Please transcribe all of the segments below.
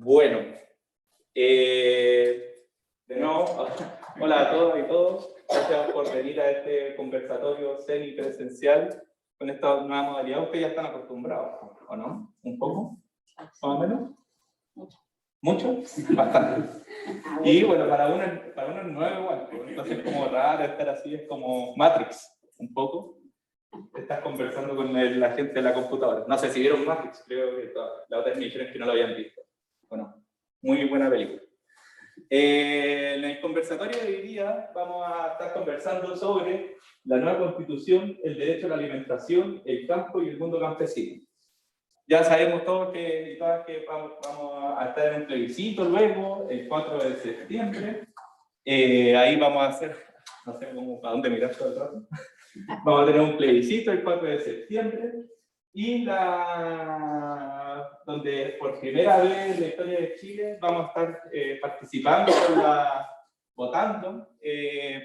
Bueno, de nuevo, hola a todas y todos. Gracias por venir a este conversatorio semipresencial con esta nueva modalidad. Ustedes ya están acostumbrados, ¿o no? ¿Un poco? ¿Más o menos? ¿Mucho? Bastante. Y bueno, para uno es nuevo igual, entonces es como raro estar así, es como Matrix, un poco. Estás conversando con la gente de la computadora. No sé si vieron Matrix, creo que la otra me dijeron que no lo habían visto. Bueno, muy buena película. En el conversatorio de hoy día vamos a estar conversando sobre la nueva constitución, el derecho a la alimentación, el campo y el mundo campesino. Ya sabemos todos que vamos a estar en un plebiscito luego, el 4 de septiembre. Ahí vamos a hacer, no sé cómo, para dónde mirar todo el rato. Vamos a tener un plebiscito el 4 de septiembre y donde por primera vez en la historia de Chile vamos a estar participando votando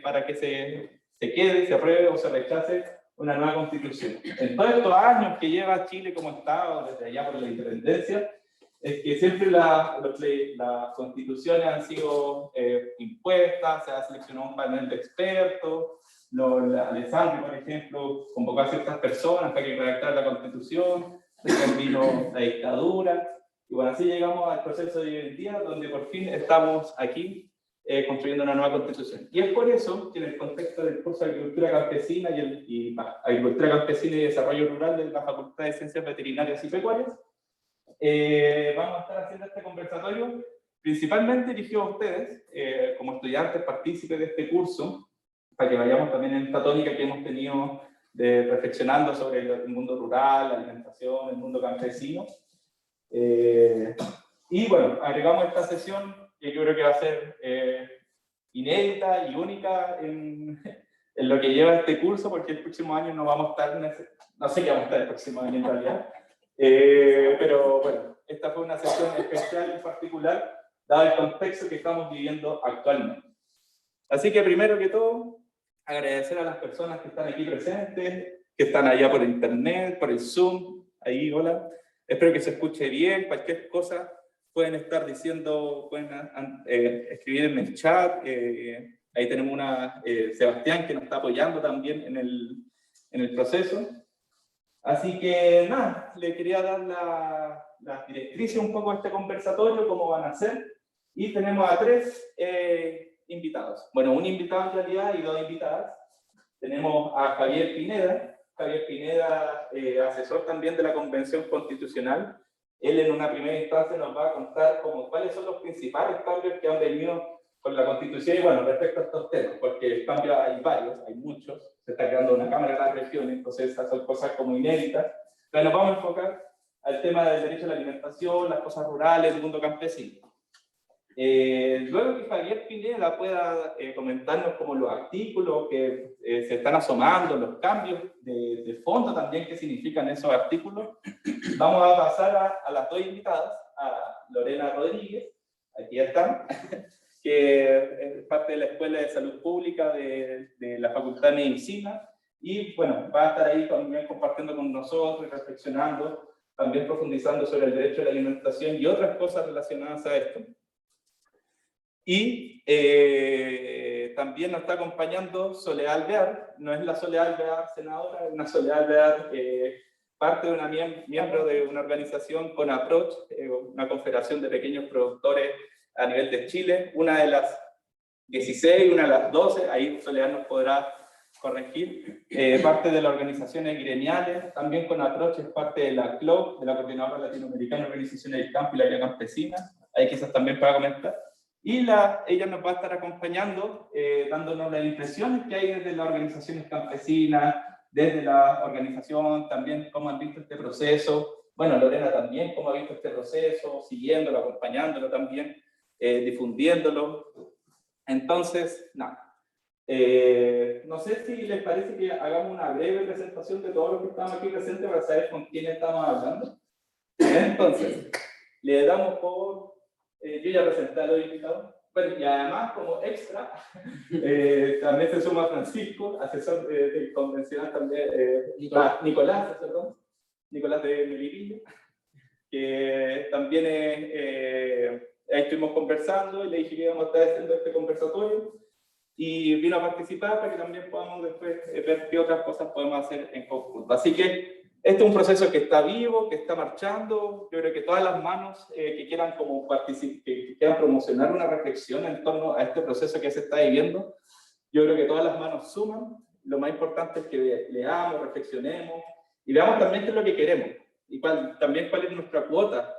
para que se quede, se apruebe o se rechace una nueva constitución. En todos estos años que lleva Chile como Estado, desde allá por la independencia, es que siempre las constituciones han sido impuestas, se ha seleccionado un panel de expertos. Alessandro, por ejemplo, convocó a ciertas personas para que redactaran la Constitución, después vino la dictadura, y bueno, así llegamos al proceso de hoy en día, donde por fin estamos aquí construyendo una nueva Constitución. Y es por eso que en el contexto del curso de Agricultura Campesina Agricultura Campesina y Desarrollo Rural de la Facultad de Ciencias Veterinarias y Pecuarias, vamos a estar haciendo este conversatorio principalmente dirigido a ustedes, como estudiantes partícipes de este curso, para que vayamos también en esta tónica que hemos tenido reflexionando sobre el mundo rural, la alimentación, el mundo campesino. Y bueno, agregamos esta sesión que yo creo que va a ser inédita y única en lo que lleva este curso, porque el próximo año no vamos a estar, no sé qué vamos a estar el próximo año en realidad, pero bueno, esta fue una sesión especial en particular, dado el contexto que estamos viviendo actualmente. Así que primero que todo, agradecer a las personas que están aquí presentes, que están allá por internet, por el Zoom, ahí, hola. Espero que se escuche bien, cualquier cosa pueden estar diciendo, pueden escribir en el chat. Ahí tenemos Sebastián que nos está apoyando también en el proceso. Así que nada, le quería dar las directrices un poco de este conversatorio, cómo van a ser. Y tenemos a 3 invitados. Bueno, un invitado en realidad y 2 invitadas. Tenemos a Javier Pineda. Javier Pineda, asesor también de la Convención Constitucional. Él en una primera instancia nos va a contar cuáles son los principales cambios que han venido con la Constitución y bueno, respecto a estos temas, porque cambios hay varios, hay muchos. Se está creando una Cámara de las Regiones, entonces esas son cosas como inéditas. Pero nos vamos a enfocar al tema del derecho a la alimentación, las cosas rurales, el mundo campesino. Luego que Javier Pineda pueda comentarnos como los artículos que se están asomando, los cambios de fondo también que significan esos artículos, vamos a pasar a las 2 invitadas, a Lorena Rodríguez, aquí están, que es parte de la Escuela de Salud Pública de la Facultad de Medicina, y bueno, va a estar ahí también compartiendo con nosotros, reflexionando, también profundizando sobre el derecho a la alimentación y otras cosas relacionadas a esto. Y también nos está acompañando Soledad Alvear, no es la Soledad Alvear senadora, es una Soledad Alvear parte de una miembro de una organización CONAPROCH, una confederación de pequeños productores a nivel de Chile, una de las 16, una de las 12, ahí Soledad nos podrá corregir, parte de las organizaciones gremiales, también CONAPROCH es parte de la CLOC, de la Coordinadora Latinoamericana de Organizaciones del Campo y la Vida Campesina, ahí quizás también para comentar. Y ella nos va a estar acompañando, dándonos las impresiones que hay desde las organizaciones campesinas, desde la organización, también cómo han visto este proceso. Bueno, Lorena también, cómo ha visto este proceso, siguiéndolo, acompañándolo también, difundiéndolo. Entonces, nada. No sé si les parece que hagamos una breve presentación de todos los que estamos aquí presentes para saber con quién estamos hablando. Entonces, le damos por... yo ya presenté a los invitados. Bueno, y además, como extra, también se suma Francisco, asesor del convencional también, Nicolás de Melipilla, que también es estuvimos conversando y le dije que íbamos a estar haciendo este conversatorio y vino a participar para que también podamos después ver qué otras cosas podemos hacer en conjunto. Así que este es un proceso que está vivo, que está marchando. Yo creo que todas las manos que quieran como que quieran promocionar una reflexión en torno a este proceso que se está viviendo, yo creo que todas las manos suman. Lo más importante es que leamos, reflexionemos y veamos también qué es lo que queremos y también cuál es nuestra cuota.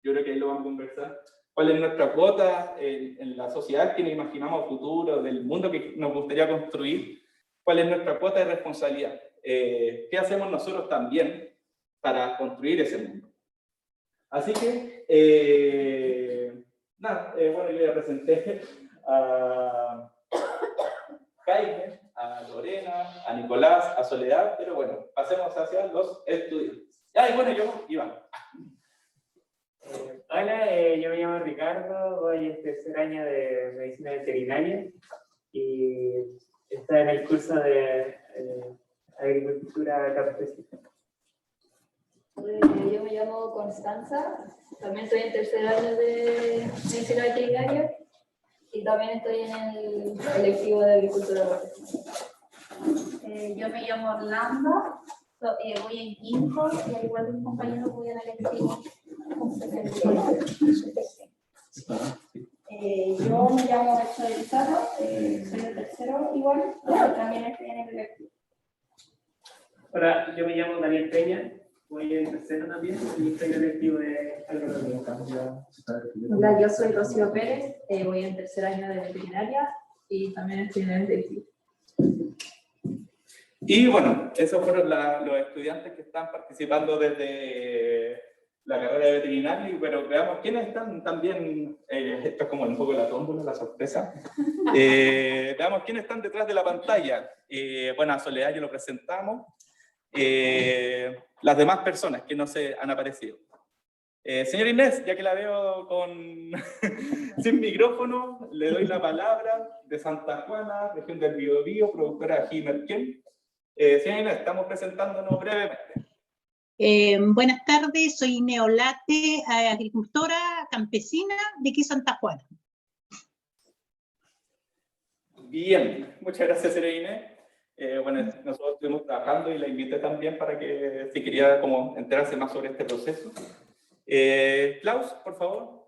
Yo creo que ahí lo vamos a conversar. ¿Cuál es nuestra cuota en la sociedad que nos imaginamos futuro, del mundo que nos gustaría construir? ¿Cuál es nuestra cuota de responsabilidad? ¿Qué hacemos nosotros también para construir ese mundo? Así que, bueno, yo ya presenté a Jaime, a Lorena, a Nicolás, a Soledad, pero bueno, pasemos hacia los estudiantes. Y bueno, yo, Iván. Hola, yo me llamo Ricardo, voy en tercer año de medicina veterinaria y estoy en el curso de agricultura campesina. Yo me llamo Constanza, también estoy en tercer año de medicina veterinaria y también estoy en el electivo de agricultura campesina. Yo me llamo Orlando, voy en quinto y al igual que mis compañeros voy en el electivo. Yo me llamo Héctor Elizardo, soy de tercero igual, también estoy en el electivo. Hola, yo me llamo Daniel Peña, voy en tercero también y estoy en el electivo de agronomía. Hola, yo soy Rocío Pérez, voy en tercer año de veterinaria y también estoy en el electivo. Y bueno, esos fueron los estudiantes que están participando desde la carrera de veterinario, pero veamos quiénes están también, esto es como un poco la tómbola, la sorpresa, veamos quiénes están detrás de la pantalla. Bueno, a Soledad ya lo presentamos, las demás personas que no se han aparecido. Señora Inés, ya que la veo sin micrófono, le doy la palabra de Santa Juana, región del Biobío, productora Jimerquén. Señora Inés, estamos presentándonos brevemente. Buenas tardes, soy Neolate, agricultora campesina de aquí Santa Juana. Bien, muchas gracias, señora Inés. Bueno, nosotros estuvimos trabajando y la invité también para que, si quería como enterarse más sobre este proceso. Klaus, por favor.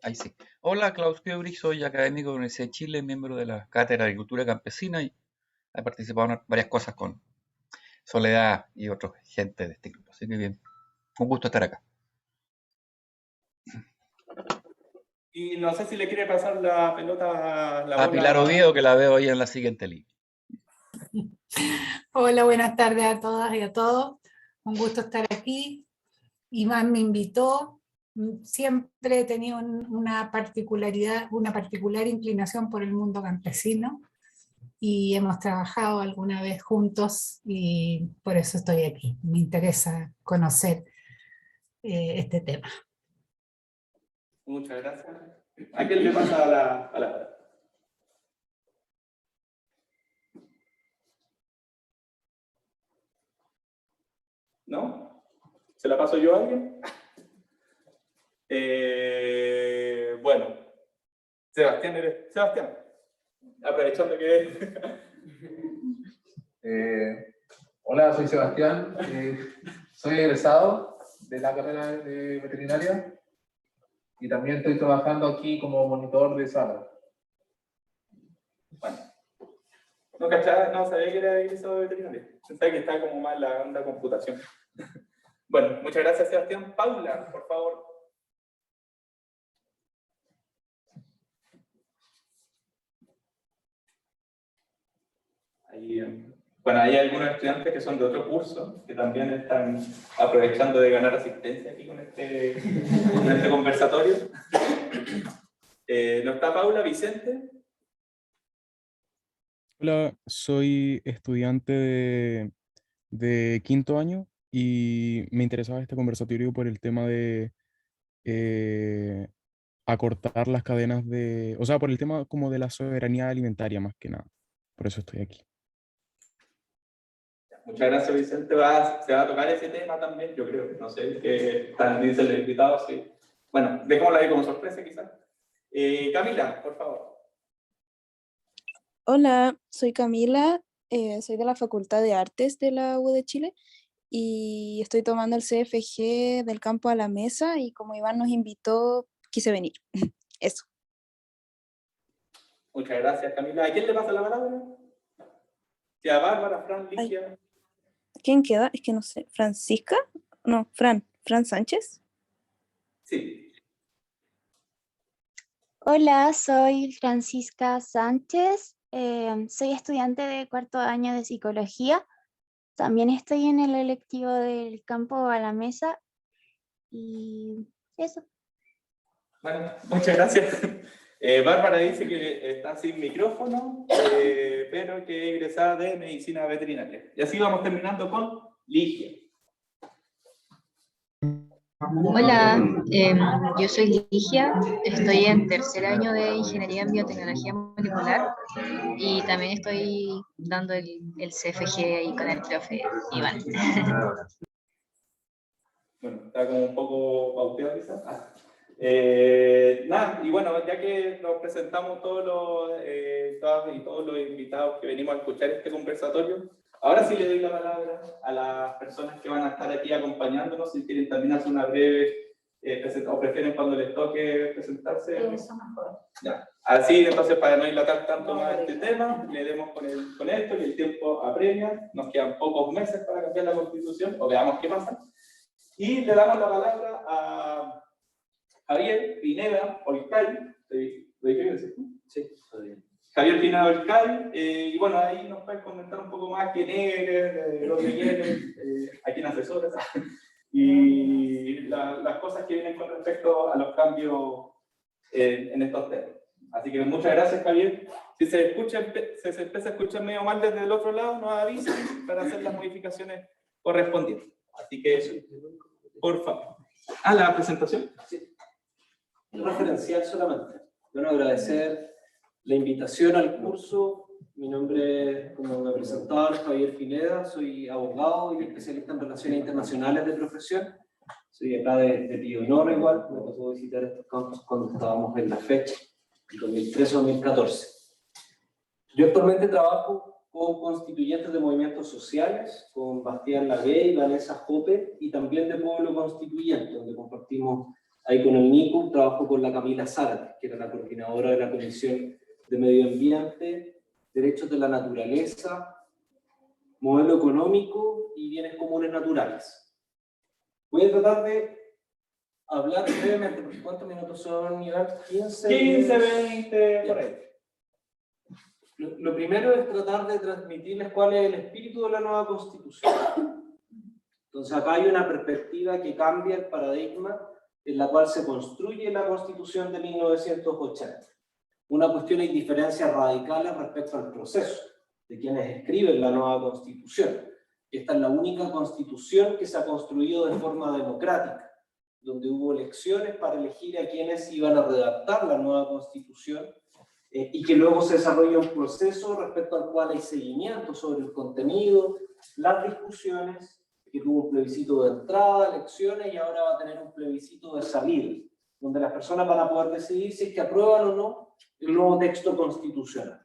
Ahí sí. Hola, Klaus Piebri, soy académico de la Universidad de Chile, miembro de la Cátedra de Agricultura Campesina y he participado en varias cosas con Soledad y otra gente de este grupo. Así que bien, un gusto estar acá. Y no sé si le quiere pasar la pelota, la A bola. Pilar Oviedo, que la veo ahí en la siguiente línea. Hola, buenas tardes a todas y a todos. Un gusto estar aquí. Iván me invitó. Siempre he tenido una particularidad, una particular inclinación por el mundo campesino y hemos trabajado alguna vez juntos y por eso estoy aquí. Me interesa conocer este tema. Muchas gracias. ¿A quién le pasa la palabra? ¿No? ¿Se la paso yo a alguien? Bueno, Sebastián, aprovechando que... Hola, soy Sebastián, soy egresado de la carrera de veterinaria y también estoy trabajando aquí como monitor de sala. Bueno, no sabía que era egresado de veterinaria, pensaba que estaba como más en la onda computación. Bueno, muchas gracias, Sebastián. Paula, por favor. Bueno, hay algunos estudiantes que son de otro curso que también están aprovechando de ganar asistencia aquí con este conversatorio. ¿No está Paula? ¿Vicente? Hola, soy estudiante de quinto año y me interesaba este conversatorio por el tema de acortar las cadenas o sea, por el tema como de la soberanía alimentaria más que nada. Por eso estoy aquí. muchas gracias, Vicente. Se va a tocar ese tema también, yo creo, no sé, que están, dicen los invitados, sí. Bueno, dejémoslo ahí como sorpresa, quizás. Camila, por favor. Hola, soy Camila, soy de la Facultad de Artes de la U de Chile y estoy tomando el CFG del campo a la mesa y como Iván nos invitó, quise venir. Eso. Muchas gracias, Camila. ¿A quién le pasa la palabra? Sí, a Bárbara, Fran, Ligia. ¿Quién queda? Es que no sé. ¿Francisca? No, Fran Sánchez. Sí. Hola, soy Francisca Sánchez, soy estudiante de cuarto año de psicología. También estoy en el electivo del campo a la mesa y eso. Bueno, muchas gracias. Bárbara dice que está sin micrófono, pero que es egresada de medicina veterinaria. Y así vamos terminando con Ligia. Hola, yo soy Ligia, estoy en tercer año de Ingeniería en Biotecnología Molecular y también estoy dando el CFG ahí con el profe Iván. Bueno, está como un poco pauteado quizás. Nada, y bueno, ya que nos presentamos todas y todos los invitados que venimos a escuchar este conversatorio, ahora sí le doy la palabra a las personas que van a estar aquí acompañándonos, si quieren también hacer una breve presentación, o prefieren cuando les toque presentarse. Eso mejor. Ya. Así, entonces, para no dilatar tanto más este tema, le demos con esto y el tiempo apremia. Nos quedan pocos meses para cambiar la Constitución, o veamos qué pasa. Y le damos la palabra a Javier Pineda Olcay. ¿Lo dije bien, cierto? Sí, está bien. Javier Pineda Olcay, y bueno, ahí nos puedes comentar un poco más quién eres, lo que quieres, a quién asesoras, y las cosas que vienen con respecto a los cambios en estos temas. Así que muchas gracias, Javier. Si se empieza a escuchar medio mal desde el otro lado, nos avisen para hacer las modificaciones correspondientes. Así que, por favor. ¿Ah, la presentación? Sí. Referencial solamente. Bueno, agradecer la invitación al curso. Mi nombre, como me presentaba, es Javier Pineda, soy abogado y especialista en relaciones internacionales de profesión. Soy acá de Pío Nono igual, me tocó visitar estos campos cuando estábamos en la fecha, en 2013-2014. Yo actualmente trabajo con constituyentes de movimientos sociales, con Bastián Lagué y Vanessa Jope, y también de Pueblo Constituyente, donde compartimos ahí con el NICU, trabajo con la Camila Zárate, que era la coordinadora de la Comisión de Medio Ambiente, Derechos de la Naturaleza, Modelo Económico y Bienes Comunes Naturales. Voy a tratar de hablar brevemente, porque ¿cuántos minutos son, Iván? 15, 20, por ahí. Lo primero es tratar de transmitirles cuál es el espíritu de la nueva Constitución. Entonces acá hay una perspectiva que cambia el paradigma en la cual se construye la Constitución de 1980. Una cuestión de diferencias radicales respecto al proceso de quienes escriben la nueva Constitución. Esta es la única Constitución que se ha construido de forma democrática, donde hubo elecciones para elegir a quienes iban a redactar la nueva Constitución y que luego se desarrolla un proceso respecto al cual hay seguimiento sobre el contenido, las discusiones, que tuvo un plebiscito de entrada, elecciones, y ahora va a tener un plebiscito de salida, donde las personas van a poder decidir si es que aprueban o no el nuevo texto constitucional.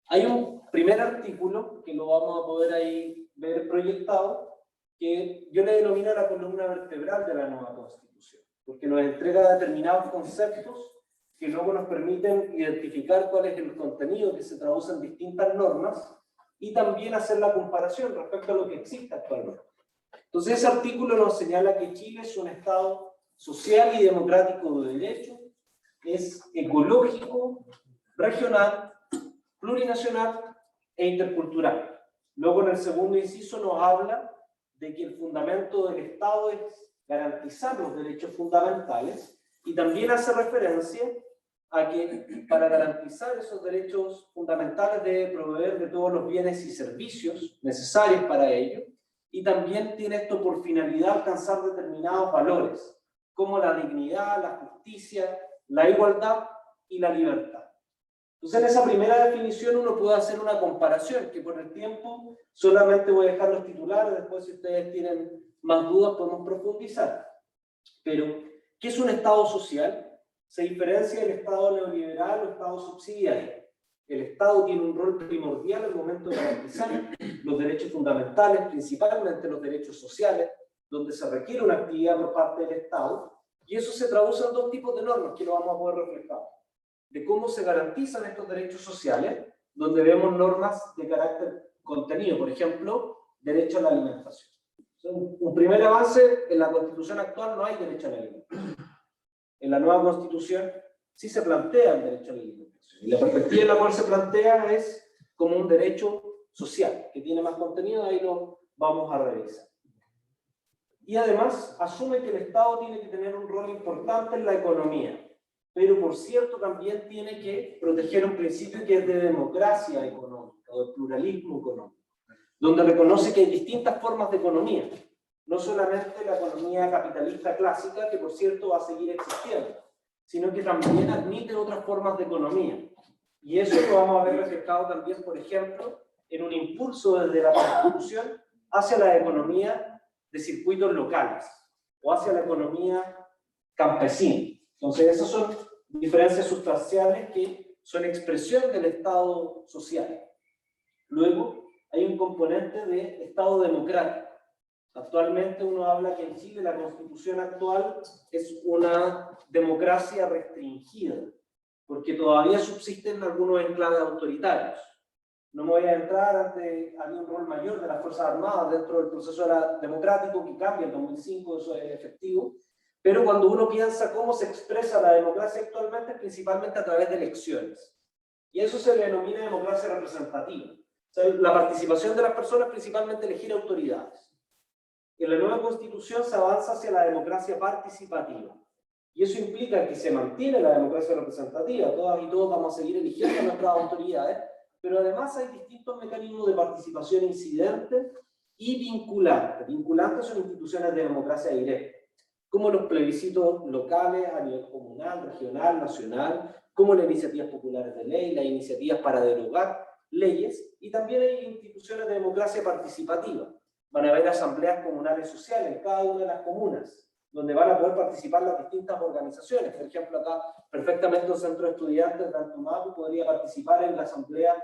Hay un primer artículo, que lo vamos a poder ahí ver proyectado, que yo le denomino la columna vertebral de la nueva Constitución, porque nos entrega determinados conceptos que luego nos permiten identificar cuál es el contenido que se traduce en distintas normas y también hacer la comparación respecto a lo que existe actualmente. Entonces ese artículo nos señala que Chile es un Estado social y democrático de derecho, es ecológico, regional, plurinacional e intercultural. Luego en el segundo inciso nos habla de que el fundamento del Estado es garantizar los derechos fundamentales y también hace referencia a que para garantizar esos derechos fundamentales debe proveer de todos los bienes y servicios necesarios para ello, y también tiene esto por finalidad alcanzar determinados valores, como la dignidad, la justicia, la igualdad y la libertad. Entonces, en esa primera definición uno puede hacer una comparación, que por el tiempo solamente voy a dejar los titulares, después si ustedes tienen más dudas podemos profundizar. Pero, ¿qué es un Estado social? Se diferencia del Estado neoliberal o Estado subsidiario. El Estado tiene un rol primordial al momento de garantizar los derechos fundamentales, principalmente los derechos sociales, donde se requiere una actividad por parte del Estado, y eso se traduce en dos tipos de normas que lo vamos a poder reflejar. De cómo se garantizan estos derechos sociales, donde vemos normas de carácter contenido, por ejemplo, derecho a la alimentación. Un primer avance, en la Constitución actual no hay derecho a la alimentación. En la nueva Constitución sí se plantea el derecho a la alimentación. Y la perspectiva en la cual se plantea es como un derecho social, que tiene más contenido, ahí lo vamos a revisar. Y además asume que el Estado tiene que tener un rol importante en la economía, pero por cierto también tiene que proteger un principio que es de democracia económica o de pluralismo económico, donde reconoce que hay distintas formas de economía, no solamente la economía capitalista clásica, que por cierto va a seguir existiendo, sino que también admite otras formas de economía. Y eso lo vamos a ver reflejado también, por ejemplo, en un impulso desde la Constitución hacia la economía de circuitos locales o hacia la economía campesina. Entonces, esas son diferencias sustanciales que son expresión del Estado social. Luego, hay un componente de Estado democrático. Actualmente uno habla que en Chile la Constitución actual es una democracia restringida, porque todavía subsisten algunos enclaves autoritarios. No me voy a entrar, antes había un rol mayor de las Fuerzas Armadas dentro del proceso democrático que cambia en 2005, eso es efectivo, pero cuando uno piensa cómo se expresa la democracia actualmente, es principalmente a través de elecciones. Y eso se le denomina democracia representativa. O sea, la participación de las personas, principalmente elegir autoridades. En la nueva Constitución se avanza hacia la democracia participativa. Y eso implica que se mantiene la democracia representativa, todas y todos vamos a seguir eligiendo a nuestras autoridades, pero además hay distintos mecanismos de participación incidente y vinculante. Vinculantes son instituciones de democracia directa, como los plebiscitos locales a nivel comunal, regional, nacional, como las iniciativas populares de ley, las iniciativas para derogar leyes, y también hay instituciones de democracia participativa. Van a haber asambleas comunales sociales en cada una de las comunas, donde van a poder participar las distintas organizaciones. Por ejemplo, acá perfectamente un centro de estudiantes de Antumaco podría participar en la asamblea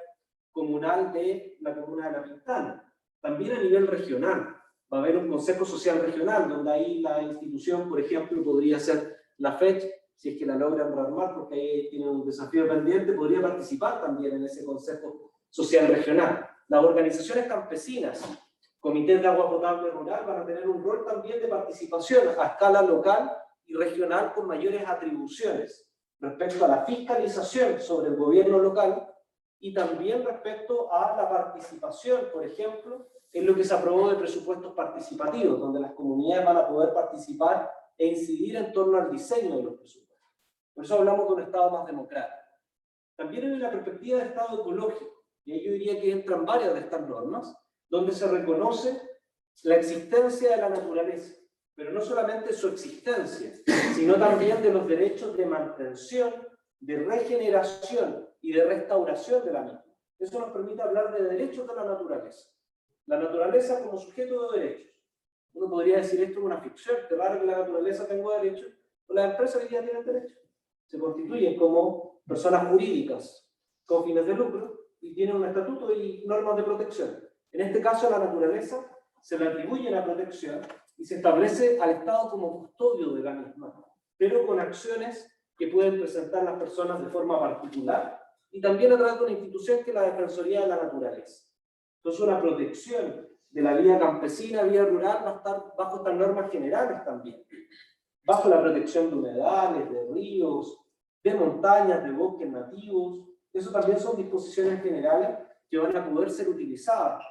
comunal de la comuna de La Pintana. También a nivel regional, va a haber un consejo social regional, donde ahí la institución, por ejemplo, podría ser la FECH, si es que la logran rearmar, porque ahí tiene un desafío pendiente, podría participar también en ese consejo social regional. Las organizaciones campesinas, comités de agua potable rural, van a tener un rol también de participación a escala local y regional con mayores atribuciones respecto a la fiscalización sobre el gobierno local y también respecto a la participación, por ejemplo, en lo que se aprobó de presupuestos participativos, donde las comunidades van a poder participar e incidir en torno al diseño de los presupuestos. Por eso hablamos de un Estado más democrático. También en la perspectiva de Estado ecológico, y ahí yo diría que entran varias de estas normas, donde se reconoce la existencia de la naturaleza, pero no solamente su existencia, sino también de los derechos de mantención, de regeneración y de restauración de la misma. Eso nos permite hablar de derechos de la naturaleza. La naturaleza como sujeto de derechos. Uno podría decir esto es una ficción, que raro que la naturaleza tenga derechos, pero las empresas hoy día tienen derechos. Se constituyen como personas jurídicas con fines de lucro y tienen un estatuto y normas de protección. En este caso, a la naturaleza se le atribuye la protección y se establece al Estado como custodio de la misma, pero con acciones que pueden presentar las personas de forma particular y también a través de una institución que es la Defensoría de la Naturaleza. Entonces, una protección de la vida campesina, vida rural, va a estar bajo estas normas generales también, bajo la protección de humedales, de ríos, de montañas, de bosques nativos. Eso también son disposiciones generales que van a poder ser utilizadas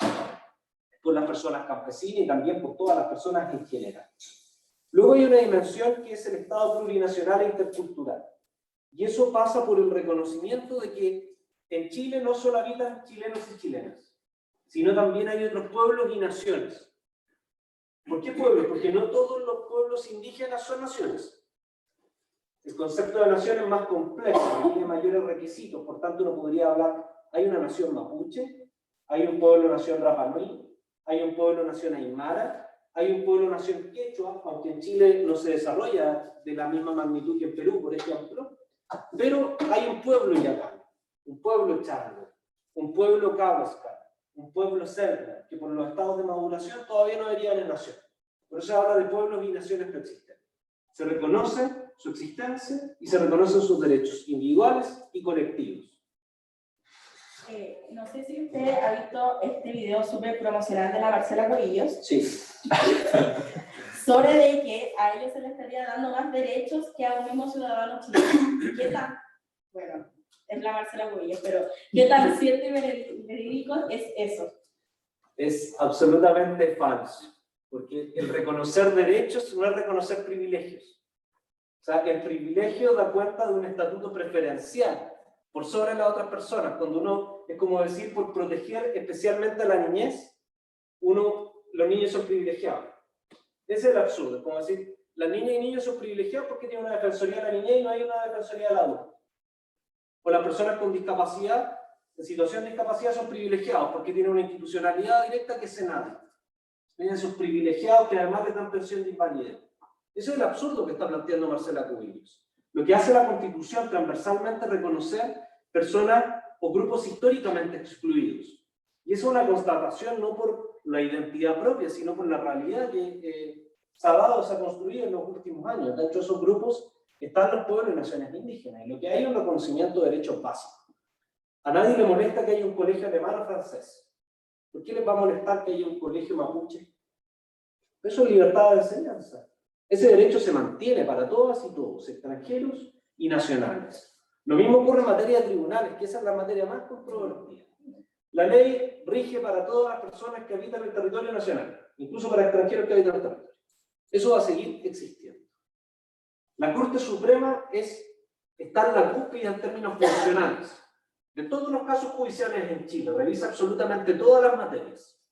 por las personas campesinas y también por todas las personas en general. Luego hay una dimensión que es el Estado plurinacional e intercultural. Y eso pasa por el reconocimiento de que en Chile no solo habitan chilenos y chilenas, sino también hay otros pueblos y naciones. ¿Por qué pueblos? Porque no todos los pueblos indígenas son naciones. El concepto de nación es más complejo, tiene mayores requisitos, por tanto uno podría hablar, hay una nación mapuche, hay un pueblo-nación Rapa Nui, hay un pueblo-nación aymara, hay un pueblo-nación quechua, aunque en Chile no se desarrolla de la misma magnitud que en Perú, por ejemplo, pero hay un pueblo yacán, un pueblo charro, un pueblo cahuasca, un pueblo selva, que por los estados de maduración todavía no deberían en nación. Por eso se habla de pueblos y naciones preexistentes. Se reconoce su existencia y se reconocen sus derechos individuales y colectivos. No sé si usted ha visto este video súper promocional de la Marcela Cubillos. Sí. Sobre de que a ellos se les estaría dando más derechos que a un mismo ciudadano chileno. ¿Qué tan? Bueno, es la Marcela Cubillos, pero ¿qué tan cierto y verídico es eso? Es absolutamente falso, porque el reconocer derechos no es reconocer privilegios. O sea, el privilegio da cuenta de un estatuto preferencial por sobre las otras personas. Cuando uno, es como decir, por proteger especialmente a la niñez, los niños son privilegiados. Ese es el absurdo, es como decir, las niñas y niños son privilegiados porque tienen una defensoría de la niñez y no hay una defensoría del adulto. O las personas con discapacidad, en situación de discapacidad, son privilegiados porque tienen una institucionalidad directa que es Senado. Tienen esos privilegiados que además les dan pensión de invalidez. Eso es el absurdo que está planteando Marcela Cubillos. Lo que hace la Constitución transversalmente es reconocer personas o grupos históricamente excluidos. Y eso es una constatación no por la identidad propia, sino por la realidad que se ha dado, se ha construido en los últimos años. De hecho, esos grupos están los pueblos y naciones indígenas. Y lo que hay es un reconocimiento de derechos básicos. A nadie le molesta que haya un colegio alemán o francés. ¿Por qué les va a molestar que haya un colegio mapuche? Eso es libertad de enseñanza. Ese derecho se mantiene para todas y todos, extranjeros y nacionales. Lo mismo ocurre en materia de tribunales, que esa es la materia más controvertida. La ley rige para todas las personas que habitan el territorio nacional, incluso para extranjeros que habitan el territorio. Eso va a seguir existiendo. La Corte Suprema está en la cúspide en términos funcionales. De todos los casos judiciales en Chile, revisa absolutamente todas las materias.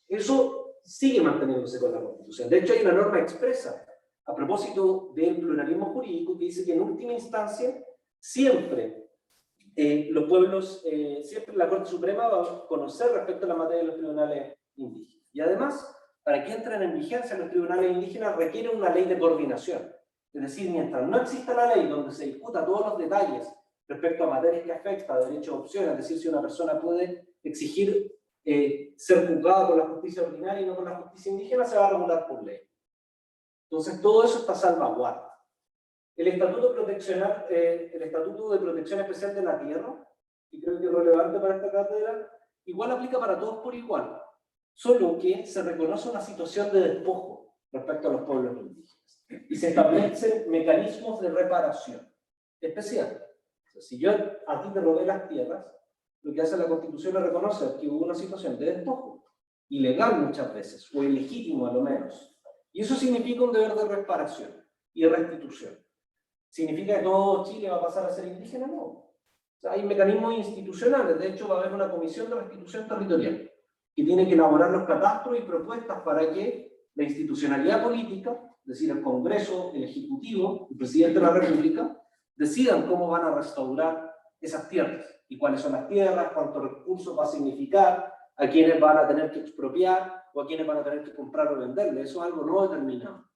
Eso sigue manteniéndose con la Constitución. De hecho, hay una norma expresa a propósito del pluralismo jurídico que dice que en última instancia siempre los pueblos, siempre la Corte Suprema va a conocer respecto a la materia de los tribunales indígenas. Y además, para que entren en vigencia los tribunales indígenas requiere una ley de coordinación. Es decir, mientras no exista la ley donde se discuta todos los detalles respecto a materias que afectan a derechos de opción, es decir, si una persona puede exigir ser juzgada por la justicia ordinaria y no por la justicia indígena, se va a regular por ley. Entonces, todo eso está salvaguarda. El Estatuto de Protección Especial de la Tierra, y creo que es relevante para esta cátedra, igual aplica para todos por igual, solo que se reconoce una situación de despojo respecto a los pueblos indígenas. Y se establecen mecanismos de reparación especial. O sea, si yo a ti te robé las tierras, lo que hace la Constitución es reconocer que hubo una situación de despojo, ilegal muchas veces, o ilegítimo a lo menos. Y eso significa un deber de reparación y restitución. ¿Significa que todo Chile va a pasar a ser indígena? No. O sea, hay mecanismos institucionales. De hecho, va a haber una comisión de restitución territorial que tiene que elaborar los catastros y propuestas para que la institucionalidad política, es decir, el Congreso, el Ejecutivo, el Presidente de la República, decidan cómo van a restaurar esas tierras y cuáles son las tierras, cuántos recursos va a significar, a quiénes van a tener que expropiar o a quiénes van a tener que comprar o venderle. Eso es algo no determinado.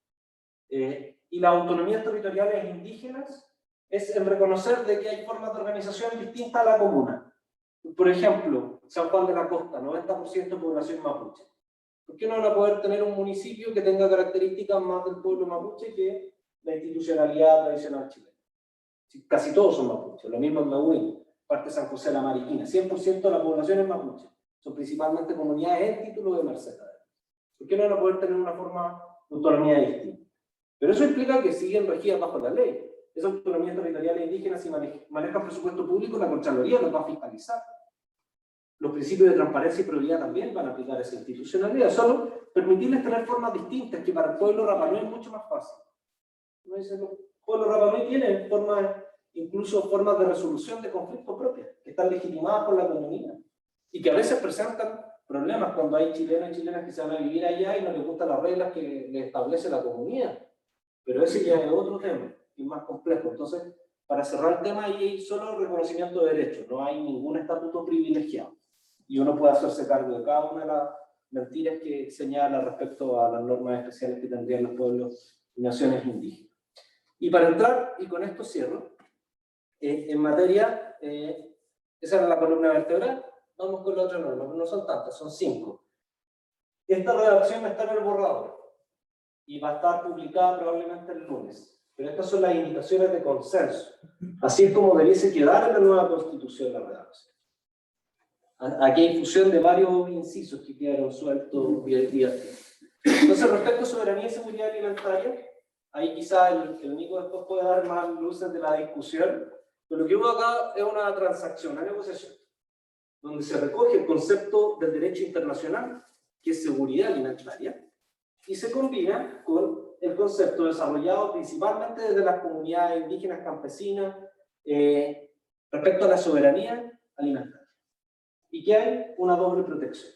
Y las autonomías territoriales indígenas es el reconocer de que hay formas de organización distintas a la comuna. Por ejemplo, San Juan de la Costa, 90% población mapuche. ¿Por qué no van a poder tener un municipio que tenga características más del pueblo mapuche que la institucionalidad tradicional chilena? Casi todos son mapuches, lo mismo en Mahuín, parte de San José de la Mariquina. 100% de la población es mapuche. Son principalmente comunidades en título de merced. ¿Por qué no van a poder tener una forma de autonomía distinta? Pero eso implica que siguen regidas bajo la ley. Esas autonomías territoriales indígenas, si manejan presupuesto público, la Contraloría los va a fiscalizar. Los principios de transparencia y probidad también van a aplicar esa institucionalidad. Solo permitirles tener formas distintas, que para el pueblo Rapa Nui es mucho más fácil. ¿No? El pueblo Rapa Nui tiene incluso formas de resolución de conflictos propias, que están legitimadas por la comunidad. Y que a veces presentan problemas cuando hay chilenos y chilenas que se van a vivir allá y no les gustan las reglas que les establece la comunidad. Pero ese ya es otro tema, y más complejo. Entonces, para cerrar el tema, ahí hay solo reconocimiento de derechos, no hay ningún estatuto privilegiado. Y uno puede hacerse cargo de cada una de las mentiras que señala respecto a las normas especiales que tendrían los pueblos y naciones indígenas. Y para entrar, y con esto cierro, en materia, esa era la columna vertebral, vamos con la otra norma, no son tantas, son 5. Esta redacción está en el borrador y va a estar publicada probablemente el lunes. Pero estas son las indicaciones de consenso. Así es como debiese quedar en la nueva Constitución la redacción. Aquí hay fusión de varios incisos que quedaron sueltos día. Entonces, respecto a soberanía y seguridad alimentaria, ahí quizá el Nico después puede dar más luces de la discusión, pero lo que hubo acá es una transacción, una negociación, donde se recoge el concepto del derecho internacional, que es seguridad alimentaria, y se combina con el concepto desarrollado principalmente desde las comunidades indígenas campesinas respecto a la soberanía alimentaria. Y que hay una doble protección,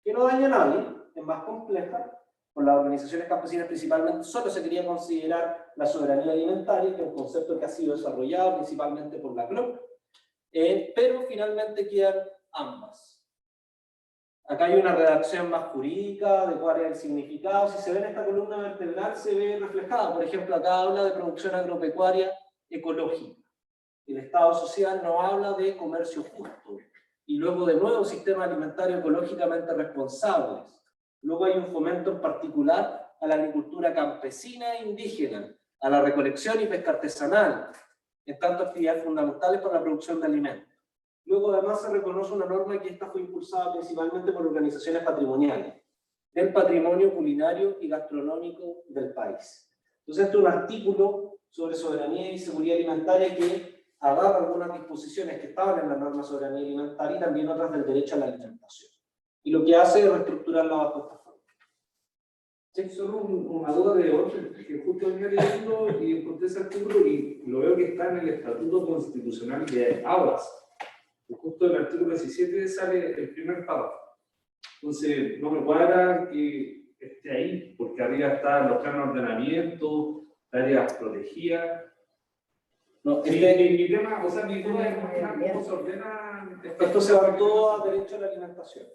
que no daña a nadie, es más compleja. Por las organizaciones campesinas principalmente solo se quería considerar la soberanía alimentaria, que es un concepto que ha sido desarrollado principalmente por la CLOC, pero finalmente quedan ambas. Acá hay una redacción más jurídica de cuál es el significado. Si se ve en esta columna vertebral, se ve reflejada. Por ejemplo, acá habla de producción agropecuaria ecológica. El Estado social no habla de comercio justo. Y luego de nuevo sistema alimentario ecológicamente responsables. Luego hay un fomento en particular a la agricultura campesina e indígena, a la recolección y pesca artesanal, en tanto actividades fundamentales para la producción de alimentos. Luego además se reconoce una norma que esta fue impulsada principalmente por organizaciones patrimoniales, del patrimonio culinario y gastronómico del país. Entonces este es un artículo sobre soberanía y seguridad alimentaria que agarra algunas disposiciones que estaban en la norma de soberanía alimentaria y también otras del derecho a la alimentación. Y lo que hace es reestructurarla bajo esta forma. Sí, solo una duda de otro, que justo venía leyendo y encontré ese artículo y lo veo que está en el Estatuto Constitucional de Aguas. Justo en el artículo 17 sale el primer párrafo. Entonces, no me cuadra que esté ahí, porque arriba están los planos de ordenamiento, áreas protegidas. No, mi tema, o sea, mi duda es cómo se ordena. Esto se va todo a derecho a la alimentación.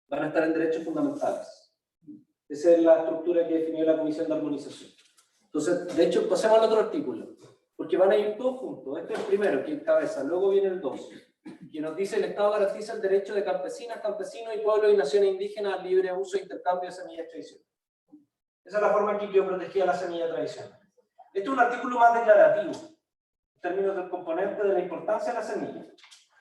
Van a estar en derechos fundamentales. Esa es la estructura que definió la Comisión de Armonización. Entonces, de hecho, pasemos al otro artículo, porque van a ir todos juntos. Este es el primero, que encabeza, luego viene el 2, que nos dice: el Estado garantiza el derecho de campesinas, campesinos y pueblos y naciones indígenas al libre uso e intercambio de semillas tradicionales. Esa es la forma en que yo protegía la semilla tradicional. Este es un artículo más declarativo, en términos del componente de la importancia de la semilla.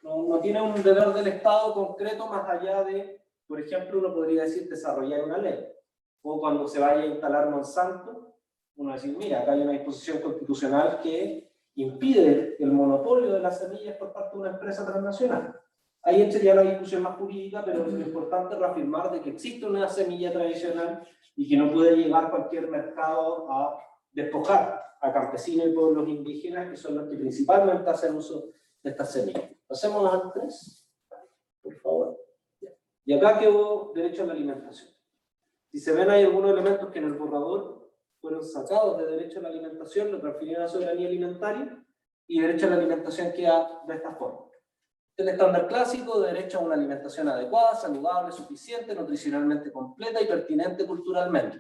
No tiene un deber del Estado concreto más allá de, por ejemplo, uno podría decir desarrollar una ley. O cuando se vaya a instalar Monsanto, uno decir, mira, acá hay una disposición constitucional que impide el monopolio de las semillas por parte de una empresa transnacional. Ahí entraría la discusión más jurídica, pero lo importante es reafirmar de que existe una semilla tradicional y que no puede llegar cualquier mercado a despojar a campesinos y pueblos indígenas, que son los que principalmente hacen uso de estas semillas. Pasemos al 3, por favor. Y acá quedó derecho a la alimentación. Si se ven, hay algunos elementos que en el borrador fueron sacados de derecho a la alimentación, lo transfirieron a soberanía alimentaria, y derecho a la alimentación queda de esta forma. El estándar clásico de derecho a una alimentación adecuada, saludable, suficiente, nutricionalmente completa y pertinente culturalmente.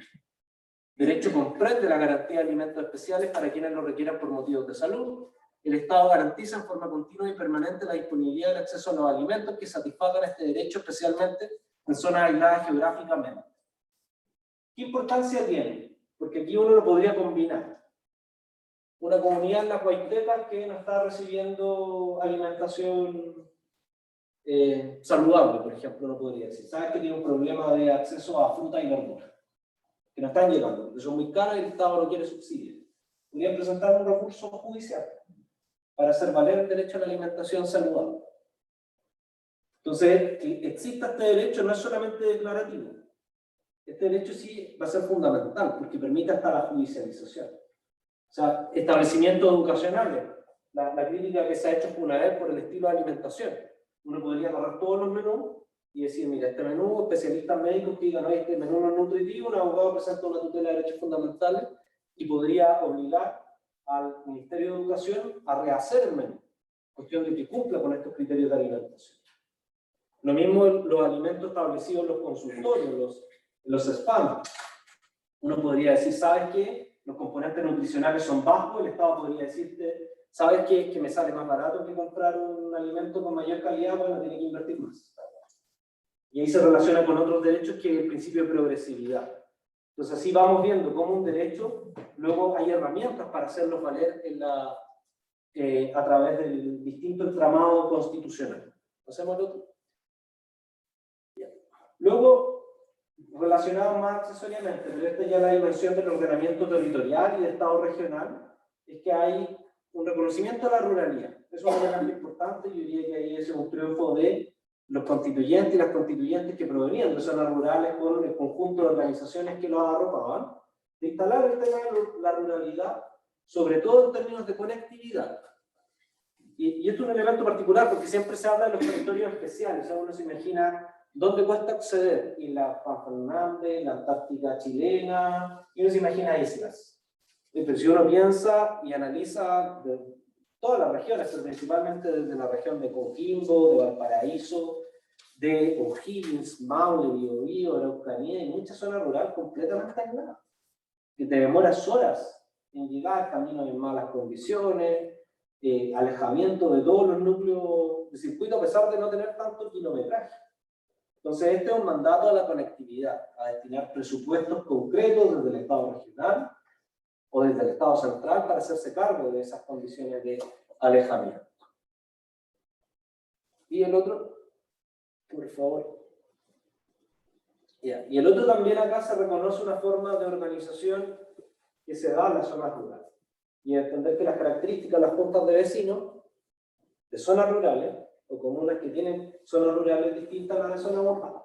Derecho comprende la garantía de alimentos especiales para quienes lo requieran por motivos de salud. El Estado garantiza en forma continua y permanente la disponibilidad del acceso a los alimentos que satisfagan este derecho, especialmente en zonas aisladas geográficamente. ¿Qué importancia tiene? Porque aquí uno lo podría combinar. Una comunidad en la Huayteca que no está recibiendo alimentación saludable, por ejemplo, uno podría decir. ¿Sabes que tiene un problema de acceso a fruta y verdura? Que no están llegando, que son muy caras y el Estado no quiere subsidiar. Podrían presentar un recurso judicial para hacer valer el derecho a la alimentación saludable. Entonces, que exista este derecho no es solamente declarativo. Este derecho sí va a ser fundamental porque permite hasta la judicialización. O sea, establecimientos educacionales. La crítica que se ha hecho una vez por el estilo de alimentación. Uno podría agarrar todos los menús y decir, mira, este menú, especialistas médicos que digan, oye, este menú no es nutritivo, un abogado presenta una tutela de derechos fundamentales y podría obligar al Ministerio de Educación a rehacer el menú, cuestión de que cumpla con estos criterios de alimentación. Lo mismo los alimentos establecidos en los consultorios, los spam. Uno podría decir, ¿sabes qué? Los componentes nutricionales son bajos, el Estado podría decirte, ¿sabes qué? Que me sale más barato que comprar un alimento con mayor calidad, bueno, tiene que invertir más. Y ahí se relaciona con otros derechos que es el principio de progresividad. Entonces así vamos viendo cómo un derecho, luego hay herramientas para hacerlos valer a través del distinto entramado constitucional. ¿Hacemos el otro? Bien. Luego, relacionado más accesoriamente, pero esta ya es la dimensión del ordenamiento territorial y de Estado regional, es que hay un reconocimiento de la ruralidad. Eso es un elemento importante, yo diría que ahí es un triunfo de los constituyentes y las constituyentes que provenían de zonas rurales con el conjunto de organizaciones que los arropaban, de instalar el tema de la ruralidad, sobre todo en términos de conectividad. Y esto es un elemento particular porque siempre se habla de los territorios especiales, o sea, uno se imagina dónde cuesta acceder, en la Pampa Hernández, la Antártica chilena, y uno se imagina islas. Pero si uno piensa y analiza todas las regiones, pero principalmente desde la región de Coquimbo, de Valparaíso, de O'Higgins, Maule, Biobío, Araucanía, y muchas zonas rurales completamente aisladas, que te demoras horas en llegar, caminos en malas condiciones, alejamiento de todos los núcleos de circuito a pesar de no tener tanto kilometraje. Entonces este es un mandato a la conectividad, a destinar presupuestos concretos desde el Estado regional o desde el Estado central para hacerse cargo de esas condiciones de alejamiento. Y el otro, por favor. Y el otro también acá se reconoce una forma de organización que se da en las zonas rurales. Y entender que las características de las juntas de vecinos de zonas rurales o comunas que tienen zonas rurales distintas a las de zonas urbanas.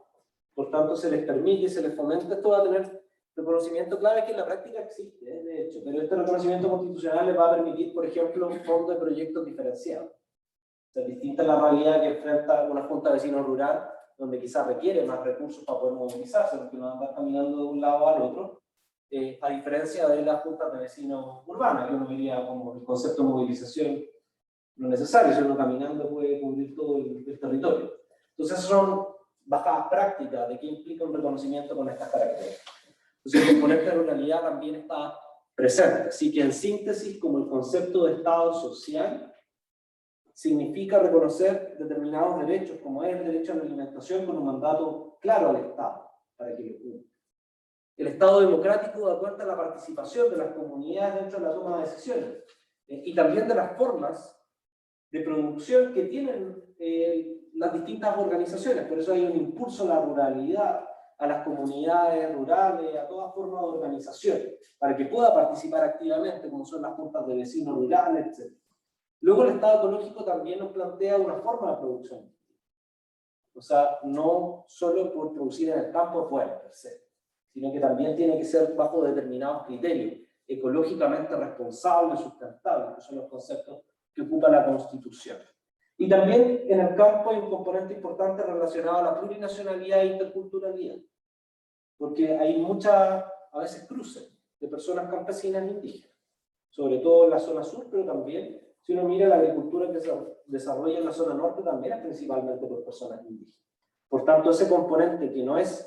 Por tanto, se les permite y se les fomenta, esto va a tener reconocimiento clave que en la práctica existe, de hecho, pero este reconocimiento constitucional les va a permitir, por ejemplo, un fondo de proyectos diferenciados. O sea, distinta es la realidad que enfrenta una junta de vecinos rural, donde quizás requiere más recursos para poder movilizarse, porque no andar caminando de un lado al otro, a diferencia de las juntas de vecinos urbanas, que uno diría como el concepto de movilización no necesario, si uno caminando puede cubrir todo el territorio. Entonces son bajadas prácticas de qué implica un reconocimiento con estas características. Entonces el componente de ruralidad también está presente, así que en síntesis, como el concepto de Estado social significa reconocer determinados derechos, como es el derecho a la alimentación, con un mandato claro al Estado, para que lo cumpla. El Estado democrático da cuenta de la participación de las comunidades dentro de la toma de decisiones, y también de las formas de producción que tienen las distintas organizaciones. Por eso hay un impulso a la ruralidad, a las comunidades rurales, a toda forma de organización, para que pueda participar activamente, como son las juntas de vecinos rurales, etc. Luego el Estado ecológico también nos plantea una forma de producción. O sea, no solo por producir en el campo fuera, per se, sino que también tiene que ser bajo determinados criterios, ecológicamente responsables, sustentables, que son los conceptos que ocupa la Constitución. Y también en el campo hay un componente importante relacionado a la plurinacionalidad e interculturalidad, porque hay muchas, a veces, cruces de personas campesinas e indígenas, sobre todo en la zona sur, pero también, si uno mira la agricultura que se desarrolla en la zona norte, también es principalmente por personas indígenas. Por tanto, ese componente que no es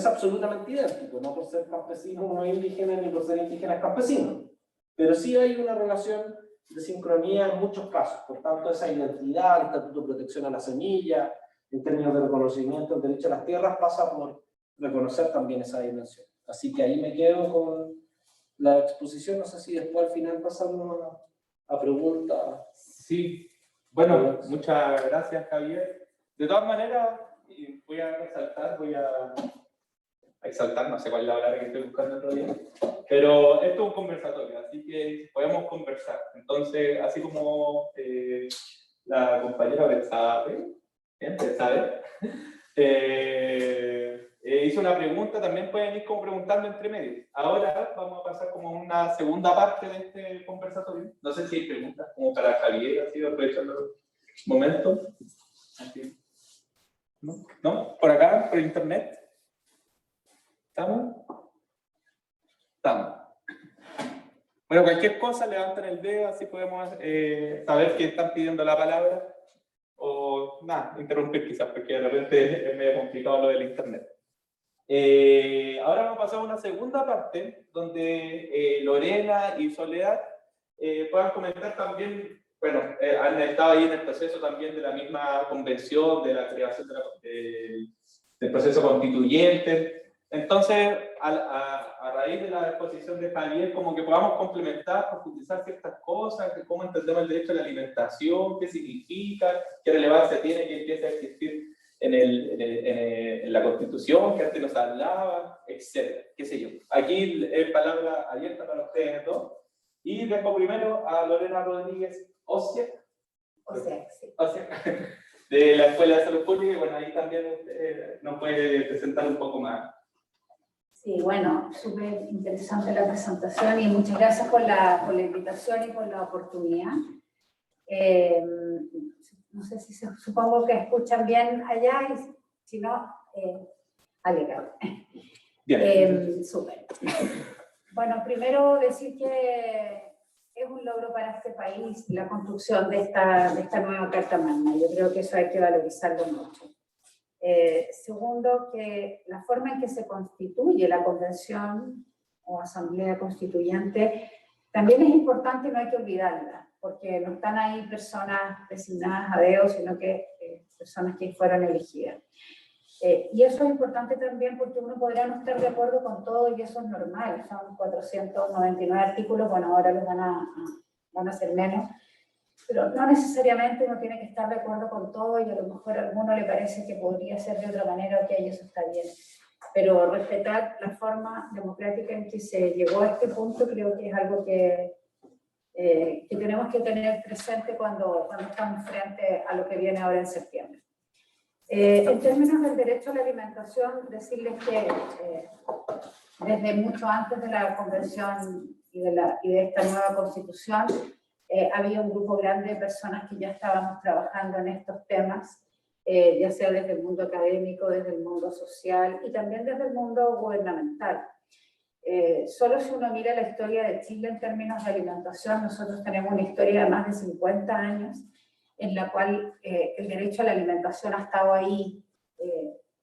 absolutamente idéntico, no por ser campesino uno es indígena, ni por ser indígena es campesino, pero sí hay una relación de sincronía en muchos casos. Por tanto, esa identidad, el estatuto de protección a la semilla, en términos de reconocimiento del derecho a las tierras, pasa por reconocer también esa dimensión. Así que ahí me quedo con la exposición. No sé si después al final pasamos a preguntas. Sí, bueno, muchas gracias, Javier. De todas maneras, voy a exaltar, no sé cuál es la palabra que estoy buscando otro día, pero esto es un conversatorio, así que podemos conversar. Entonces, así como la compañera Betsabe, hizo una pregunta, también pueden ir como preguntando entre medio. Ahora vamos a pasar como una segunda parte de este conversatorio. No sé si hay preguntas como para Javier, así aprovechando el momento. Así. ¿No? ¿No? ¿Por acá? ¿Por internet? ¿Estamos? Estamos. Bueno, cualquier cosa, levanten el dedo, así podemos saber que están pidiendo la palabra. O nada, interrumpir quizás, porque de repente es medio complicado lo del internet. Ahora vamos a pasar a una segunda parte, donde Lorena y Soledad puedan comentar también, bueno, han estado ahí en el proceso también de la misma convención, de la creación del proceso constituyente. Entonces, a raíz de la exposición de Javier, como que podamos complementar, profundizar ciertas cosas, de cómo entendemos el derecho a la alimentación, qué significa, qué relevancia tiene que empiece a existir en la Constitución, que antes nos hablaba, etcétera, qué sé yo. Aquí es palabra abierta para ustedes dos. Y dejo primero a Lorena Rodríguez Ocia, de la Escuela de Salud Pública, y bueno, ahí también nos puede presentar un poco más. Sí, bueno, súper interesante la presentación y muchas gracias por la invitación y por la oportunidad. No sé si supongo que escuchan bien allá y si no, alegado. Bien. Súper. Bueno, primero decir que es un logro para este país la construcción de esta nueva Carta Magna. Yo creo que eso hay que valorizarlo mucho. Segundo, que la forma en que se constituye la convención o asamblea constituyente también es importante y no hay que olvidarla, porque no están ahí personas designadas a dedo, sino que personas que fueron elegidas. Y eso es importante también porque uno podría no estar de acuerdo con todo y eso es normal, son 499 artículos, bueno, ahora los van a ser menos, pero no necesariamente uno tiene que estar de acuerdo con todo y a lo mejor a alguno le parece que podría ser de otra manera, ok, eso está bien. Pero respetar la forma democrática en que se llegó a este punto creo que es algo que tenemos que tener presente cuando estamos frente a lo que viene ahora en septiembre. En términos del derecho a la alimentación, decirles que desde mucho antes de la convención y de esta nueva constitución, había un grupo grande de personas que ya estábamos trabajando en estos temas, ya sea desde el mundo académico, desde el mundo social y también desde el mundo gubernamental. Solo si uno mira la historia de Chile en términos de alimentación, nosotros tenemos una historia de más de 50 años en la cual el derecho a la alimentación ha estado ahí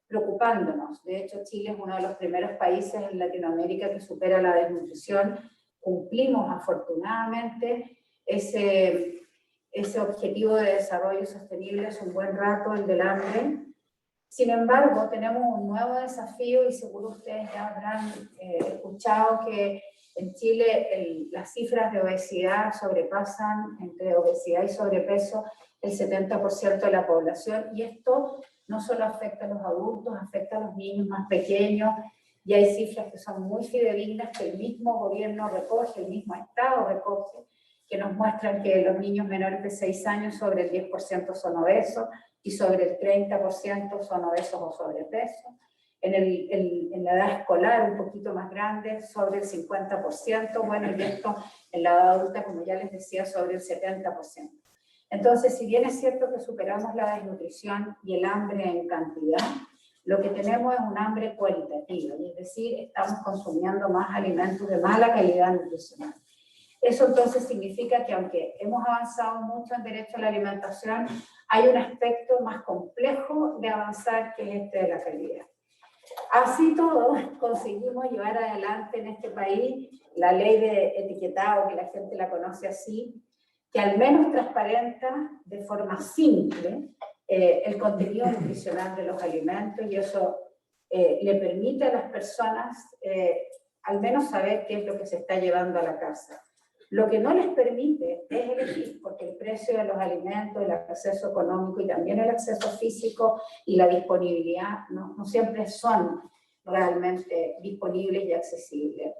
preocupándonos. De hecho, Chile es uno de los primeros países en Latinoamérica que supera la desnutrición. Cumplimos afortunadamente ese objetivo de desarrollo sostenible hace un buen rato, el del hambre. Sin embargo, tenemos un nuevo desafío y seguro ustedes ya habrán escuchado que en Chile las cifras de obesidad sobrepasan, entre obesidad y sobrepeso, el 70% de la población, y esto no solo afecta a los adultos, afecta a los niños más pequeños, y hay cifras que son muy fidedignas que el mismo gobierno recoge, el mismo Estado recoge, que nos muestran que los niños menores de 6 años sobre el 10% son obesos, y sobre el 30% son obesos o sobrepeso. En la edad escolar, un poquito más grande, sobre el 50%, bueno, y esto en la edad adulta, como ya les decía, sobre el 70%. Entonces, si bien es cierto que superamos la desnutrición y el hambre en cantidad, lo que tenemos es un hambre cualitativa, es decir, estamos consumiendo más alimentos de mala calidad nutricional. Eso entonces significa que aunque hemos avanzado mucho en derecho a la alimentación, hay un aspecto más complejo de avanzar que es este de la calidad. Así todo, conseguimos llevar adelante en este país la ley de etiquetado, que la gente la conoce así, que al menos transparenta de forma simple el contenido nutricional de los alimentos y eso le permite a las personas al menos saber qué es lo que se está llevando a la casa. Lo que no les permite es elegir, porque el precio de los alimentos, el acceso económico y también el acceso físico y la disponibilidad no siempre son realmente disponibles y accesibles.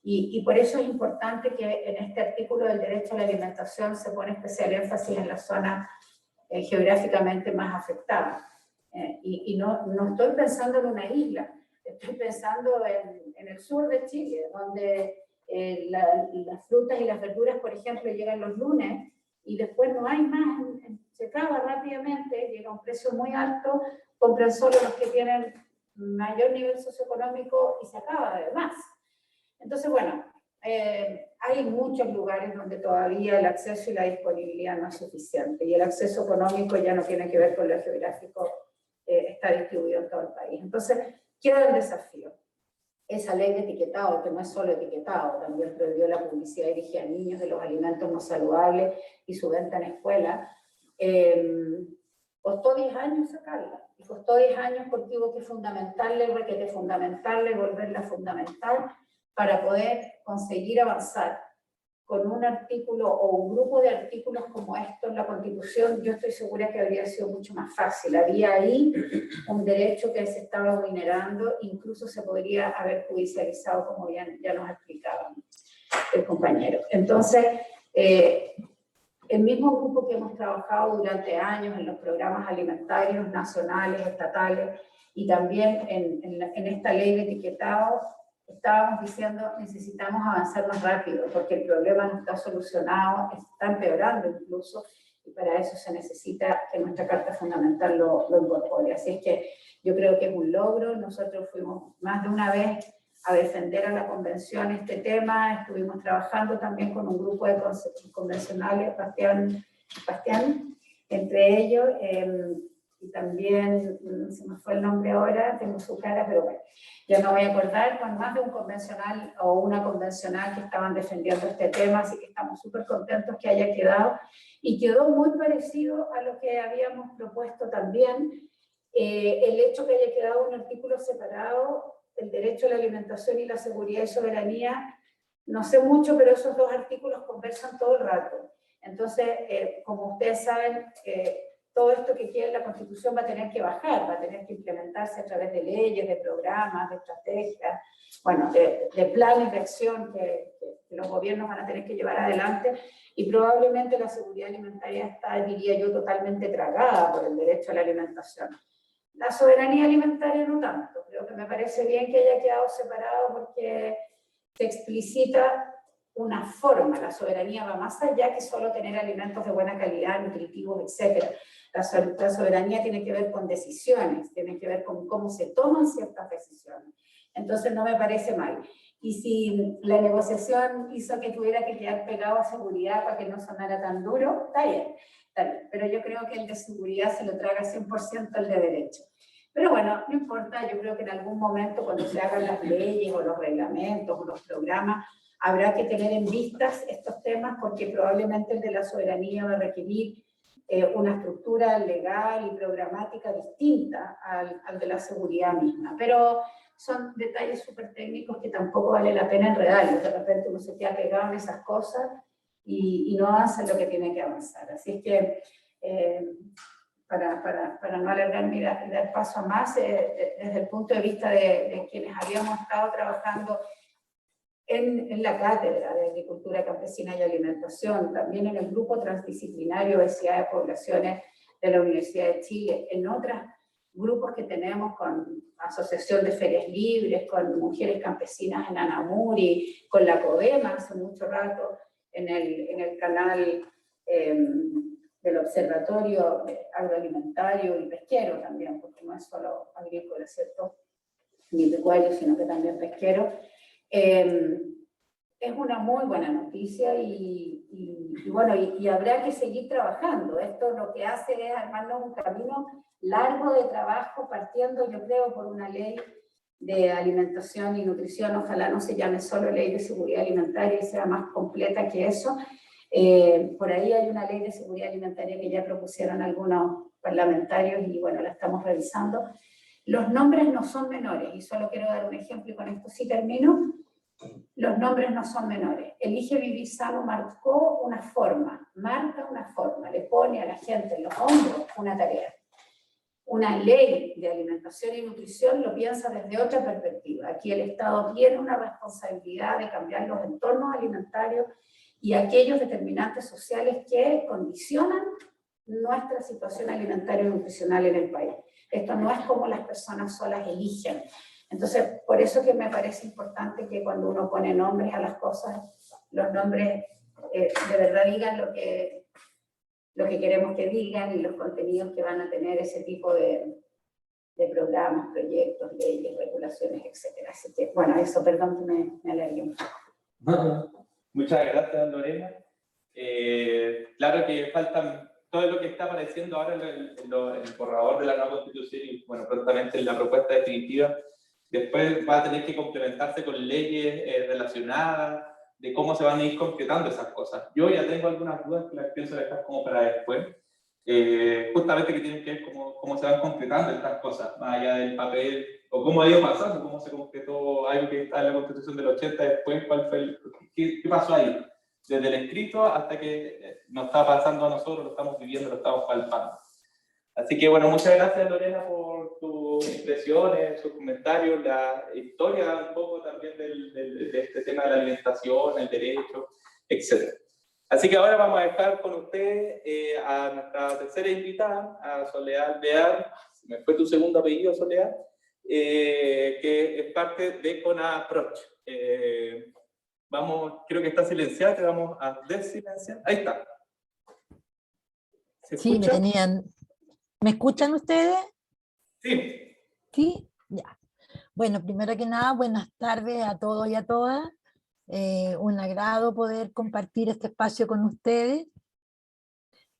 Y por eso es importante que en este artículo del derecho a la alimentación se pone especial énfasis en las zonas geográficamente más afectadas. Y no estoy pensando en una isla, estoy pensando en el sur de Chile, donde las frutas y las verduras, por ejemplo, llegan los lunes y después no hay más, se acaba rápidamente, llega a un precio muy alto, compran solo los que tienen mayor nivel socioeconómico y se acaba además. Entonces, bueno, hay muchos lugares donde todavía el acceso y la disponibilidad no es suficiente, y el acceso económico ya no tiene que ver con lo geográfico, está distribuido en todo el país. Entonces, queda el desafío. Esa ley de etiquetado, que no es solo etiquetado, también prohibió la publicidad dirigida a niños de los alimentos no saludables y su venta en escuela. Costó 10 años sacarla, y costó 10 años porque hubo que fundamentarle, volverla fundamental para poder conseguir avanzar con un artículo o un grupo de artículos como esto en la Constitución. Yo estoy segura que habría sido mucho más fácil. Había ahí un derecho que se estaba vulnerando, incluso se podría haber judicializado, como ya nos explicaba el compañero. Entonces, el mismo grupo que hemos trabajado durante años en los programas alimentarios nacionales, estatales, y también en esta ley de etiquetado, estábamos diciendo, necesitamos avanzar más rápido, porque el problema no está solucionado, está empeorando incluso, y para eso se necesita que nuestra Carta Fundamental lo incorpore. Así es que yo creo que es un logro. Nosotros fuimos más de una vez a defender a la Convención este tema, estuvimos trabajando también con un grupo de convencionales, Bastián, entre ellos, y también, se me fue el nombre ahora, tengo su cara, pero bueno, ya me voy a acordar, con más de un convencional o una convencional que estaban defendiendo este tema, así que estamos súper contentos que haya quedado, y quedó muy parecido a lo que habíamos propuesto también, el hecho que haya quedado un artículo separado, el derecho a la alimentación y la seguridad y soberanía. No sé mucho, pero esos dos artículos conversan todo el rato. Entonces, como ustedes saben, todo esto que queda en la Constitución va a tener que bajar, va a tener que implementarse a través de leyes, de programas, de estrategias, bueno, de planes de acción que los gobiernos van a tener que llevar adelante, y probablemente la seguridad alimentaria está, diría yo, totalmente tragada por el derecho a la alimentación. La soberanía alimentaria no tanto. Creo que me parece bien que haya quedado separado porque se explicita una forma. La soberanía va más allá que solo tener alimentos de buena calidad, nutritivos, etc. La soberanía tiene que ver con decisiones, tiene que ver con cómo se toman ciertas decisiones. Entonces no me parece mal. Y si la negociación hizo que tuviera que quedar pegado a seguridad para que no sonara tan duro, está bien. Pero yo creo que el de seguridad se lo traga 100% el de derecho. Pero bueno, no importa, yo creo que en algún momento cuando se hagan las leyes o los reglamentos o los programas, habrá que tener en vistas estos temas, porque probablemente el de la soberanía va a requerir una estructura legal y programática distinta al de la seguridad misma. Pero son detalles súper técnicos que tampoco vale la pena enredarlos. De repente uno se queda pegado en esas cosas y no avanza en lo que tiene que avanzar. Así es que, para no alargarme y dar paso a más, desde el punto de vista de quienes habíamos estado trabajando en la Cátedra de Agricultura Campesina y Alimentación, también en el Grupo Transdisciplinario Obesidad de Poblaciones de la Universidad de Chile, en otros grupos que tenemos con Asociación de Ferias Libres, con Mujeres Campesinas en Anamuri, con la CODEMA hace mucho rato, en el canal del Observatorio Agroalimentario y Pesquero también, porque no es solo agrícola, ¿cierto? Ni pecuario, sino que también pesquero. Es una muy buena noticia y bueno, y habrá que seguir trabajando. Esto lo que hace es armarnos un camino largo de trabajo, partiendo, yo creo, por una ley de alimentación y nutrición. Ojalá no se llame solo ley de seguridad alimentaria y sea más completa que eso. Por ahí hay una ley de seguridad alimentaria que ya propusieron algunos parlamentarios y bueno, la estamos revisando. Los nombres no son menores, y solo quiero dar un ejemplo y con esto sí termino. Los nombres no son menores. Elige Vivir Sano marcó una forma, marca una forma, le pone a la gente en los hombros una tarea. Una ley de alimentación y nutrición lo piensa desde otra perspectiva. Aquí el Estado tiene una responsabilidad de cambiar los entornos alimentarios y aquellos determinantes sociales que condicionan nuestra situación alimentaria y nutricional en el país. Esto no es como las personas solas eligen. Entonces, por eso que me parece importante que cuando uno pone nombres a las cosas, los nombres de verdad digan lo que queremos que digan y los contenidos que van a tener ese tipo de de programas, proyectos, leyes, regulaciones, etc. Así que, bueno, eso, perdón que me alargué un poco. Muchas gracias, Lorena. Claro que faltan todo lo que está apareciendo ahora en el borrador de la nueva Constitución y, bueno, prontamente en la propuesta definitiva. Después va a tener que complementarse con leyes relacionadas, de cómo se van a ir concretando esas cosas. Yo ya tengo algunas dudas que las pienso dejar como para después, justamente que tienen que ver cómo se van concretando estas cosas, más allá del papel, o cómo ha ido pasando, cómo se concretó algo que está en la Constitución del 80, después cuál fue qué pasó ahí, desde el escrito hasta que nos está pasando a nosotros, lo estamos viviendo, lo estamos palpando. Así que bueno, muchas gracias Lorena por tus impresiones, sus comentarios, la historia un poco también de este tema de la alimentación, el derecho, etc. Así que ahora vamos a dejar con usted a nuestra tercera invitada, a Soledad Alvear, me fue tu segundo apellido Soledad, que es parte de CONAPROCH. Creo que está silenciada, te vamos a desilenciar. Ahí está. ¿Se Sí, escucha? ¿Me escuchan ustedes? Sí. Sí, ya. Bueno, primero que nada, buenas tardes a todos y a todas. Un agrado poder compartir este espacio con ustedes.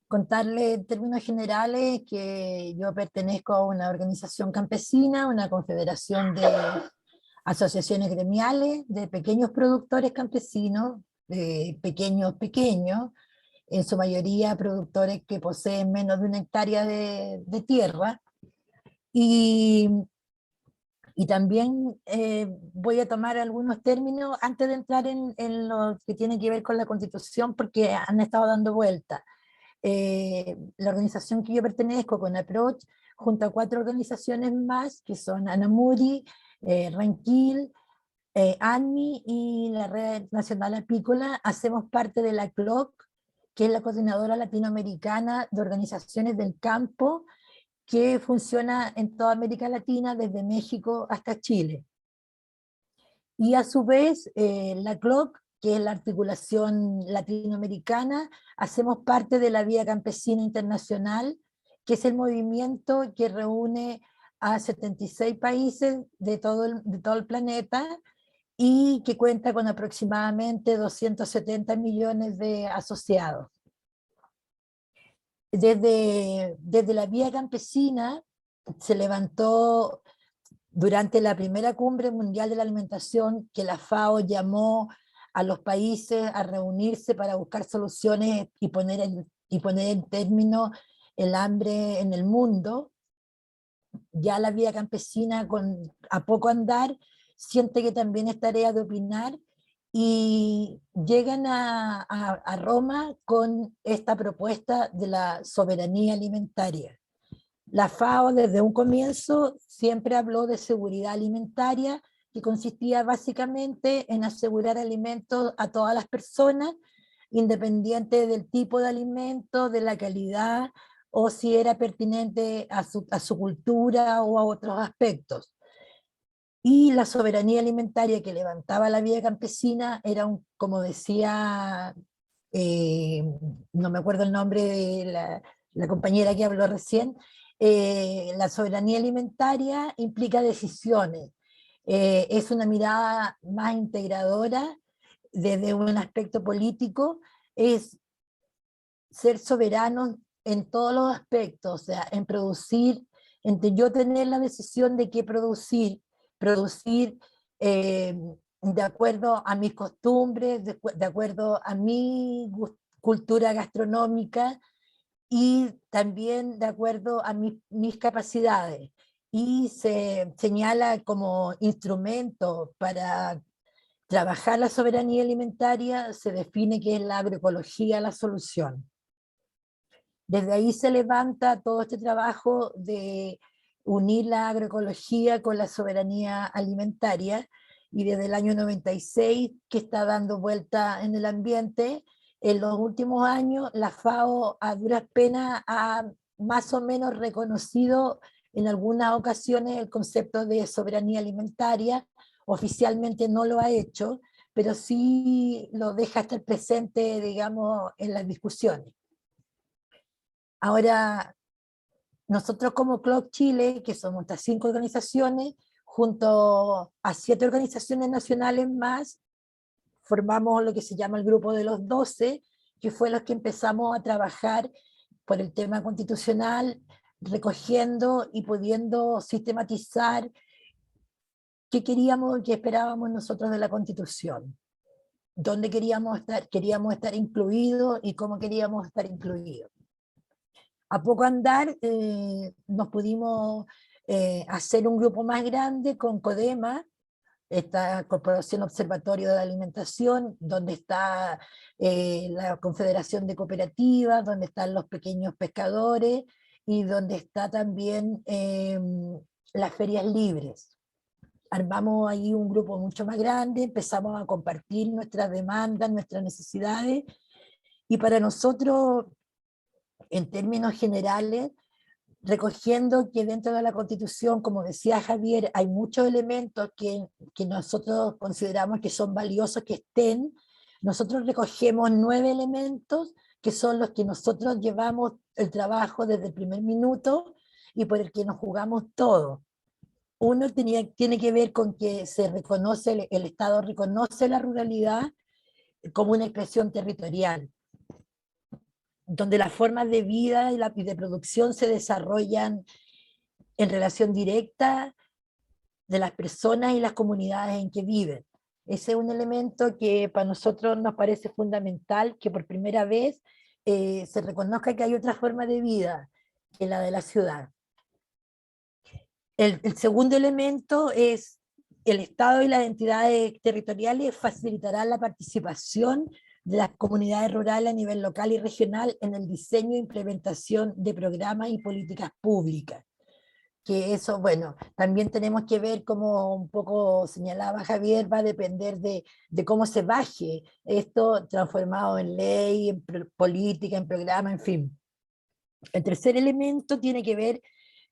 Contarles en términos generales que yo pertenezco a una organización campesina, una confederación de asociaciones gremiales de pequeños productores campesinos, pequeños, en su mayoría productores que poseen menos de 1 hectárea de tierra, y también voy a tomar algunos términos antes de entrar en lo que tiene que ver con la Constitución, porque han estado dando vuelta. La organización que yo pertenezco, CONAPROCH, junto a 4 organizaciones más, que son ANAMURI, Ranquil, ANMI y la Red Nacional Apícola, hacemos parte de la CLOC, que es la Coordinadora Latinoamericana de Organizaciones del Campo, que funciona en toda América Latina, desde México hasta Chile. Y a su vez, la CLOC, que es la articulación latinoamericana, hacemos parte de la Vía Campesina Internacional, que es el movimiento que reúne a 76 países de todo el planeta, y que cuenta con aproximadamente 270 millones de asociados. Desde la Vía Campesina se levantó durante la primera Cumbre Mundial de la Alimentación, que la FAO llamó a los países a reunirse para buscar soluciones y poner en término el hambre en el mundo. Ya la Vía Campesina, a poco andar, siente que también es tarea de opinar, y llegan a Roma con esta propuesta de la soberanía alimentaria. La FAO desde un comienzo siempre habló de seguridad alimentaria, que consistía básicamente en asegurar alimentos a todas las personas, independiente del tipo de alimento, de la calidad, o si era pertinente a su cultura o a otros aspectos. Y la soberanía alimentaria que levantaba la Vía Campesina era, como decía, no me acuerdo el nombre de la compañera que habló recién, la soberanía alimentaria implica decisiones. Es una mirada más integradora desde un aspecto político, es ser soberanos en todos los aspectos, o sea, en producir, yo tener la decisión de qué producir de acuerdo a mis costumbres, de acuerdo a mi cultura gastronómica, y también de acuerdo a mis capacidades. Y se señala como instrumento para trabajar la soberanía alimentaria, se define que es la agroecología la solución. Desde ahí se levanta todo este trabajo de unir la agroecología con la soberanía alimentaria, y desde el año 96 que está dando vuelta en el ambiente. En los últimos años la FAO a duras penas ha más o menos reconocido en algunas ocasiones el concepto de soberanía alimentaria. Oficialmente no lo ha hecho, pero sí lo deja estar presente, digamos, en las discusiones. Ahora, nosotros como Club Chile, que somos estas 5 organizaciones, junto a 7 organizaciones nacionales más, formamos lo que se llama el Grupo de los 12, que fue los que empezamos a trabajar por el tema constitucional, recogiendo y pudiendo sistematizar qué queríamos, qué esperábamos nosotros de la Constitución, dónde queríamos estar incluidos y cómo queríamos estar incluidos. A poco andar nos pudimos hacer un grupo más grande con CODEMA, esta Corporación Observatorio de la Alimentación, donde está la Confederación de Cooperativas, donde están los pequeños pescadores y donde está también las ferias libres. Armamos ahí un grupo mucho más grande, empezamos a compartir nuestras demandas, nuestras necesidades, y para nosotros, en términos generales, recogiendo que dentro de la Constitución, como decía Javier, hay muchos elementos que nosotros consideramos que son valiosos que estén. Nosotros recogemos 9 elementos que son los que nosotros llevamos el trabajo desde el primer minuto y por el que nos jugamos todo. Uno tiene que ver con que se reconoce, el Estado reconoce la ruralidad como una expresión territorial, donde las formas de vida y de producción se desarrollan en relación directa de las personas y las comunidades en que viven. Ese es un elemento que para nosotros nos parece fundamental, que por primera vez se reconozca que hay otra forma de vida que la de la ciudad. El segundo elemento es el Estado y las entidades territoriales facilitarán la participación de las comunidades rurales a nivel local y regional en el diseño e implementación de programas y políticas públicas. Que eso, bueno, también tenemos que ver, como un poco señalaba Javier, va a depender de cómo se baje esto transformado en ley, en política, en programa, en fin. El tercer elemento tiene que ver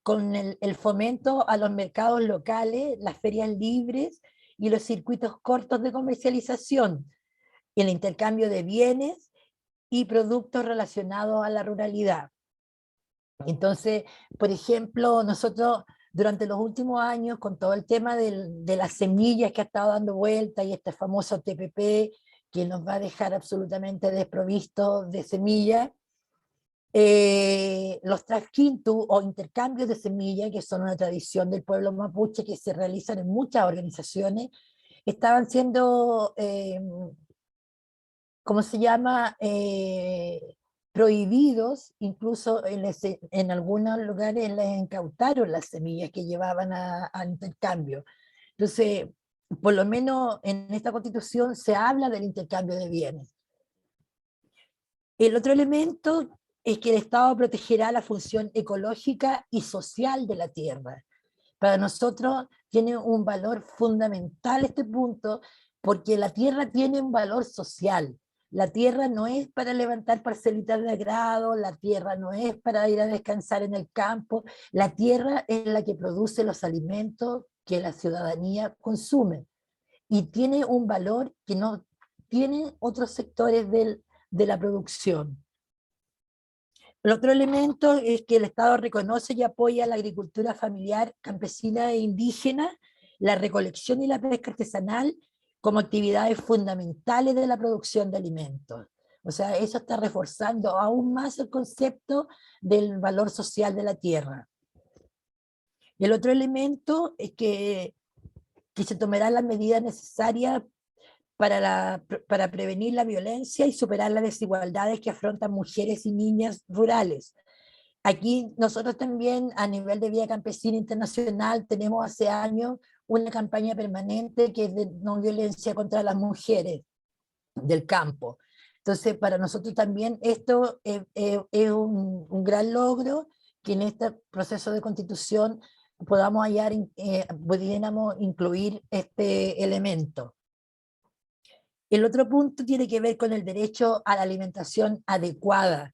con el fomento a los mercados locales, las ferias libres y los circuitos cortos de comercialización, y el intercambio de bienes y productos relacionados a la ruralidad. Entonces, por ejemplo, nosotros durante los últimos años, con todo el tema de las semillas que ha estado dando vuelta y este famoso TPP que nos va a dejar absolutamente desprovistos de semillas, los trasquintu o intercambios de semillas, que son una tradición del pueblo mapuche que se realizan en muchas organizaciones, estaban siendo, ¿cómo se llama?, prohibidos, incluso en algunos lugares les incautaron las semillas que llevaban a intercambio. Entonces, por lo menos en esta Constitución se habla del intercambio de bienes. El otro elemento es que el Estado protegerá la función ecológica y social de la tierra. Para nosotros tiene un valor fundamental este punto, porque la tierra tiene un valor social. La tierra no es para levantar parcelitas de agrado, la tierra no es para ir a descansar en el campo, la tierra es la que produce los alimentos que la ciudadanía consume, y tiene un valor que no tienen otros sectores de la producción. El otro elemento es que el Estado reconoce y apoya la agricultura familiar, campesina e indígena, la recolección y la pesca artesanal como actividades fundamentales de la producción de alimentos. O sea, eso está reforzando aún más el concepto del valor social de la tierra. Y el otro elemento es que se tomarán las medidas necesarias para prevenir la violencia y superar las desigualdades que afrontan mujeres y niñas rurales. Aquí nosotros también, a nivel de Vía Campesina Internacional, tenemos hace años una campaña permanente que es de no violencia contra las mujeres del campo. Entonces, para nosotros también esto es un gran logro, que en este proceso de constitución podamos pudiéramos incluir este elemento. El otro punto tiene que ver con el derecho a la alimentación adecuada,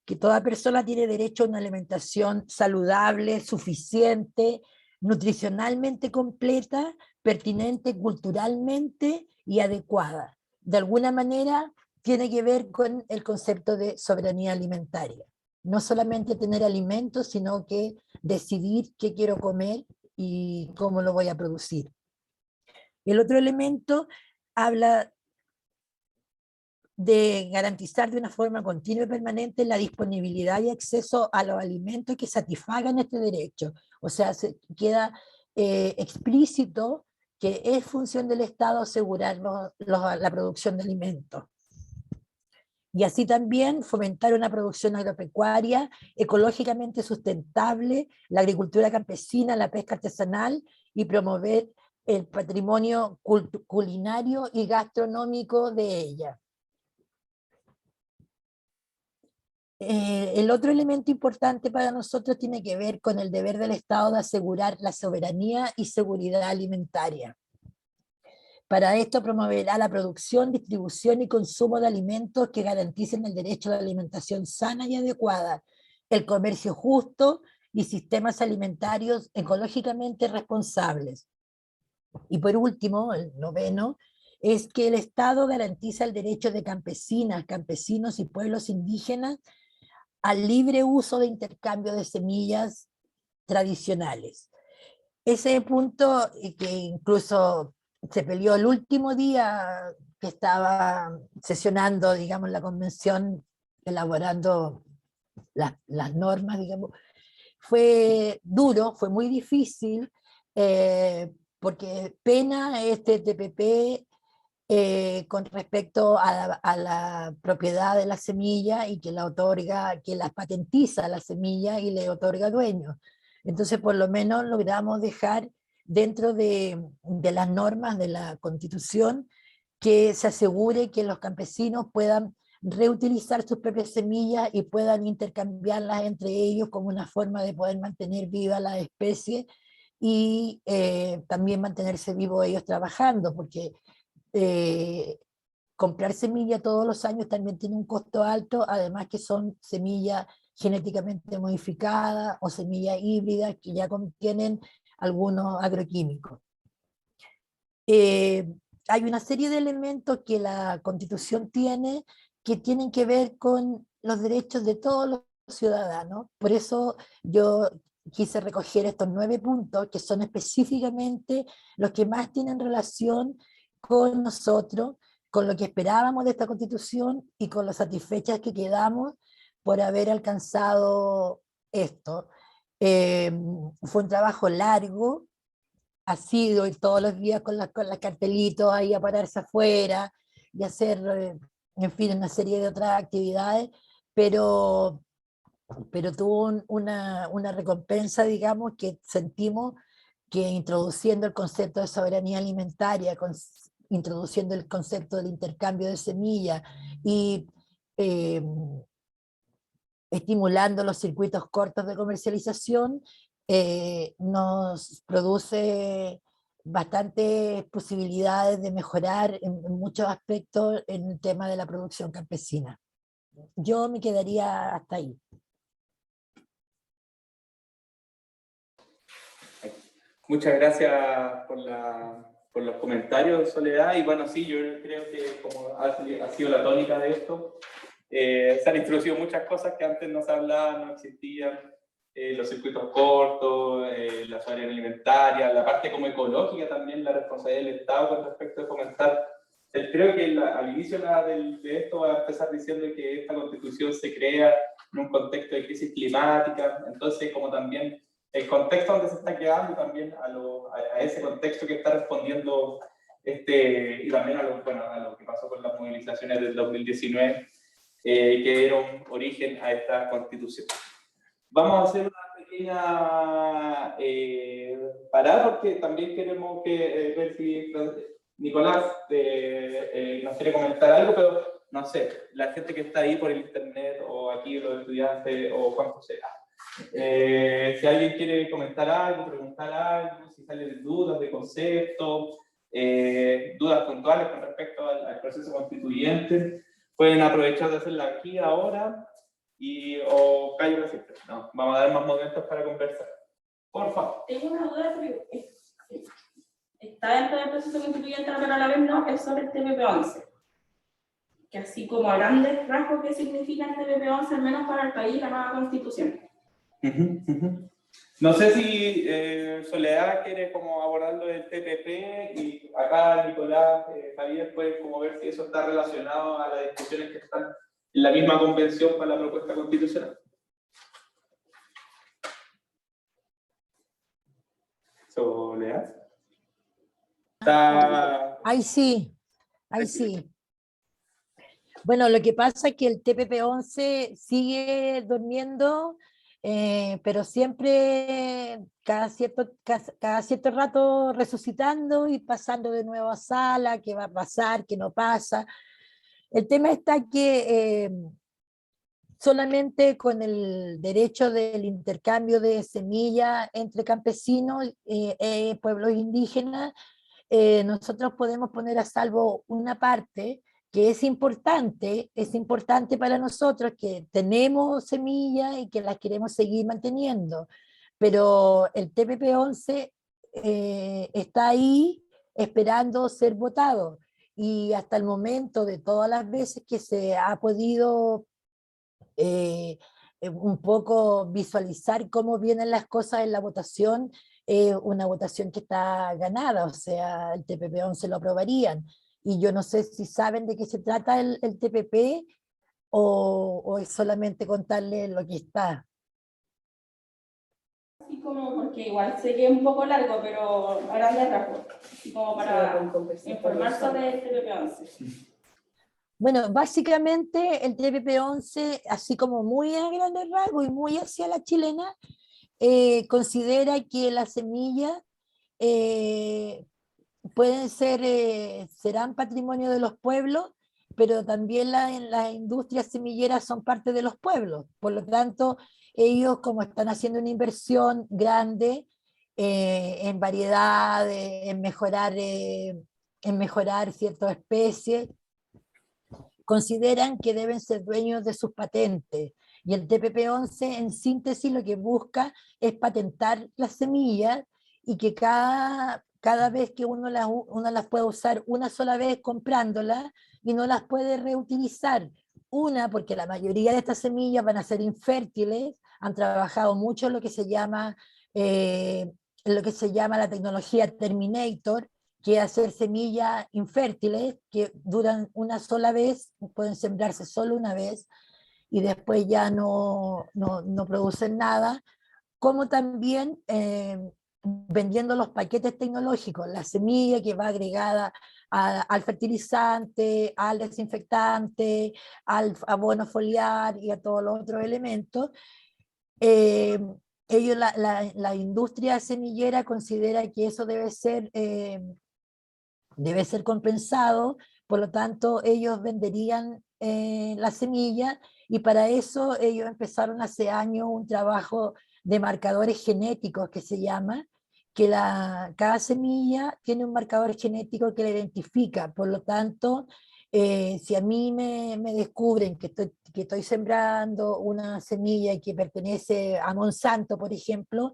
que toda persona tiene derecho a una alimentación saludable, suficiente, nutricionalmente completa, pertinente culturalmente y adecuada. De alguna manera tiene que ver con el concepto de soberanía alimentaria. no solamente tener alimentos, sino que decidir qué quiero comer y cómo lo voy a producir. El otro elemento habla de garantizar de una forma continua y permanente la disponibilidad y acceso a los alimentos que satisfagan este derecho. O sea, queda explícito que es función del Estado asegurar la producción de alimentos. Y así también fomentar una producción agropecuaria ecológicamente sustentable, la agricultura campesina, la pesca artesanal y promover el patrimonio culinario y gastronómico de ella. El otro elemento importante para nosotros tiene que ver con el deber del Estado de asegurar la soberanía y seguridad alimentaria. Para esto promoverá la producción, distribución y consumo de alimentos que garanticen el derecho a la alimentación sana y adecuada, el comercio justo y sistemas alimentarios ecológicamente responsables. Y por último, el noveno, es que el Estado garantiza el derecho de campesinas, campesinos y pueblos indígenas al libre uso de intercambio de semillas tradicionales. Ese punto que incluso se peleó el último día que estaba sesionando, digamos, la convención, elaborando las normas, digamos, fue duro, fue muy difícil, porque pena este TPP con respecto a la propiedad de la semilla y que la otorga, que la patentiza la semilla y le otorga dueño. Entonces, por lo menos logramos dejar dentro de las normas de la Constitución que se asegure que los campesinos puedan reutilizar sus propias semillas y puedan intercambiarlas entre ellos como una forma de poder mantener viva la especie y también mantenerse vivos ellos trabajando, porque comprar semilla todos los años también tiene un costo alto, además que son semillas genéticamente modificadas o semillas híbridas que ya contienen algunos agroquímicos. Hay una serie de elementos que la Constitución tiene que tienen que ver con los derechos de todos los ciudadanos. Por eso yo quise recoger estos 9 puntos que son específicamente los que más tienen relación con nosotros, con lo que esperábamos de esta Constitución y con lo satisfechas que quedamos por haber alcanzado esto. Fue un trabajo largo, ha sido ir todos los días con las cartelitos ahí a pararse afuera y hacer, en fin, una serie de otras actividades, pero tuvo una recompensa, digamos, que sentimos que introduciendo el concepto de soberanía alimentaria, introduciendo el concepto del intercambio de semillas y estimulando los circuitos cortos de comercialización, nos produce bastantes posibilidades de mejorar en muchos aspectos en el tema de la producción campesina. Yo me quedaría hasta ahí. Muchas gracias por los comentarios, Soledad. Y bueno, sí, yo creo que como ha sido la tónica de esto, se han introducido muchas cosas que antes no se hablaban, no existían. Los circuitos cortos, la soberanía alimentaria, la parte como ecológica también, la responsabilidad del Estado con respecto a fomentar. Creo que al inicio de esto va a empezar diciendo que esta Constitución se crea en un contexto de crisis climática, entonces como también el contexto donde se está quedando también a ese contexto que está respondiendo y también a lo que pasó con las movilizaciones del 2019 que dieron origen a esta Constitución. Vamos a hacer una pequeña parada porque también queremos ver si Nicolás nos quiere comentar algo, pero no sé, la gente que está ahí por el internet o aquí los estudiantes o Juan José. Si alguien quiere comentar algo, preguntar algo, si salen dudas de concepto, dudas puntuales con respecto al proceso constituyente, pueden aprovechar de hacerla aquí, ahora, o callo siempre. No, vamos a dar más momentos para conversar. Por favor. Tengo una duda, pero está dentro del proceso constituyente, pero a la vez no, es sobre el TPP-11. que así como a grandes rasgos, ¿qué significa el TPP-11, al menos para el país, la nueva constitución? No sé si Soledad quiere como abordar lo del TPP y acá Nicolás, Javier pueden como ver si eso está relacionado a las discusiones que están en la misma convención para la propuesta constitucional. Soledad. Ahí sí, ahí sí. Bueno, lo que pasa es que el TPP-11 sigue durmiendo, pero siempre cada cierto rato resucitando y pasando de nuevo a sala, qué va a pasar, qué no pasa. El tema está que solamente con el derecho del intercambio de semillas entre campesinos, pueblos indígenas, nosotros podemos poner a salvo una parte que es importante para nosotros, que tenemos semillas y que las queremos seguir manteniendo, pero el TPP-11 está ahí esperando ser votado, y hasta el momento, de todas las veces que se ha podido un poco visualizar cómo vienen las cosas en la votación, una votación que está ganada, o sea, el TPP-11 lo aprobarían. Y yo no sé si saben de qué se trata el TPP o es solamente contarles lo que está. Así como, porque igual sé que es un poco largo, pero a grandes rasgos, así como para informar sobre el TPP-11. Bueno, básicamente el TPP-11, así como muy a grandes rasgos y muy hacia la chilena, considera que las semillas pueden ser, serán patrimonio de los pueblos, pero también las industrias semilleras son parte de los pueblos. Por lo tanto, ellos, como están haciendo una inversión grande en variedades, en mejorar ciertas especies, consideran que deben ser dueños de sus patentes. Y el TPP-11, en síntesis, lo que busca es patentar las semillas y que cada vez que uno las pueda usar una sola vez comprándolas y no las puede reutilizar. Una, porque la mayoría de estas semillas van a ser infértiles, han trabajado mucho en lo que se llama la tecnología Terminator, que hacer semillas infértiles que duran una sola vez, pueden sembrarse solo una vez y después ya no producen nada, como también vendiendo los paquetes tecnológicos, la semilla que va agregada al fertilizante, al desinfectante, al abono foliar y a todos los otros elementos. La industria semillera considera que eso debe ser compensado, por lo tanto ellos venderían la semilla, y para eso ellos empezaron hace años un trabajo de marcadores genéticos que se llama, que cada semilla tiene un marcador genético que la identifica. Por lo tanto, si a mí me descubren que estoy sembrando una semilla que pertenece a Monsanto, por ejemplo,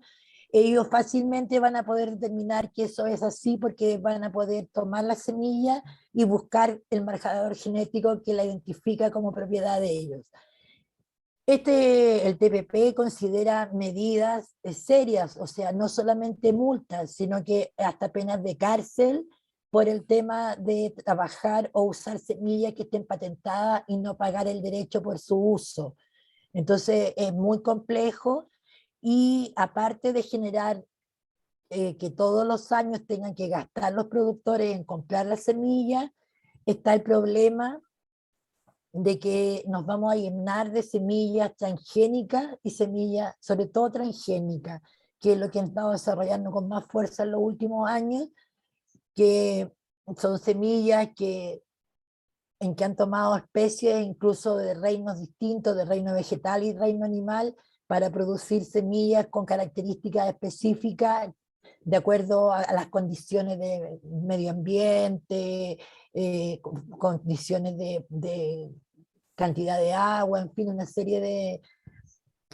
ellos fácilmente van a poder determinar que eso es así, porque van a poder tomar la semilla y buscar el marcador genético que la identifica como propiedad de ellos. El TPP considera medidas serias, o sea, no solamente multas, sino que hasta penas de cárcel por el tema de trabajar o usar semillas que estén patentadas y no pagar el derecho por su uso. Entonces es muy complejo, y aparte de generar que todos los años tengan que gastar los productores en comprar la semilla, está el problema de que nos vamos a llenar de semillas transgénicas y semillas, sobre todo transgénicas, que es lo que han estado desarrollando con más fuerza en los últimos años, que son semillas en que han tomado especies incluso de reinos distintos, de reino vegetal y reino animal, para producir semillas con características específicas de acuerdo a las condiciones de medio ambiente, condiciones de cantidad de agua, en fin, una serie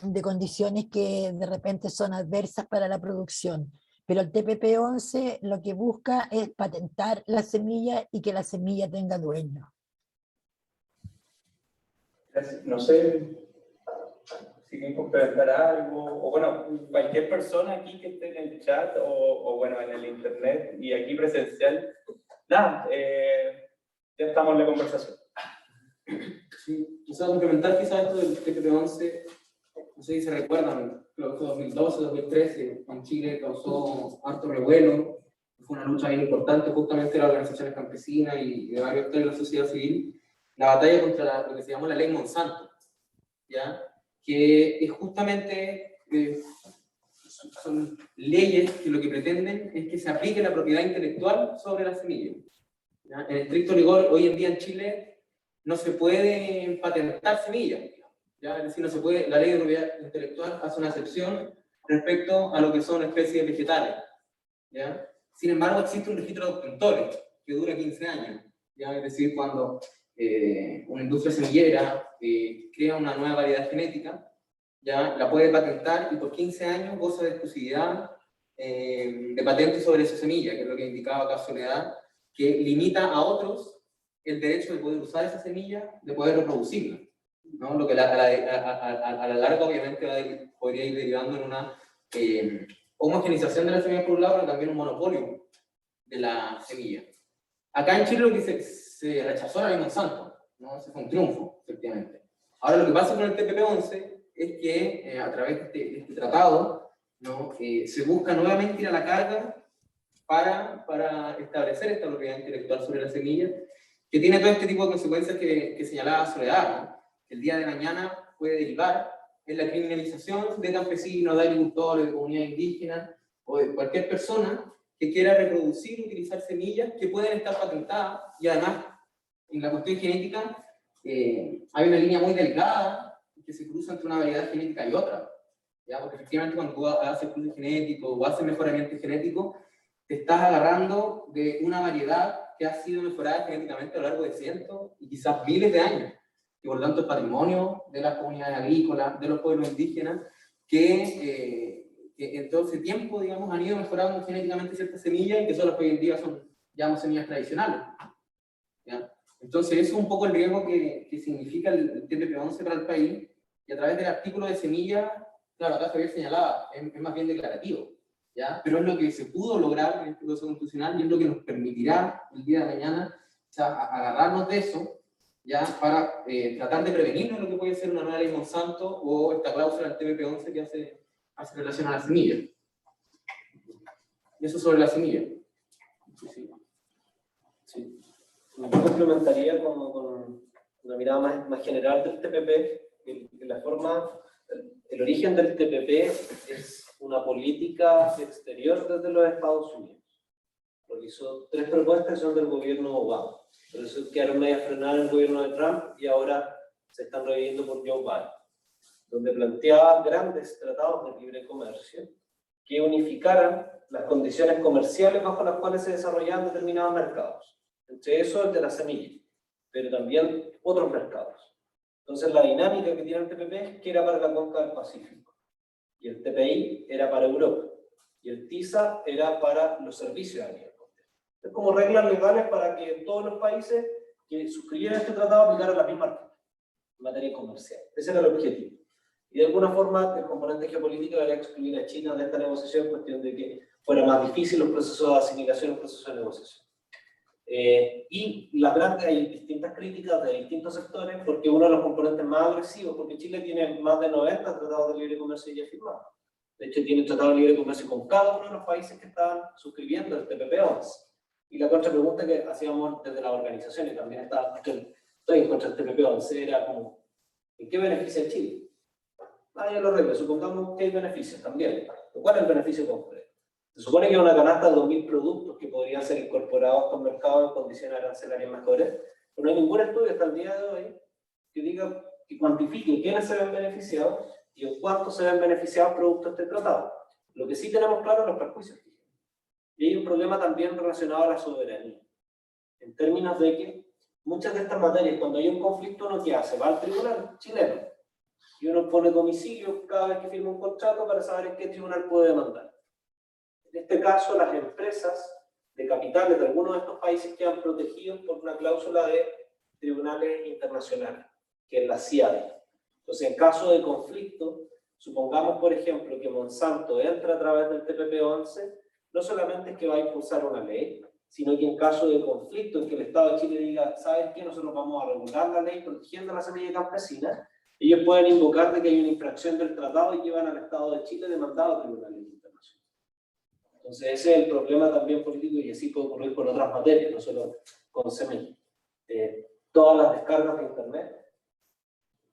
de condiciones que de repente son adversas para la producción. Pero el TPP-11 lo que busca es patentar la semilla y que la semilla tenga dueño. No sé si quieren complementar algo, o bueno, cualquier persona aquí que esté en el chat o bueno, en el internet y aquí presencial, nada, ya estamos en la conversación. Sí, quizás complementar quizás esto del TPP-11, no sé si se recuerdan, creo que fue 2012, 2013, en Chile causó harto revuelo, fue una lucha bien importante justamente de las organizaciones campesinas y de varios actores de la sociedad civil, la batalla contra lo que se llamó la ley Monsanto, ¿ya? Que es justamente, son leyes que lo que pretenden es que se aplique la propiedad intelectual sobre la semilla. ¿Ya? En estricto rigor, hoy en día en Chile no se puede patentar semillas, ¿ya? Es decir, no se puede, la ley de propiedad intelectual hace una excepción respecto a lo que son especies vegetales, ¿ya? Sin embargo, existe un registro de obtentores que dura 15 años, ¿ya? Es decir, cuando una industria semillera crea una nueva variedad genética, ya la puede patentar y por 15 años goza de exclusividad de patente sobre esa semilla, que es lo que indicaba acá Soledad, que limita a otros el derecho de poder usar esa semilla, de poder reproducirla, ¿no? Lo que a la larga obviamente podría ir derivando en una homogenización de la semilla por un lado, pero también un monopolio de la semilla. Acá en Chile lo que se rechazó la ley Monsanto, ¿no? Ese fue un triunfo, efectivamente. Ahora lo que pasa con el TPP-11 es que a través de este tratado, ¿no? Se busca nuevamente ir a la carga para establecer esta propiedad intelectual sobre la semilla, que tiene todo este tipo de consecuencias que señalaba Soledad, ¿no? Que el día de mañana puede derivar en la criminalización de campesinos, de agricultores, de comunidades indígenas o de cualquier persona que quiera reproducir y utilizar semillas que pueden estar patentadas, y además en la cuestión genética hay una línea muy delgada que se cruza entre una variedad genética y otra, ¿ya? Porque efectivamente cuando tú haces cruce genético o haces mejoramiento genético, te estás agarrando de una variedad que ha sido mejorada genéticamente a lo largo de cientos y quizás miles de años, y por lo tanto es patrimonio de las comunidades agrícolas, de los pueblos indígenas, que en todo ese tiempo, digamos, han ido mejorando genéticamente ciertas semillas y que son las que hoy en día son, digamos, semillas tradicionales, ¿ya? Entonces, eso es un poco el riesgo que significa el TPP-11 para el país, y a través del artículo de semilla, claro, acá Javier señalaba, es más bien declarativo, ¿ya? Pero es lo que se pudo lograr en este proceso constitucional y es lo que nos permitirá el día de mañana, o sea, agarrarnos de eso, ¿ya? Para tratar de prevenirnos lo que puede ser una nueva ley Monsanto o esta cláusula del TPP-11 que hace relación a la semilla. Y eso sobre la semilla. Sí. Yo complementaría con una mirada más general del TPP, en la forma, el origen del TPP es una política exterior desde los Estados Unidos. Porque hizo 3 propuestas que son del gobierno Obama. Por eso quedaron medio frenadas en el gobierno de Trump y ahora se están reviviendo por Joe Biden, donde planteaba grandes tratados de libre comercio que unificaran las condiciones comerciales bajo las cuales se desarrollaban determinados mercados. Entre eso el de la semilla, pero también otros mercados. Entonces la dinámica que tiene el TPP es que era para la cuenca del Pacífico, y el TPI era para Europa, y el TISA era para los servicios agrícolas. Es como reglas legales para que todos los países que suscribieran este tratado aplicaran las mismas reglas en materia comercial. Ese era el objetivo. Y de alguna forma el componente geopolítico era excluir a China de esta negociación, cuestión de que fuera más difícil los procesos de asimilación y los procesos de negociación. Y la verdad que hay distintas críticas de distintos sectores, porque uno de los componentes más agresivos, porque Chile tiene más de 90 tratados de libre comercio ya firmados. De hecho, tiene un tratado de libre comercio con cada uno de los países que están suscribiendo el TPP-11. Y la contrapregunta que hacíamos desde las organizaciones, también estoy en contra del TPP-11, era como, ¿en qué beneficia a Chile? Nadie lo arregla, supongamos que hay beneficios también. ¿Cuál es el beneficio concreto? Se supone que hay una canasta de 2.000 productos que podrían ser incorporados a estos mercados en condiciones arancelarias mejores, pero no hay ningún estudio hasta el día de hoy que diga, que cuantifique quiénes se ven beneficiados y en cuánto se ven beneficiados producto de este tratado. Lo que sí tenemos claro son los perjuicios. Y hay un problema también relacionado a la soberanía, en términos de que muchas de estas materias, cuando hay un conflicto, ¿no? ¿Qué hace? Va al tribunal chileno y uno pone domicilio cada vez que firma un contrato para saber en qué tribunal puede demandar. En este caso, las empresas de capitales de algunos de estos países quedan protegidos por una cláusula de tribunales internacionales, que es la CIADI. Entonces, en caso de conflicto, supongamos, por ejemplo, que Monsanto entra a través del TPP-11, no solamente es que va a impulsar una ley, sino que en caso de conflicto, en que el Estado de Chile diga, ¿sabes qué? Nosotros vamos a regular la ley protegiendo la semilla campesina, ellos pueden invocar de que hay una infracción del tratado y llevan al Estado de Chile demandado a tribunales internacionales. Entonces, ese es el problema también político y así puede ocurrir con otras materias, no solo con semillas. Todas las descargas de Internet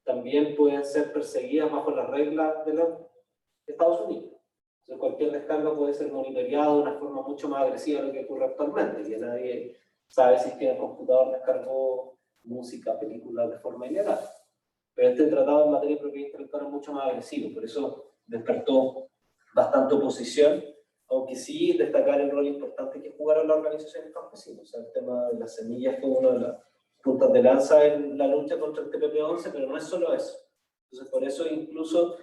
también pueden ser perseguidas bajo las reglas de los Estados Unidos. Entonces, cualquier descarga puede ser monitoreada de una forma mucho más agresiva de lo que ocurre actualmente, que nadie sabe si es que el computador descargó música, películas de forma ilegal. Pero este tratado en materia de propiedad intelectual es mucho más agresivo, por eso despertó bastante oposición, aunque sí destacar el rol importante que jugaron las organizaciones campesinas. O sea, el tema de las semillas fue una de las puntas de lanza en la lucha contra el TPP-11, pero no es solo eso. Entonces, por eso incluso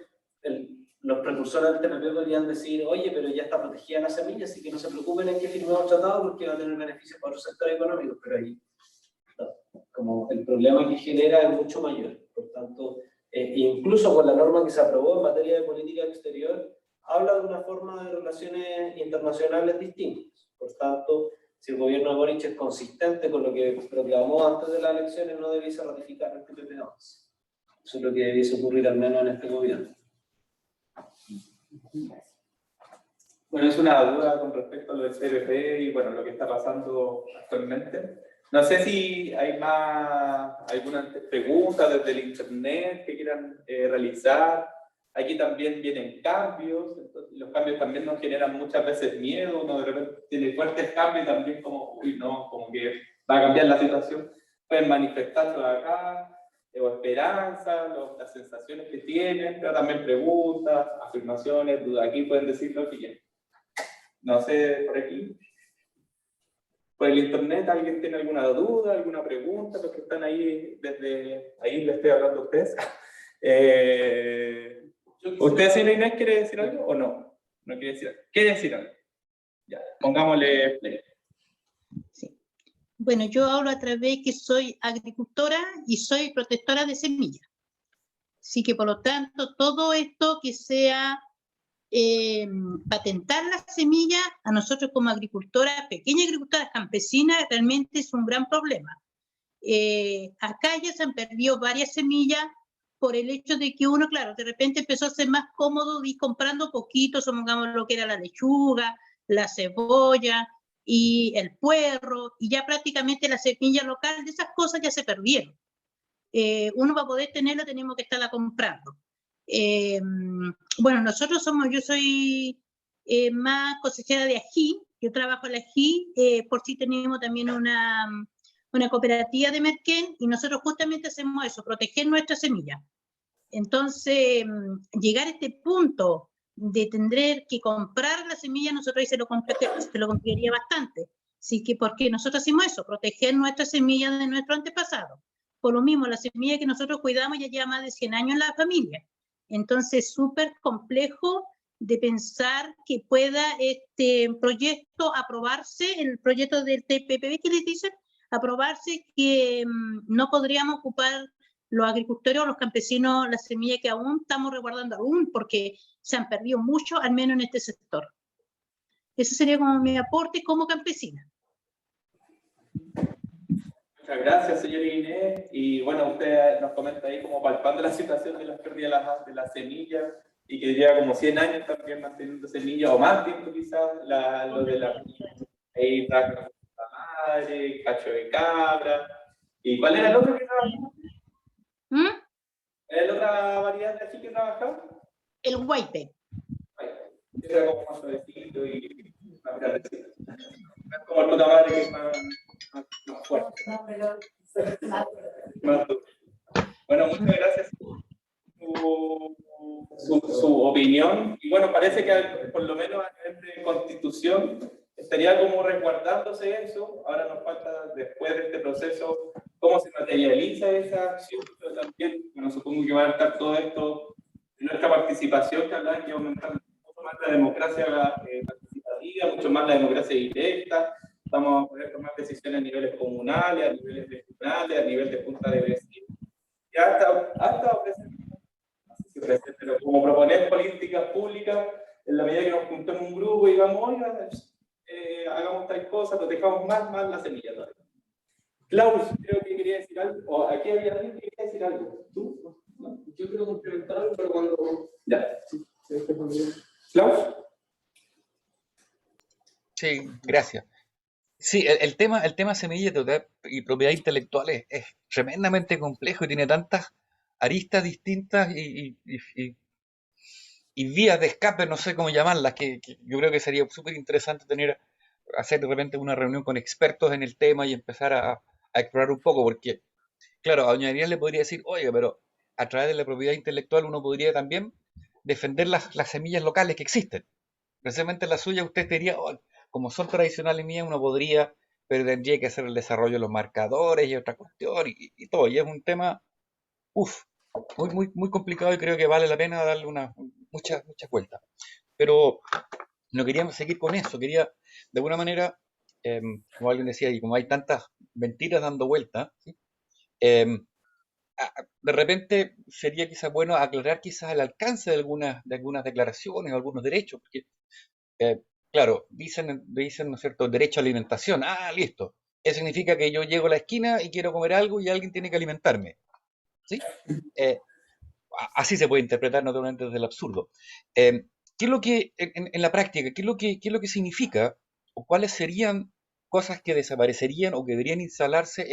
los precursores del TPP podrían decir, oye, pero ya está protegida la semilla, así que no se preocupen en que firmemos un tratado porque va a tener beneficios para otros sectores económicos, pero ahí no. Como el problema que genera es mucho mayor. Por tanto, incluso con la norma que se aprobó en materia de política exterior, habla de una forma de relaciones internacionales distintas. Por tanto, si el gobierno de Boric es consistente con lo que proclamó antes de las elecciones, no debiese ratificar el TPP-11. Eso es lo que debiese ocurrir al menos en este gobierno. Bueno, es una duda con respecto a lo del TPP y bueno, lo que está pasando actualmente. No sé si hay alguna pregunta desde el internet que quieran realizar. Aquí también vienen cambios, entonces los cambios también nos generan muchas veces miedo, uno de repente tiene fuertes cambios y también como, uy, no, como que va a cambiar la situación. Pueden manifestarlo acá, o esperanza, las sensaciones que tienen, pero también preguntas, afirmaciones, dudas. Aquí pueden decir lo que quieran. No sé, por aquí. Por el internet, ¿alguien tiene alguna duda, alguna pregunta? Los que están ahí, desde ahí les estoy hablando a ustedes. ¿Usted, señora Inés, quiere decir algo o no? ¿No quiere decir algo? ¿Quiere decir algo? Ya, pongámosle play. Sí. Bueno, yo hablo a través que soy agricultora y soy protectora de semillas. Así que, por lo tanto, todo esto que sea patentar las semillas, a nosotros como agricultoras, pequeñas agricultoras campesinas, realmente es un gran problema. Acá ya se han perdido varias semillas por el hecho de que uno, claro, de repente empezó a ser más cómodo y comprando poquito, supongamos lo que era la lechuga, la cebolla y el puerro, y ya prácticamente la semilla local, de esas cosas ya se perdieron. Uno para poder tenerla tenemos que estarla comprando. Bueno, yo soy más cosechera de ají, yo trabajo el ají, por si tenemos también una cooperativa de merquén y nosotros justamente hacemos eso, proteger nuestras semillas. Entonces, llegar a este punto de tener que comprar la semilla, nosotros ahí se lo complicaría bastante. Así que, ¿por qué nosotros hacemos eso? Proteger nuestras semillas de nuestro antepasado. Por lo mismo, la semilla que nosotros cuidamos ya lleva más de 100 años en la familia. Entonces, súper complejo de pensar que pueda este proyecto aprobarse, el proyecto del TPP que les dicen, aprobarse que no podríamos ocupar los agricultores o los campesinos las semillas que aún estamos resguardando porque se han perdido mucho, al menos en este sector. Ese sería como mi aporte como campesina. Muchas gracias, señora Inés. Y bueno, usted nos comenta ahí como palpando la situación de las pérdidas de las semillas y que lleva como 100 años también manteniendo semillas, o más tiempo quizás, lo de la ahí trajo la madre, cacho de cabra. ¿Y cuál era el otro que trabajaba? ¿Era la otra variedad de ají que trabajaba? El guaype. Era como más suavecito y más grandecito. No es como el puta madre que es más fuerte. Bueno, muchas gracias por su opinión. Y bueno, parece que por lo menos a nivel de constitución estaría como resguardándose eso. Ahora nos falta, después de este proceso, cómo se materializa esa acción, pero también, bueno, supongo que va a estar todo esto en nuestra participación, que hablan que aumentar mucho más la democracia participativa, mucho más la democracia directa. Vamos a poder tomar decisiones a niveles comunales, a niveles regionales, a nivel de junta de vecinos. Y que ha estado presente, no sé si presente, pero como proponer políticas públicas en la medida que nos juntemos un grupo y digamos, oiga, hagamos tal cosa, protejamos más la semilla todavía. Klaus, creo que quería decir algo, o aquí había alguien que quería decir algo. ¿Tú? ¿No? Yo quiero complementar algo, pero cuando... Ya. ¿Klaus? Sí, gracias. Sí, el tema semillas y propiedad intelectual es tremendamente complejo y tiene tantas aristas distintas y vías de escape, no sé cómo llamarlas, que yo creo que sería súper interesante hacer de repente una reunión con expertos en el tema y empezar a explorar un poco, porque, claro, a doña Ariel le podría decir, oye, pero a través de la propiedad intelectual uno podría también defender las semillas locales que existen. Precisamente la suya, usted diría, oh, como son tradicionales mías, uno podría, pero tendría que hacer el desarrollo de los marcadores y otra cuestión y todo. Y es un tema, muy complicado y creo que vale la pena darle muchas vueltas. Pero no queríamos seguir con eso, quería, de alguna manera, como alguien decía, y como hay tantas mentiras dando vueltas, ¿sí? De repente sería quizás bueno aclarar quizás el alcance de algunas declaraciones o algunos derechos, porque claro, dicen, ¿no es cierto?, derecho a alimentación. Ah, listo. Eso significa que yo llego a la esquina y quiero comer algo y alguien tiene que alimentarme. ¿Sí? Así se puede interpretar naturalmente desde el absurdo. ¿Qué es lo que, en la práctica, qué es lo que significa o cuáles serían cosas que desaparecerían o que deberían instalarse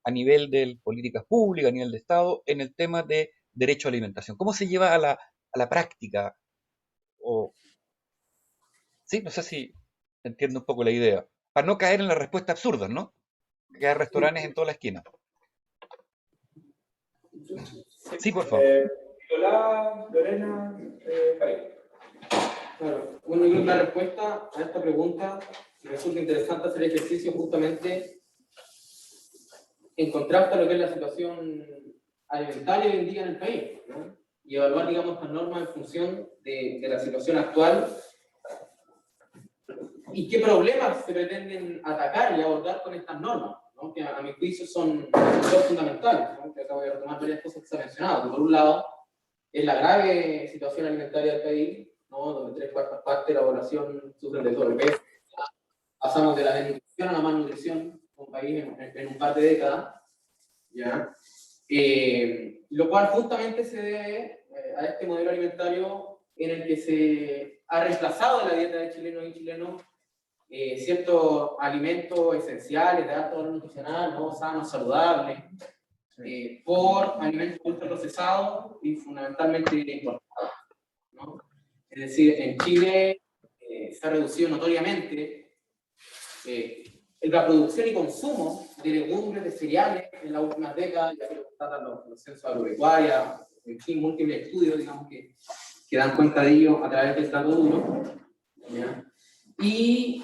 a nivel de políticas públicas, a nivel de Estado, en el tema de derecho a alimentación? ¿Cómo se lleva a la práctica? Sí, no sé si entiendo un poco la idea. Para no caer en la respuesta absurda, ¿no? Que hay restaurantes en toda la esquina. Sí, por favor. Nicolás, Lorena, Javier. Claro. Bueno, yo creo que la respuesta a esta pregunta me resulta interesante hacer el ejercicio justamente en contraste a lo que es la situación alimentaria hoy en día en el país, ¿no? Y evaluar, digamos, estas normas en función de la situación actual y qué problemas se pretenden atacar y abordar con estas normas, ¿no? Que a mi juicio son fundamentales, ¿no? Que acabo de retomar varias cosas que se han mencionado. Por un lado, es la grave situación alimentaria del país, ¿no? Donde 3/4 partes de la población sufren de sobrepeso. Pasamos de la desnutrición a la malnutrición, un país en un par de décadas, ¿ya? Lo cual justamente se debe a este modelo alimentario en el que se ha reemplazado de la dieta de chilenos y chilenos ciertos alimentos esenciales de alto valor nutricional, ¿no? Sanos, saludables, por alimentos ultraprocesados y fundamentalmente importados, ¿no? Es decir, en Chile se ha reducido notoriamente la producción y consumo de legumbres, de cereales en las últimas décadas, ya que lo tratan los censos agropecuarios, en fin, múltiples estudios, digamos, que dan cuenta de ello a través del dato duro, ¿ya? Y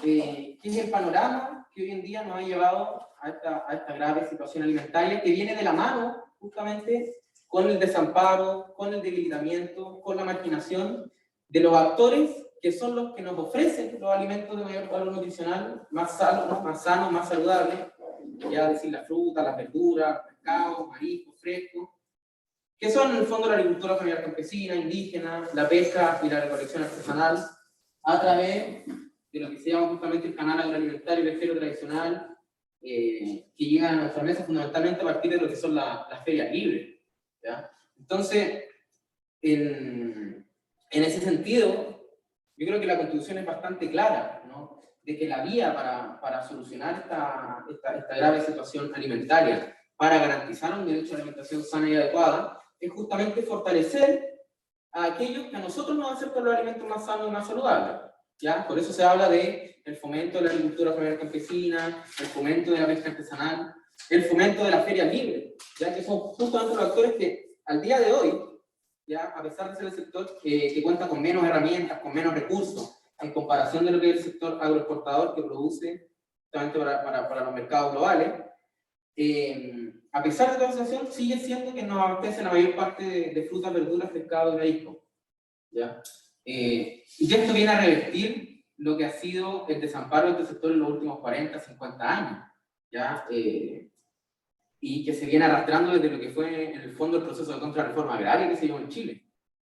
¿qué es el panorama que hoy en día nos ha llevado a esta grave situación alimentaria que viene de la mano justamente con el desamparo, con el debilitamiento, con la marginación de los actores que son los que nos ofrecen los alimentos de mayor valor nutricional, más sanos, más saludables, ya decir la fruta, las verduras, pescados, mariscos, frescos, que son en el fondo la agricultura familiar campesina, indígena, la pesca y la recolección artesanal, a través de lo que se llama justamente el canal agroalimentario pesquero tradicional, que llega a nuestra mesa fundamentalmente a partir de lo que son las ferias libres, ¿ya? Entonces, en ese sentido, yo creo que la Constitución es bastante clara, ¿no? De que la vía para solucionar esta grave situación alimentaria, para garantizar un derecho a la alimentación sana y adecuada, es justamente fortalecer a aquellos que a nosotros nos acercan los alimentos más sanos y más saludables, ¿ya? Por eso se habla del fomento de la agricultura familiar campesina, el fomento de la pesca artesanal, el fomento de las ferias libres, ya que son justamente los actores que al día de hoy, ya, a pesar de ser el sector que cuenta con menos herramientas, con menos recursos, en comparación de lo que es el sector agroexportador que produce justamente para los mercados globales, a pesar de toda esa situación, sigue siendo que nos abastece la mayor parte de frutas, verduras, pescado y marisco, ¿ya? Y esto viene a revertir lo que ha sido el desamparo de este sector en los últimos 40, 50 años, ¿ya? Y y que se viene arrastrando desde lo que fue en el fondo el proceso de contrarreforma agraria que se llevó en Chile,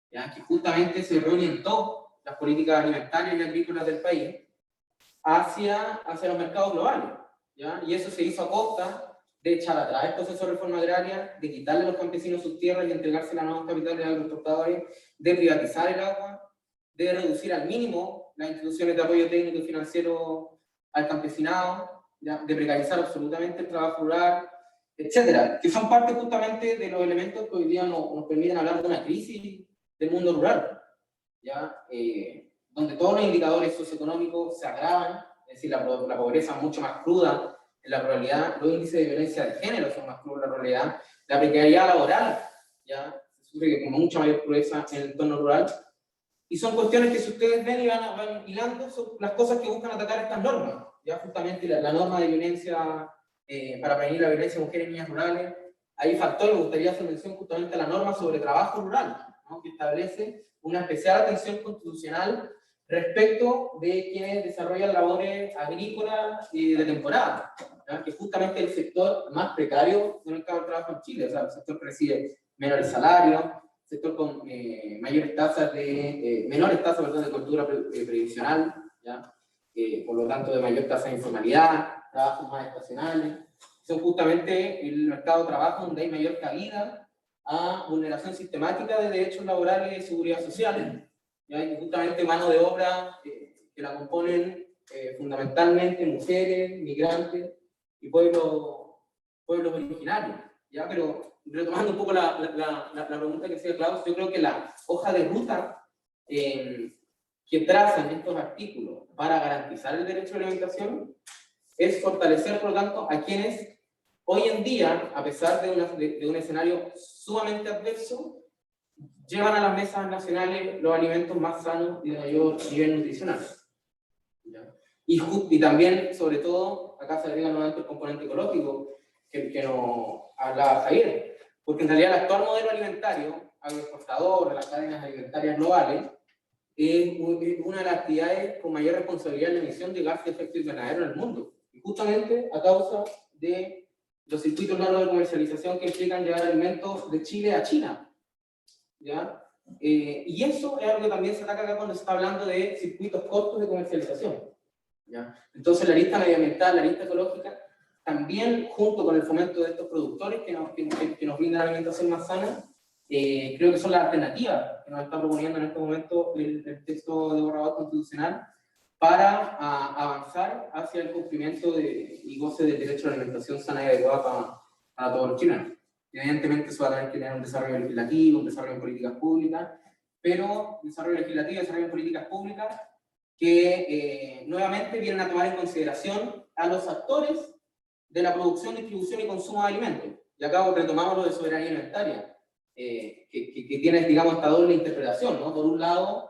¿ya? Que justamente se reorientó las políticas alimentarias y agrícolas del país hacia los mercados globales, ¿ya? Y eso se hizo a costa de echar atrás el proceso de reforma agraria, de quitarle a los campesinos sus tierras y entregársela a nuevos capitales agroexportadores, de privatizar el agua, de reducir al mínimo las instituciones de apoyo técnico y financiero al campesinado, ¿ya? De precarizar absolutamente el trabajo rural, etcétera, que son parte justamente de los elementos que hoy día nos permiten hablar de una crisis del mundo rural, ¿ya? Donde todos los indicadores socioeconómicos se agravan, es decir, la pobreza es mucho más cruda en la ruralidad, los índices de violencia de género son más crudos en la ruralidad, la precariedad laboral, ¿ya? Se sufre con mucha mayor crudeza en el entorno rural, y son cuestiones que si ustedes ven y van hilando, son las cosas que buscan atacar estas normas, ¿ya? Justamente la norma de violencia, para prevenir la violencia de mujeres y niñas rurales, ahí faltó, y me gustaría hacer mención justamente a la norma sobre trabajo rural, ¿no? Que establece una especial atención constitucional respecto de quienes desarrollan labores agrícolas y de temporada, ¿ya? Que justamente el sector más precario del mercado del trabajo en Chile, o sea, el sector que recibe menores salarios, sector con menores tasas de cobertura previsional, ¿ya? Por lo tanto de mayor tasa de informalidad, trabajos más estacionales, son justamente el mercado de trabajo donde hay mayor cabida a vulneración sistemática de derechos laborales y de seguridad social. Y hay justamente mano de obra que la componen fundamentalmente mujeres, migrantes y pueblos originarios, ¿ya? Pero retomando un poco la pregunta que hacía Klaus, yo creo que la hoja de ruta que trazan estos artículos para garantizar el derecho a la alimentación es fortalecer, por lo tanto, a quienes hoy en día, a pesar de un escenario sumamente adverso, llevan a las mesas nacionales los alimentos más sanos y de mayor nivel nutricional. Y también, sobre todo, acá se agrega nuevamente el componente ecológico que nos hablaba Javier, porque en realidad el actual modelo alimentario, agroexportador, de las cadenas alimentarias globales, es una de las actividades con mayor responsabilidad en la emisión de gases de efecto invernadero en el mundo, y justamente a causa de los circuitos largos de comercialización que implican llevar alimentos de Chile a China, ¿ya? Y eso es algo que también se ataca acá cuando se está hablando de circuitos cortos de comercialización, ¿ya? Entonces la lista medioambiental, la lista ecológica, también junto con el fomento de estos productores que nos brindan alimentación más sana, creo que son las alternativas que nos está proponiendo en este momento el texto de borrador constitucional para avanzar hacia el cumplimiento y goce del derecho a la alimentación sana y adecuada para todos los chilenos. Evidentemente eso va a tener que tener un desarrollo legislativo, un desarrollo en políticas públicas, pero desarrollo legislativo y desarrollo en políticas públicas que nuevamente vienen a tomar en consideración a los actores de la producción, distribución y consumo de alimentos. Y acá retomamos lo de soberanía alimentaria, que tiene, digamos, esta doble interpretación, ¿no? Por un lado,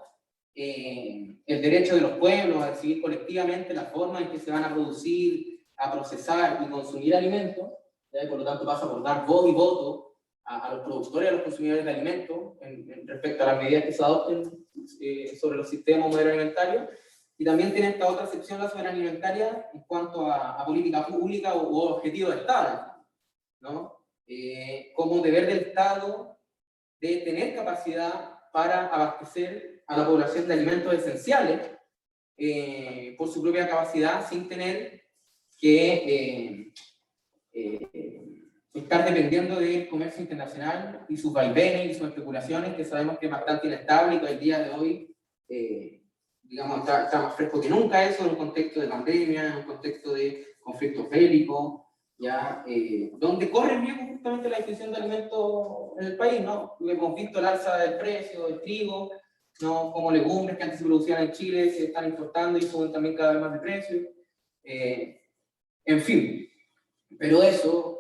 el derecho de los pueblos a decidir colectivamente la forma en que se van a producir, a procesar y consumir alimentos, ¿ya? Por lo tanto pasa por dar voz y voto a los productores y a los consumidores de alimentos respecto a las medidas que se adopten sobre los sistemas o modelos alimentarios. Y también tiene esta otra sección, la soberanía alimentaria, en cuanto a política pública o objetivo de Estado, ¿no? Como deber del Estado de tener capacidad para abastecer a la población de alimentos esenciales por su propia capacidad, sin tener que estar dependiendo del comercio internacional y sus vaivenes y sus especulaciones, que sabemos que es bastante inestable y que el día de hoy digamos, está más fresco que nunca eso, en un contexto de pandemia, en un contexto de conflictos bélicos, ¿ya? Donde corre riesgo justamente la distribución de alimentos en el país, ¿no? Hemos visto el alza del precio del trigo, ¿no? Como legumbres que antes se producían en Chile se están importando y suben también cada vez más de precio. En fin, pero eso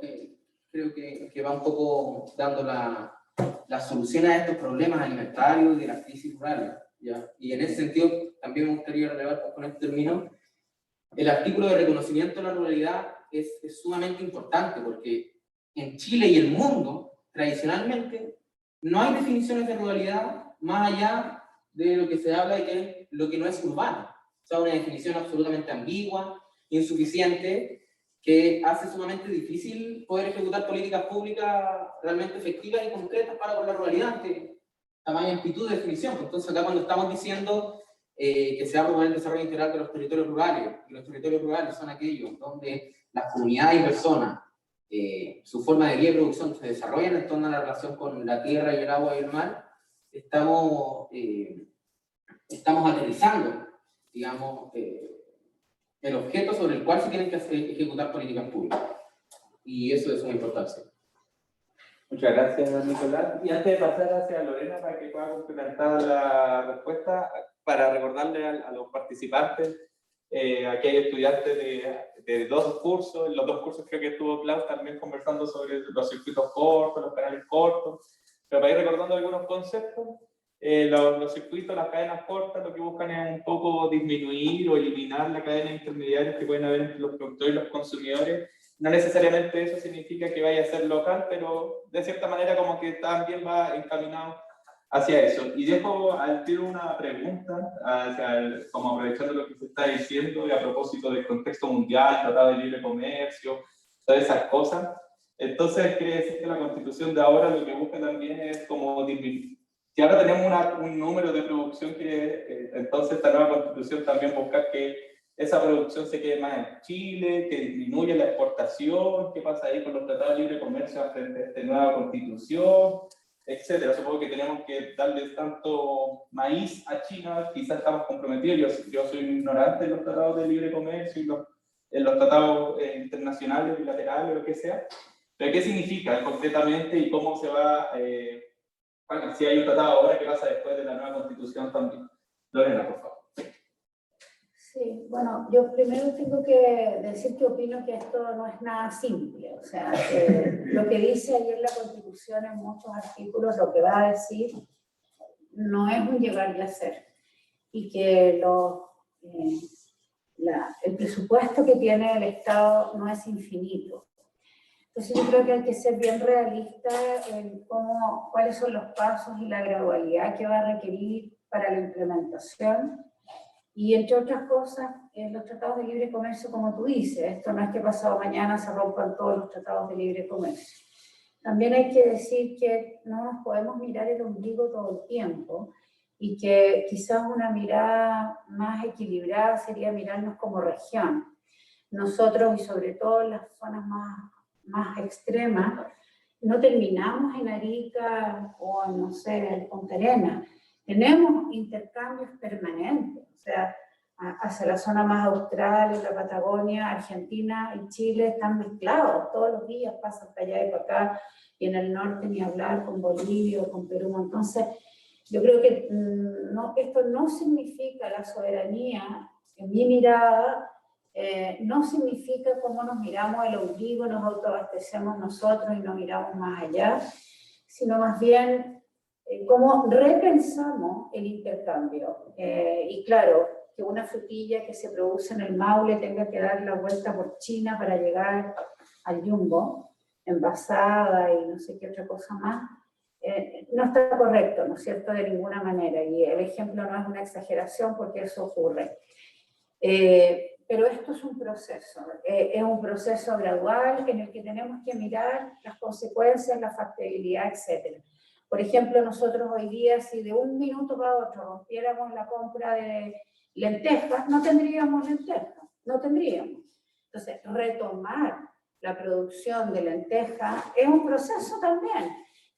creo que va un poco dando la solución a estos problemas alimentarios y de las crisis rurales, ¿ya? Y en ese sentido también me gustaría relevar con este término el artículo de reconocimiento de la ruralidad es sumamente importante, porque en Chile y el mundo tradicionalmente no hay definiciones de ruralidad más allá de lo que se habla de que lo que no es urbano, o sea, una definición absolutamente ambigua, insuficiente, que hace sumamente difícil poder ejecutar políticas públicas realmente efectivas y concretas para con la ruralidad, que tamaño, amplitud de definición. Entonces acá cuando estamos diciendo que se va a promover el desarrollo integral de los territorios rurales, y los territorios rurales son aquellos donde las comunidades y personas, su forma de vida y producción se desarrollan en torno a la relación con la tierra y el agua y el mar, estamos aterrizando, digamos, el objeto sobre el cual se tienen que ejecutar políticas públicas. Y eso es una importancia. Muchas gracias, Nicolás. Y antes de pasar hacia Lorena para que pueda complementar la respuesta, para recordarle a los participantes, aquí hay estudiantes de 2 cursos, en los 2 cursos creo que estuvo Klaus también conversando sobre los circuitos cortos, los canales cortos, pero para ir recordando algunos conceptos, los circuitos, las cadenas cortas, lo que buscan es un poco disminuir o eliminar la cadena de intermediarios que pueden haber entre los productores y los consumidores. No necesariamente eso significa que vaya a ser local, pero de cierta manera como que también va encaminado hacia eso. Y dejo al tiro una pregunta, como aprovechando lo que se está diciendo, y a propósito del contexto mundial, tratado de libre comercio, todas esas cosas. Entonces, quiere decir que la Constitución de ahora lo que busca también es como disminuir. Si ahora tenemos un número de producción, que entonces esta nueva Constitución también busca que esa producción se quede más en Chile, que disminuya la exportación, qué pasa ahí con los tratados de libre comercio frente a esta nueva Constitución, etcétera. Supongo que tenemos que darle tanto maíz a China, quizás estamos comprometidos. Yo soy ignorante de los tratados de libre comercio y los tratados internacionales, bilaterales, lo que sea. Pero ¿qué significa concretamente y cómo se va, bueno, si hay un tratado ahora, qué pasa después de la nueva Constitución también? Lorena, por favor. Sí, bueno, yo primero tengo que decir que opino que esto no es nada simple. O sea, lo que dice ayer la Constitución en muchos artículos, lo que va a decir, no es un llegar y hacer. Y que el presupuesto que tiene el Estado no es infinito. Entonces yo creo que hay que ser bien realista en cuáles son los pasos y la gradualidad que va a requerir para la implementación. Y entre otras cosas, los tratados de libre comercio, como tú dices, esto no es que pasado mañana se rompan todos los tratados de libre comercio. También hay que decir que no nos podemos mirar el ombligo todo el tiempo y que quizás una mirada más equilibrada sería mirarnos como región. Nosotros, y sobre todo en las zonas más extremas, no terminamos en Arica o en, no sé, en Punta Arenas. Tenemos intercambios permanentes, o sea, hacia la zona más austral, en la Patagonia, Argentina y Chile están mezclados, todos los días pasan para allá y para acá, y en el norte ni hablar, con Bolivia o con Perú. Entonces, yo creo que esto no significa la soberanía, en mi mirada, no significa cómo nos miramos el ombligo, nos autoabastecemos nosotros y no miramos más allá, sino más bien cómo repensamos el intercambio. Y claro, que una frutilla que se produce en el Maule tenga que dar la vuelta por China para llegar al Jumbo, envasada y no sé qué otra cosa más, no está correcto, ¿no es cierto?, de ninguna manera. Y el ejemplo no es una exageración porque eso ocurre. Pero esto es un proceso gradual en el que tenemos que mirar las consecuencias, la factibilidad, etc. Por ejemplo, nosotros hoy día, si de un minuto para otro rompiéramos la compra de lentejas, no tendríamos lentejas, no tendríamos. Entonces, retomar la producción de lentejas es un proceso también.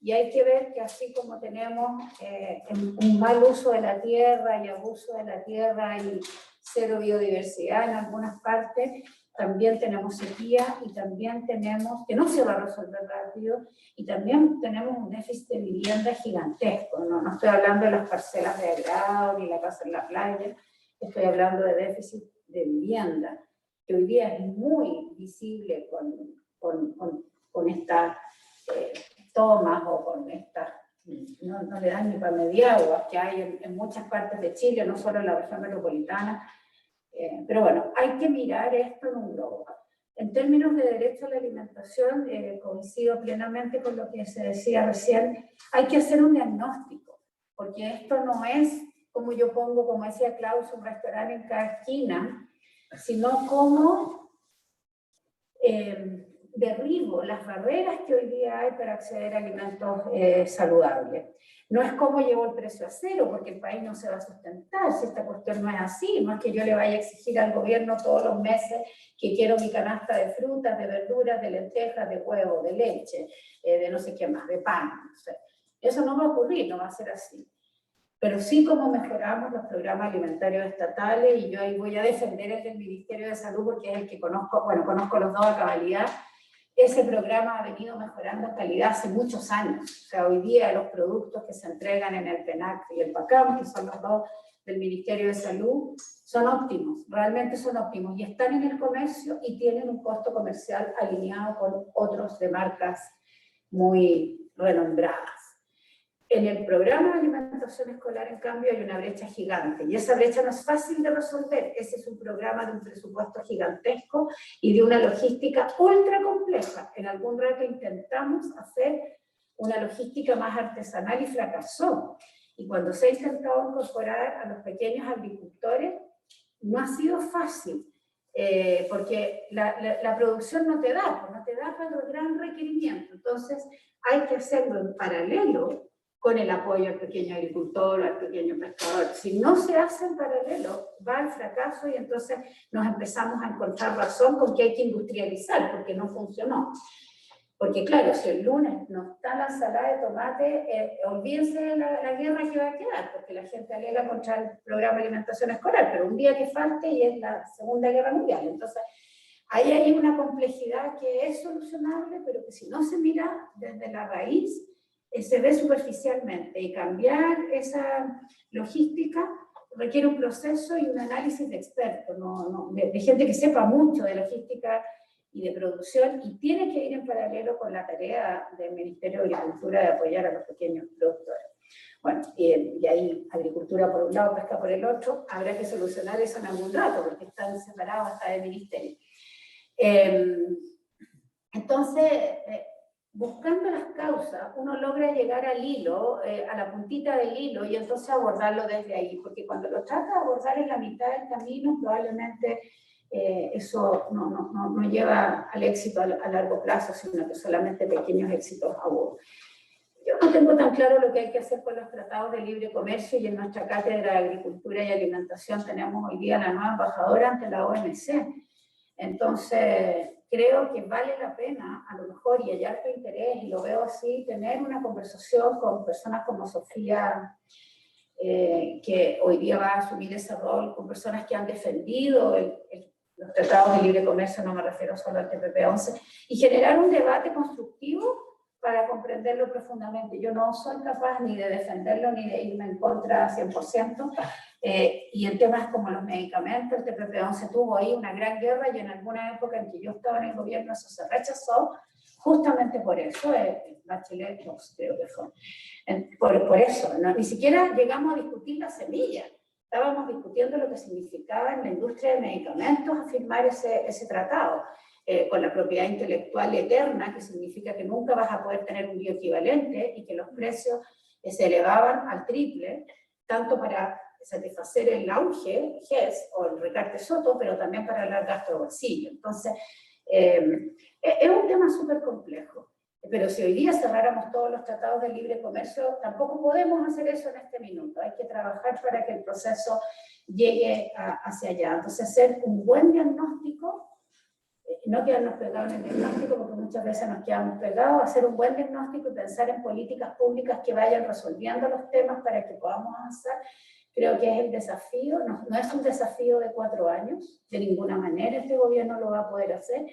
Y hay que ver que así como tenemos un mal uso de la tierra y abuso de la tierra y cero biodiversidad en algunas partes, también tenemos sequía y también tenemos, que no se va a resolver rápido, y también tenemos un déficit de vivienda gigantesco. No estoy hablando de las parcelas de agrado ni la casa en la playa, estoy hablando de déficit de vivienda, que hoy día es muy visible con estas tomas o con estas, no le dan ni para media agua que hay en muchas partes de Chile, no solo en la región metropolitana. Pero bueno, hay que mirar esto en un globo. En términos de derecho a la alimentación, coincido plenamente con lo que se decía recién, hay que hacer un diagnóstico, porque esto no es como yo pongo, como decía Klaus, un restaurante en cada esquina, sino como derribo las barreras que hoy día hay para acceder a alimentos saludables. No es como llevo el precio a cero, porque el país no se va a sustentar si esta cuestión no es así. No es que yo le vaya a exigir al gobierno todos los meses que quiero mi canasta de frutas, de verduras, de lentejas, de huevo, de leche, de no sé qué más, de pan. No sé. Eso no va a ocurrir, no va a ser así. Pero sí como mejoramos los programas alimentarios estatales, y yo ahí voy a defender el del Ministerio de Salud porque es el que conozco, bueno, conozco los dos a cabalidad. Ese programa ha venido mejorando en calidad hace muchos años. O sea, hoy día los productos que se entregan en el PENAC y el PACAM, que son los dos del Ministerio de Salud, son óptimos, realmente son óptimos, y están en el comercio y tienen un costo comercial alineado con otros de marcas muy renombradas. En el programa de alimentación escolar, en cambio, hay una brecha gigante, y esa brecha no es fácil de resolver. Ese es un programa de un presupuesto gigantesco y de una logística ultra compleja. En algún rato intentamos hacer una logística más artesanal y fracasó. Y cuando se ha intentado incorporar a los pequeños agricultores, no ha sido fácil, porque la producción no te da para el gran requerimiento. Entonces, hay que hacerlo en paralelo con el apoyo al pequeño agricultor, al pequeño pescador. Si no se hace en paralelo, va al fracaso, y entonces nos empezamos a encontrar razón con que hay que industrializar, porque no funcionó. Porque claro, si el lunes no está la ensalada de tomate, olvídense de la guerra que va a quedar, porque la gente alega contra el programa de alimentación escolar, pero un día que falte y es la Segunda Guerra Mundial. Entonces, ahí hay una complejidad que es solucionable, pero que si no se mira desde la raíz, se ve superficialmente, y cambiar esa logística requiere un proceso y un análisis de expertos, de gente que sepa mucho de logística y de producción, y tiene que ir en paralelo con la tarea del Ministerio de Agricultura de apoyar a los pequeños productores. Bueno, y ahí agricultura por un lado, pesca por el otro, habrá que solucionar eso en algún rato, porque están separados hasta del ministerio. Entonces, buscando las causas, uno logra llegar al hilo, a la puntita del hilo, y entonces abordarlo desde ahí, porque cuando lo trata de abordar en la mitad del camino, probablemente eso no lleva al éxito a largo plazo, sino que solamente pequeños éxitos agudos. Yo no tengo tan claro lo que hay que hacer con los tratados de libre comercio, y en nuestra cátedra de Agricultura y Alimentación tenemos hoy día la nueva embajadora ante la OMC. Entonces, creo que vale la pena, a lo mejor, y hay harto interés, y lo veo así, tener una conversación con personas como Sofía, que hoy día va a asumir ese rol, con personas que han defendido los tratados de libre comercio, no me refiero solo al TPP-11, y generar un debate constructivo para comprenderlo profundamente. Yo no soy capaz ni de defenderlo ni de irme en contra 100%, y en temas como los medicamentos, el TPP-11 tuvo ahí una gran guerra, y en alguna época en que yo estaba en el gobierno eso se rechazó, justamente por eso, Bachelet, creo que fue, por eso, ¿no? Ni siquiera llegamos a discutir la semilla, estábamos discutiendo lo que significaba en la industria de medicamentos firmar ese tratado, con la propiedad intelectual eterna, que significa que nunca vas a poder tener un bioequivalente, y que los precios se elevaban al triple, tanto para satisfacer el auge, GES, o el recarte Soto, pero también para el gasto de bolsillo. Entonces, es un tema súper complejo. Pero si hoy día cerráramos todos los tratados de libre comercio, tampoco podemos hacer eso en este minuto. Hay que trabajar para que el proceso llegue hacia allá. Entonces, hacer un buen diagnóstico, no quedarnos pegados en el diagnóstico, porque muchas veces nos quedamos pegados, hacer un buen diagnóstico y pensar en políticas públicas que vayan resolviendo los temas para que podamos avanzar. Creo que es el desafío, no es un desafío de 4 años, de ninguna manera este gobierno lo va a poder hacer,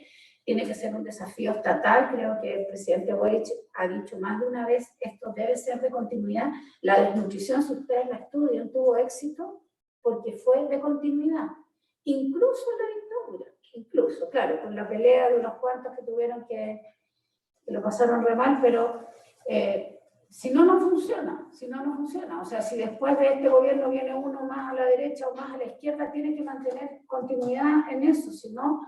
tiene que ser un desafío estatal. Creo que el presidente Boric ha dicho más de una vez, esto debe ser de continuidad. La desnutrición, si ustedes la estudian, tuvo éxito porque fue de continuidad, incluso en la dictadura. Incluso, claro, con la pelea de unos cuantos que tuvieron que lo pasaron re mal, pero si no funciona, o sea, si después de este gobierno viene uno más a la derecha o más a la izquierda, tiene que mantener continuidad en eso, si no,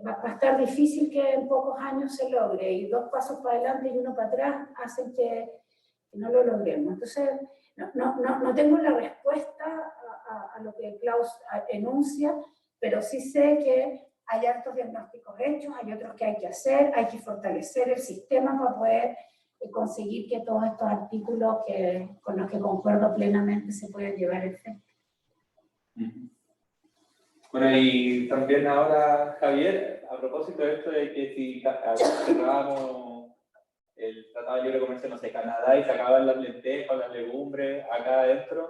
va a estar difícil que en pocos años se logre, y 2 pasos para adelante y 1 para atrás hacen que no lo logremos. Entonces, no tengo la respuesta a lo que Klaus enuncia, pero sí sé que hay hartos diagnósticos hechos, hay otros que hay que hacer, hay que fortalecer el sistema para poder conseguir que todos estos artículos con los que concuerdo plenamente se puedan llevar a efecto. Bueno, y también ahora, Javier, a propósito de esto de que si cerrábamos el Tratado de Libre Comercio, no sé, Canadá, y sacaban las lentejas, las legumbres acá adentro,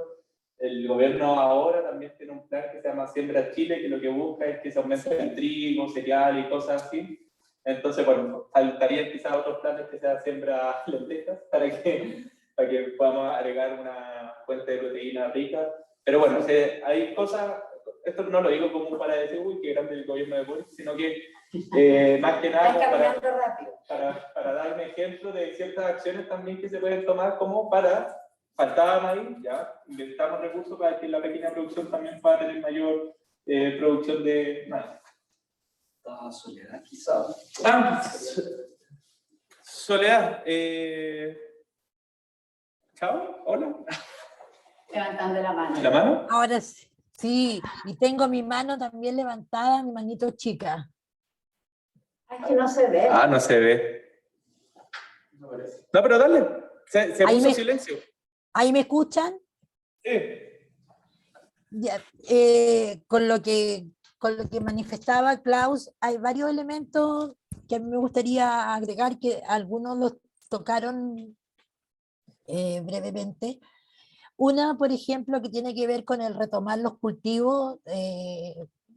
el gobierno ahora también tiene un plan que se llama Siembra Chile, que lo que busca es que se aumente el trigo, cereal y cosas así. Entonces, bueno, faltarían quizás otros planes que sea Siembra Lentejas para que podamos agregar una fuente de proteína rica. Pero bueno, hay cosas, esto no lo digo como para decir, uy, qué grande el gobierno de Boris, sino que más que nada para dar un ejemplo de ciertas acciones también que se pueden tomar como para, faltaba maíz, ya, inventamos recursos para que la pequeña producción también pueda tener mayor producción de maíz. Soledad, quizás. Soledad, chao, hola. Levantando la mano. ¿La mano? Ahora sí, y tengo mi mano también levantada, mi manito chica. Es que no se ve. Ah, no se ve. No, pero dale, se puso silencio. ¿Ahí me escuchan? Sí. Ya, con lo que manifestaba Klaus, hay varios elementos que a mí me gustaría agregar, que algunos los tocaron brevemente. Una, por ejemplo, que tiene que ver con el retomar los cultivos.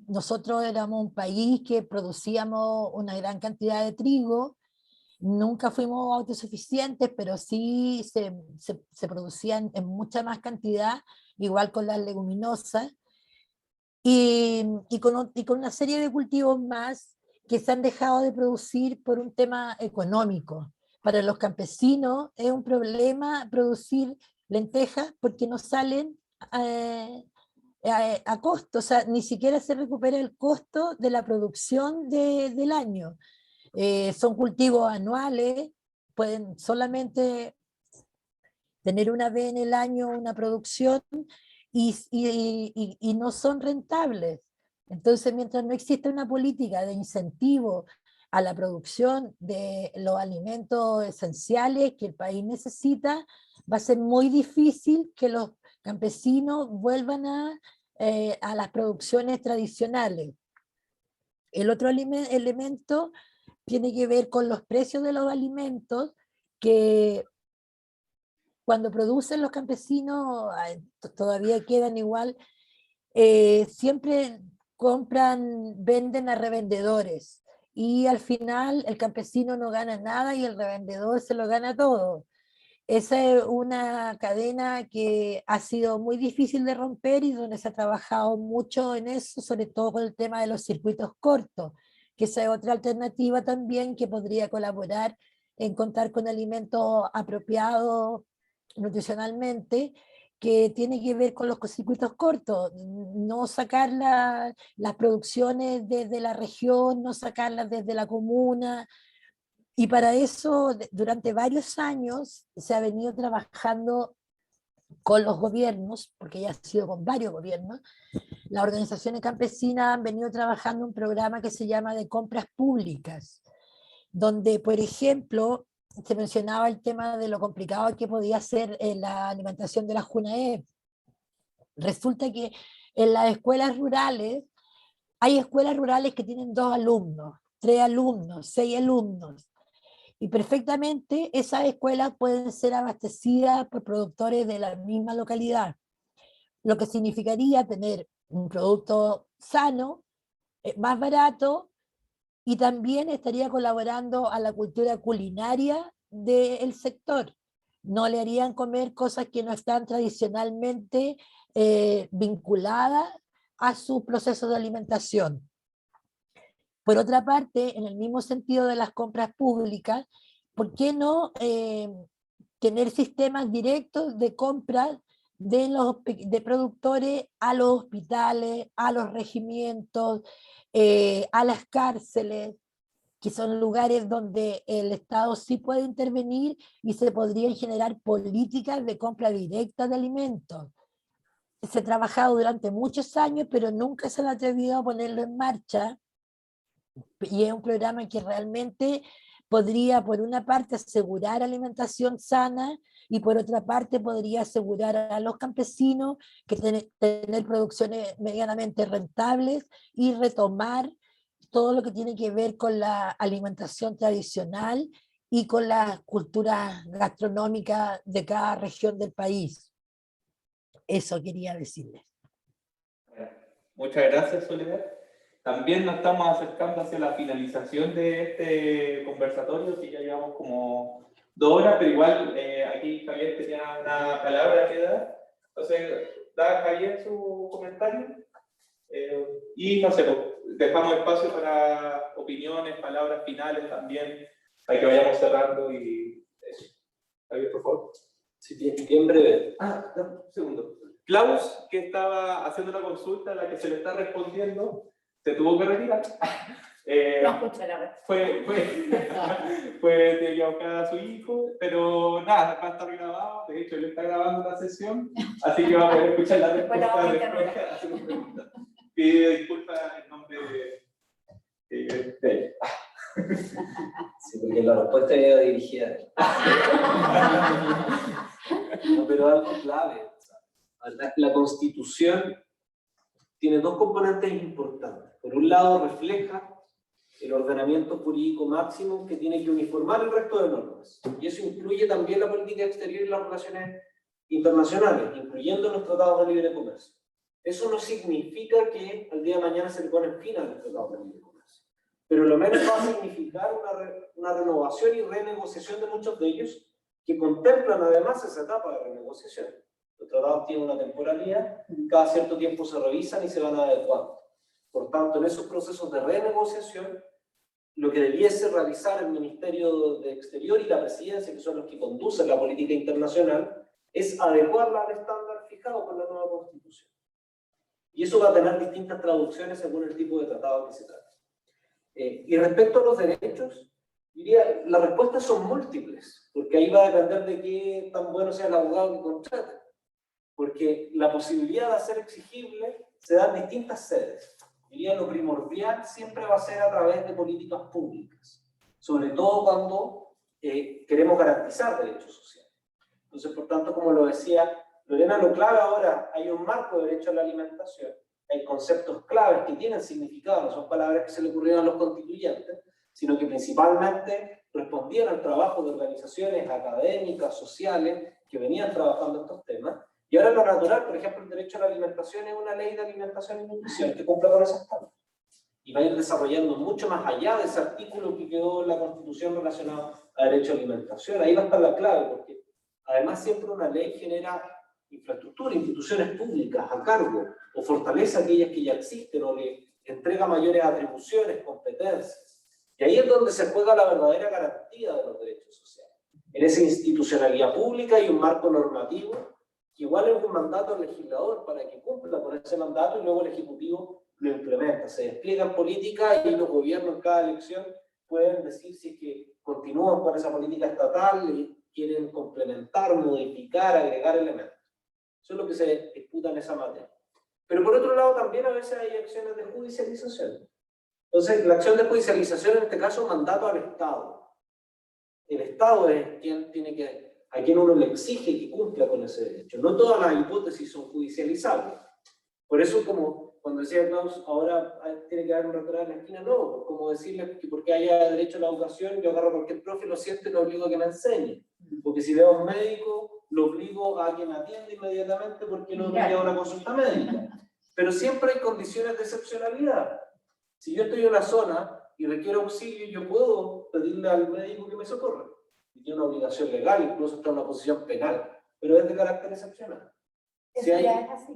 Nosotros éramos un país que producíamos una gran cantidad de trigo, nunca fuimos autosuficientes, pero sí se producían en mucha más cantidad, igual con las leguminosas, y con una serie de cultivos más que se han dejado de producir por un tema económico. Para los campesinos es un problema producir lentejas porque no salen a costo, o sea, ni siquiera se recupera el costo de la producción del año. Son cultivos anuales, pueden solamente tener una vez en el año una producción y no son rentables. Entonces, mientras no existe una política de incentivo a la producción de los alimentos esenciales que el país necesita, va a ser muy difícil que los campesinos vuelvan a las producciones tradicionales. El otro elemento tiene que ver con los precios de los alimentos, que cuando producen los campesinos todavía quedan igual, siempre venden a revendedores, y al final el campesino no gana nada y el revendedor se lo gana todo. Esa es una cadena que ha sido muy difícil de romper y donde se ha trabajado mucho en eso, sobre todo con el tema de los circuitos cortos, que esa es otra alternativa también que podría colaborar en contar con alimentos apropiados nutricionalmente, que tiene que ver con los circuitos cortos, no sacar las producciones desde la región, no sacarlas desde la comuna. Y para eso, durante varios años, se ha venido trabajando con los gobiernos, porque ya ha sido con varios gobiernos. Las organizaciones campesinas han venido trabajando un programa que se llama de compras públicas, donde, por ejemplo, se mencionaba el tema de lo complicado que podía ser la alimentación de la JUNAEP. Resulta que en las escuelas rurales, hay escuelas rurales que tienen 2 alumnos, 3 alumnos, 6 alumnos, y perfectamente esas escuelas pueden ser abastecidas por productores de la misma localidad, lo que significaría tener un producto sano, más barato, y también estaría colaborando a la cultura culinaria del sector. No le harían comer cosas que no están tradicionalmente vinculadas a su proceso de alimentación. Por otra parte, en el mismo sentido de las compras públicas, ¿por qué no tener sistemas directos de compras de productores a los hospitales, a los regimientos, a las cárceles, que son lugares donde el Estado sí puede intervenir y se podrían generar políticas de compra directa de alimentos? Se ha trabajado durante muchos años, pero nunca se ha atrevido a ponerlo en marcha, Y es un programa que realmente podría, por una parte, asegurar alimentación sana y por otra parte podría asegurar a los campesinos que tener producciones medianamente rentables y retomar todo lo que tiene que ver con la alimentación tradicional y con la cultura gastronómica de cada región del país. Eso quería decirles. Muchas gracias, Soledad. También nos estamos acercando hacia la finalización de este conversatorio, que ya llevamos como 2 horas, pero igual aquí Javier tenía una palabra que dar. Entonces, da Javier su comentario. Y no sé, dejamos espacio para opiniones, palabras finales también, para que vayamos cerrando y eso. Javier, por favor. Sí, bien breve. Un segundo. Klaus, que estaba haciendo una consulta a la que se le está respondiendo, se tuvo que retirar. No escuché la respuesta. Fue de a su hijo, pero nada, va a estar grabado. De hecho, él está grabando la sesión, así que va a poder escuchar la respuesta después de hacer una pregunta. Pido disculpas en nombre de él. Sí, porque la respuesta era dirigida. No, pero algo clave. La Constitución tiene 2 componentes importantes. Por un lado, refleja el ordenamiento jurídico máximo que tiene que uniformar el resto de normas. Y eso incluye también la política exterior y las relaciones internacionales, incluyendo los tratados de libre comercio. Eso no significa que al día de mañana se le ponen fin a los tratados de libre comercio, pero lo menos va a significar una renovación y renegociación de muchos de ellos, que contemplan además esa etapa de renegociación. Los tratados tienen una temporalidad, cada cierto tiempo se revisan y se van adecuando. Por tanto, en esos procesos de renegociación, lo que debiese realizar el Ministerio de Exterior y la Presidencia, que son los que conducen la política internacional, es adecuarla al estándar fijado por la nueva Constitución. Y eso va a tener distintas traducciones según el tipo de tratado que se trate. Y respecto a los derechos, diría, las respuestas son múltiples, porque ahí va a depender de qué tan bueno sea el abogado que contrate. Porque la posibilidad de hacer exigible se da en distintas sedes. Diría, lo primordial siempre va a ser a través de políticas públicas, sobre todo cuando queremos garantizar derechos sociales. Entonces, por tanto, como lo decía Lorena, lo clave ahora, hay un marco de derecho a la alimentación, hay conceptos claves que tienen significado, no son palabras que se le ocurrieron a los constituyentes, sino que principalmente respondían al trabajo de organizaciones académicas, sociales, que venían trabajando estos temas. Y ahora lo natural, por ejemplo, el derecho a la alimentación es una ley de alimentación y nutrición que cumpla con esas tablas. Y va a ir desarrollando mucho más allá de ese artículo que quedó en la Constitución relacionado a derecho a alimentación. Ahí va a estar la clave, porque además siempre una ley genera infraestructura, instituciones públicas a cargo, o fortalece aquellas que ya existen, o le entrega mayores atribuciones, competencias. Y ahí es donde se juega la verdadera garantía de los derechos sociales. En esa institucionalidad pública hay un marco normativo que igual es un mandato al legislador para que cumpla con ese mandato y luego el Ejecutivo lo implementa. Se despliegan políticas y los gobiernos en cada elección pueden decir si es que continúan con esa política estatal y quieren complementar, modificar, agregar elementos. Eso es lo que se disputa en esa materia. Pero por otro lado también a veces hay acciones de judicialización. Entonces, la acción de judicialización en este caso es un mandato al Estado. El Estado es quien tiene que, a quien uno le exige que cumpla con ese derecho. No todas las hipótesis son judicializables. Por eso, como cuando decía Klaus, ahora tiene que haber un rectorado en la esquina, no, como decirle que porque haya derecho a la educación, yo agarro a cualquier profe, lo siento y lo obligo a que me enseñe. Porque si veo a un médico, lo obligo a que me atienda inmediatamente porque no me lleva a una consulta médica. Pero siempre hay condiciones de excepcionalidad. Si yo estoy en una zona y requiero auxilio, yo puedo pedirle al médico que me socorra. Y tiene una obligación legal, incluso está en una posición penal, pero es de carácter excepcional. Eso Si hay, ya es así.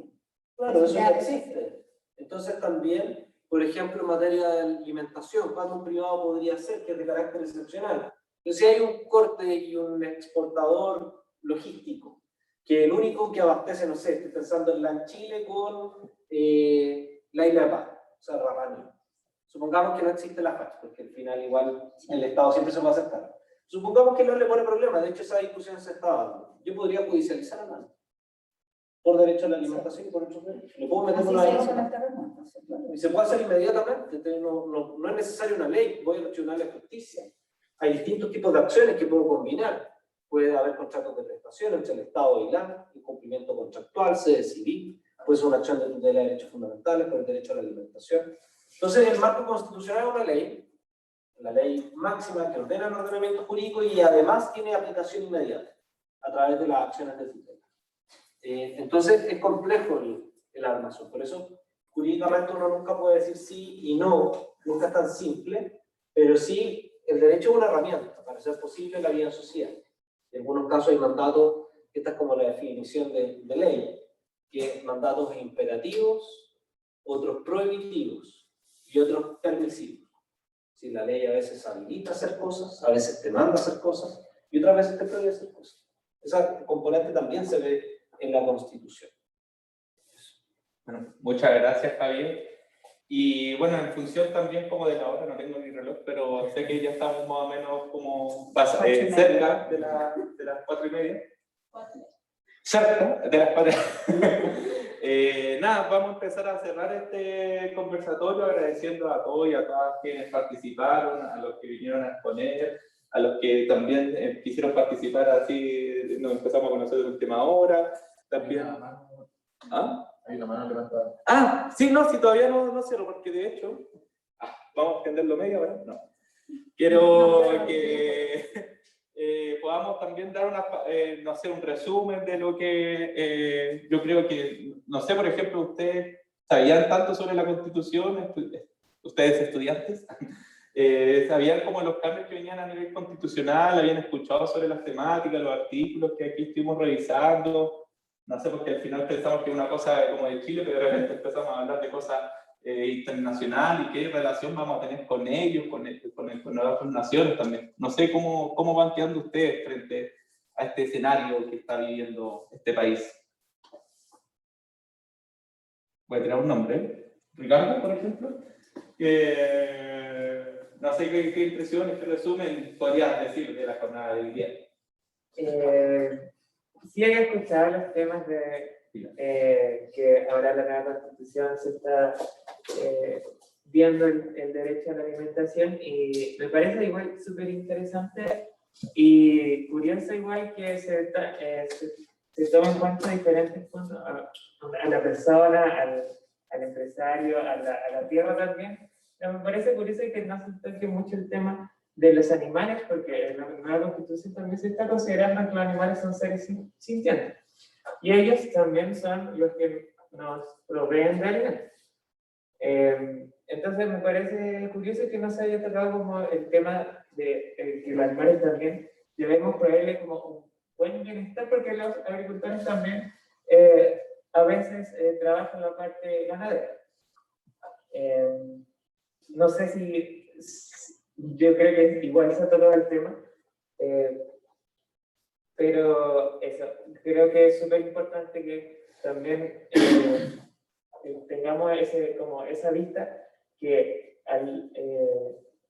claro, eso ya existe. Entonces también, por ejemplo, en materia de alimentación, ¿cuándo un privado podría ser que es de carácter excepcional? Entonces, si hay un corte y un exportador logístico, que el único que abastece, no sé, estoy pensando en la Chile con la Isla de Pascua, o sea, Rapanui. Supongamos que no existe la FACH, porque al final igual el Estado siempre se va a aceptar. Supongamos que no le pone problema, de hecho esa discusión se está dando. Yo podría judicializar a nadie. por derecho a la alimentación y por otros derechos. Le puedo meter Así una se hizo en demanda. esta reunión, ¿no es cierto? Y se puede hacer inmediatamente, entonces no es necesaria una ley, voy a los tribunales de justicia. Hay distintos tipos de acciones que puedo combinar. Puede haber contratos de prestación entre el Estado y la incumplimiento contractual, sede civil, puede ser una acción de tutela de derechos fundamentales por el derecho a la alimentación. Entonces, el marco constitucional es una ley, la ley máxima que ordena el ordenamiento jurídico y además tiene aplicación inmediata a través de las acciones de tutela. Entonces, es complejo el armazón, por eso jurídicamente uno nunca puede decir sí y no, nunca es tan simple, pero sí el derecho es una herramienta para hacer posible la vida en sociedad. En algunos casos hay mandatos, esta es como la definición de ley, que mandatos imperativos, otros prohibitivos y otros permisivos. Si la ley a veces habilita a hacer cosas, a veces te manda a hacer cosas y otras veces te prohíbe hacer cosas. Esa componente también se ve en la Constitución. Bueno, muchas gracias, Javier. Y bueno, en función también como de la hora, no tengo mi reloj, pero sé que ya estamos más o menos como cerca de las 4:30. Cerca de las 4. Nada, vamos a empezar a cerrar este conversatorio agradeciendo a todos y a todas quienes participaron, a los que vinieron a exponer, a los que también quisieron participar, así nos empezamos a conocer de última hora. También. ¿Ah? Hay una mano levantada. Ah, sí, no, si todavía no cierro, porque de hecho, vamos a extenderlo media hora, no. Quiero que podamos también dar no sé, un resumen de lo que yo creo que, no sé, por ejemplo, ustedes sabían tanto sobre la Constitución, ustedes estudiantes, sabían como los cambios que venían a nivel constitucional, habían escuchado sobre las temáticas, los artículos que aquí estuvimos revisando. No sé, porque al final pensamos que es una cosa como de Chile, pero de repente empezamos a hablar de cosas internacionales y qué relación vamos a tener con ellos, con las otras naciones también. No sé cómo van quedando ustedes frente a este escenario que está viviendo este país. Voy a tirar un nombre. Ricardo, por ejemplo. No sé qué impresiones, qué resumen podrías decir de la jornada de hoy día. Sí he escuchado los temas de que ahora la nueva Constitución se está viendo el derecho a la alimentación y me parece igual súper interesante y curioso igual que se toma en cuenta diferentes puntos a la persona, al empresario, a la tierra también. Pero me parece curioso que no se toque mucho el tema de los animales, porque en la nueva Constitución también se está considerando que los animales son seres sintientes. Y ellos también son los que nos proveen de alimentos. Entonces me parece curioso que no se haya tocado como el tema de que los animales también debemos proveerles como un buen bienestar, porque los agricultores también a veces trabajan la parte ganadera. No sé si yo creo que igual se ha tocado el tema, pero eso, creo que es súper importante que también tengamos como esa vista que al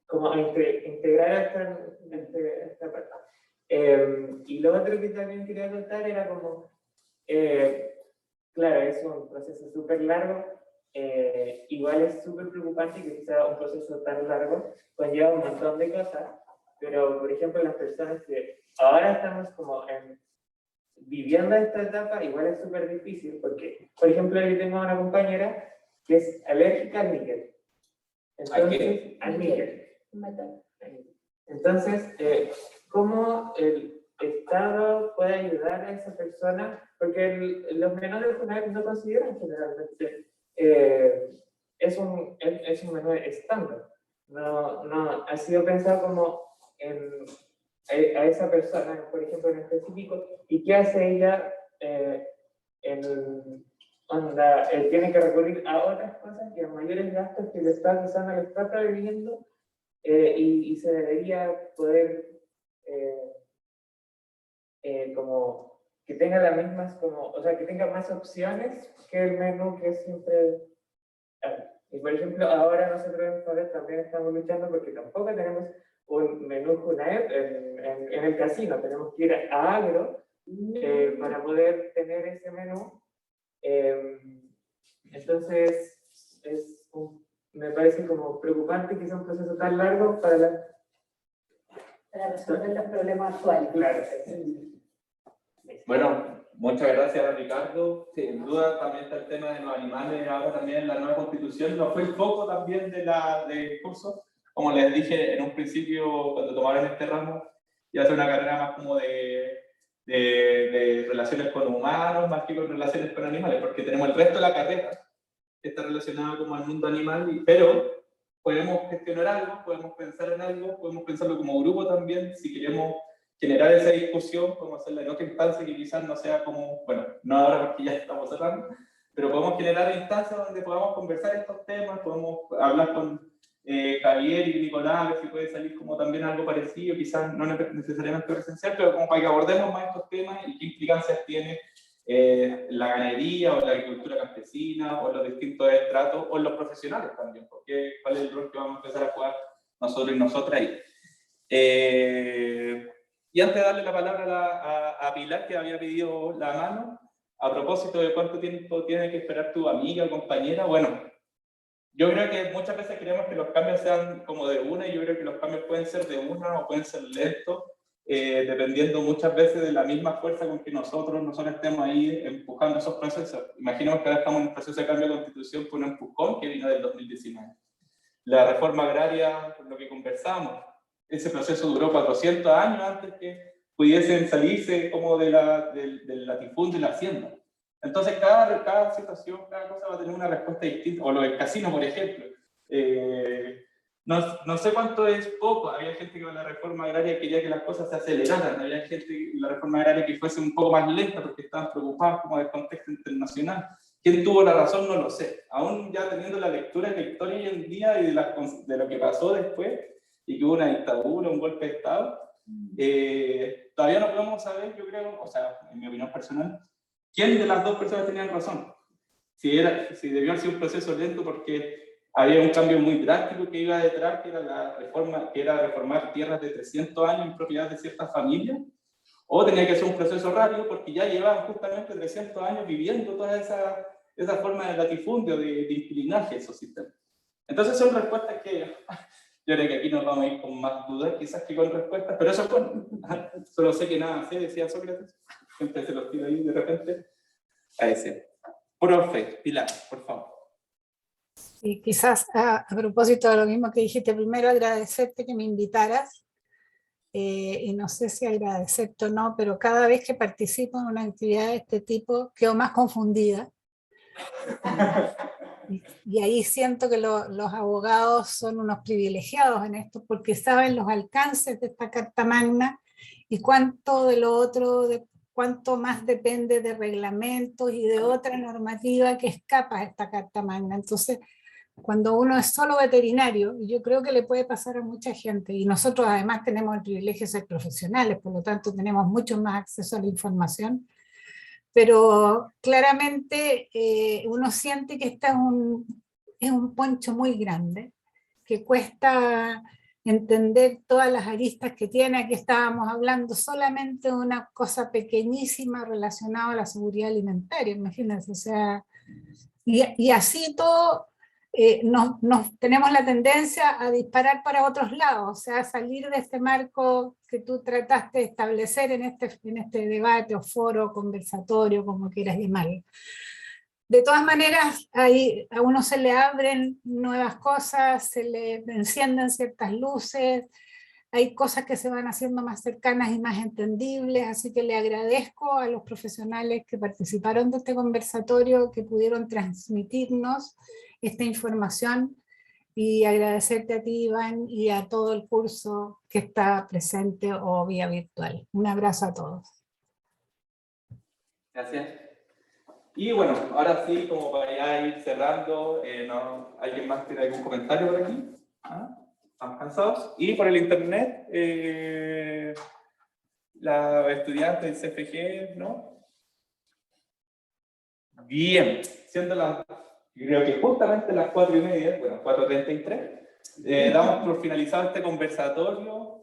como a integrar esta parte. Y lo otro que también quería contar era como, claro, es un proceso súper largo, igual es súper preocupante que sea un proceso tan largo, conlleva un montón de cosas, pero por ejemplo las personas que ahora estamos como viviendo esta etapa, igual es súper difícil, porque por ejemplo yo tengo una compañera que es alérgica al níquel. Entonces, al níquel. Entonces, ¿cómo el Estado puede ayudar a esa persona? Porque los menores no consideran generalmente es un menú estándar. No ha sido pensado como a esa persona, por ejemplo, en específico, y qué hace ella tiene que recurrir a otras cosas y a mayores gastos que el Estado quizás no le está previendo y se debería poder como que tenga las mismas, como, o sea, que tenga más opciones que el menú que siempre hay. Y por ejemplo, ahora nosotros en Flores también estamos luchando porque tampoco tenemos un menú Junaep en el casino. Tenemos que ir a Agro para poder tener ese menú Entonces, me parece como preocupante que sea un proceso tan largo para resolver los problemas actuales. Claro. Bueno, muchas gracias, Ricardo. Sin duda también está el tema de los animales, ahora también en la nueva constitución, no fue el foco también del curso. Como les dije en un principio, cuando tomaron este ramo, iba a ser una carrera más como de relaciones con humanos, más que con relaciones con animales, porque tenemos el resto de la carrera que está relacionada como al mundo animal, pero podemos gestionar algo, podemos pensar en algo, podemos pensarlo como grupo también, si queremos generar esa discusión, podemos hacerla en otra instancia que quizás no sea como, bueno, no ahora porque ya estamos cerrando, pero podemos generar instancias donde podamos conversar estos temas, podemos hablar con Javier y Nicolás, a ver si puede salir como también algo parecido, quizás no necesariamente presencial, pero como para que abordemos más estos temas y qué implicancias tiene la ganadería o la agricultura campesina o los distintos estratos o los profesionales también, porque cuál es el rol que vamos a empezar a jugar nosotros y nosotras ahí. Y antes de darle la palabra a Pilar, que había pedido la mano, a propósito de cuánto tiempo tiene que esperar tu amiga o compañera, bueno, yo creo que muchas veces queremos que los cambios sean como de una, y yo creo que los cambios pueden ser de una o pueden ser lentos, dependiendo muchas veces de la misma fuerza con que nosotros estemos ahí empujando esos procesos. Imaginemos que ahora estamos en un proceso de cambio de constitución por un empujón que vino del 2019. La reforma agraria, por lo que conversamos, ese proceso duró 400 años antes que pudiesen salirse como del latifundio y la hacienda. Entonces, cada situación, cada cosa va a tener una respuesta distinta. O lo del casino, por ejemplo. No sé cuánto es poco. Había gente que con la reforma agraria quería que las cosas se aceleraran. Había gente en la reforma agraria que fuese un poco más lenta porque estaban preocupados como del contexto internacional. ¿Quién tuvo la razón? No lo sé. Aún ya teniendo la lectura de la historia hoy en día y de lo que pasó después, y que hubo una dictadura, un golpe de Estado, todavía no podemos saber, yo creo, o sea, en mi opinión personal, quién de las dos personas tenían razón. Si debió haber sido un proceso lento porque había un cambio muy drástico que iba detrás, que era la reforma, que era reformar tierras de 300 años en propiedad de ciertas familias, o tenía que ser un proceso rápido porque ya llevaban justamente 300 años viviendo toda esa forma de latifundio, de inclinaje a esos sistemas. Entonces son respuestas que yo creo que aquí nos vamos a ir con más dudas quizás que con respuestas, pero eso es bueno. Solo sé que nada sé, decía Sócrates. Siempre se los tiro ahí de repente a ese. Profe, Pilar, por favor. Y quizás a propósito de lo mismo que dijiste, primero agradecerte que me invitaras, y no sé si agradecerte o no, pero cada vez que participo en una actividad de este tipo quedo más confundida. Y ahí siento que los abogados son unos privilegiados en esto porque saben los alcances de esta Carta Magna y cuánto de lo otro, cuánto más depende de reglamentos y de otra normativa que escapa a esta Carta Magna. Entonces, cuando uno es solo veterinario, y yo creo que le puede pasar a mucha gente, y nosotros además tenemos el privilegio de ser profesionales, por lo tanto tenemos mucho más acceso a la información, pero claramente uno siente que este es un poncho muy grande, que cuesta entender todas las aristas que tiene. Aquí estábamos hablando solamente de una cosa pequeñísima relacionada a la seguridad alimentaria, imagínense, o sea, y así todo tenemos la tendencia a disparar para otros lados, o sea, salir de este marco que tú trataste de establecer en este debate o foro, conversatorio, como quieras llamarlo. De todas maneras, a uno se le abren nuevas cosas, se le encienden ciertas luces, hay cosas que se van haciendo más cercanas y más entendibles, así que le agradezco a los profesionales que participaron de este conversatorio, que pudieron transmitirnos esta información, y agradecerte a ti, Iván, y a todo el curso que está presente o vía virtual. Un abrazo a todos. Gracias. Y bueno, ahora sí, como para ya ir cerrando, ¿alguien más tiene algún comentario por aquí? ¿Estamos cansados? Y por el internet, la estudiante del CFG, ¿no? Bien, siendo creo que justamente las 4:30, bueno, 4:33, damos por finalizado este conversatorio.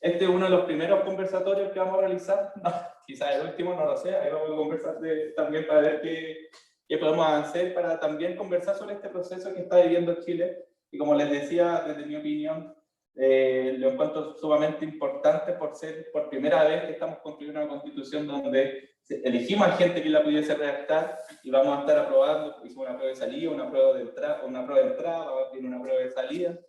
Este es uno de los primeros conversatorios que vamos a realizar, no, quizás el último, no lo sé, ahí vamos a conversar también para ver qué podemos hacer, para también conversar sobre este proceso que está viviendo Chile, y como les decía, desde mi opinión, lo encuentro sumamente importante por ser por primera vez que estamos construyendo una constitución donde elegimos a gente que la pudiese redactar y vamos a estar aprobando, hicimos una prueba de salida, una prueba de entrada, una prueba de salida.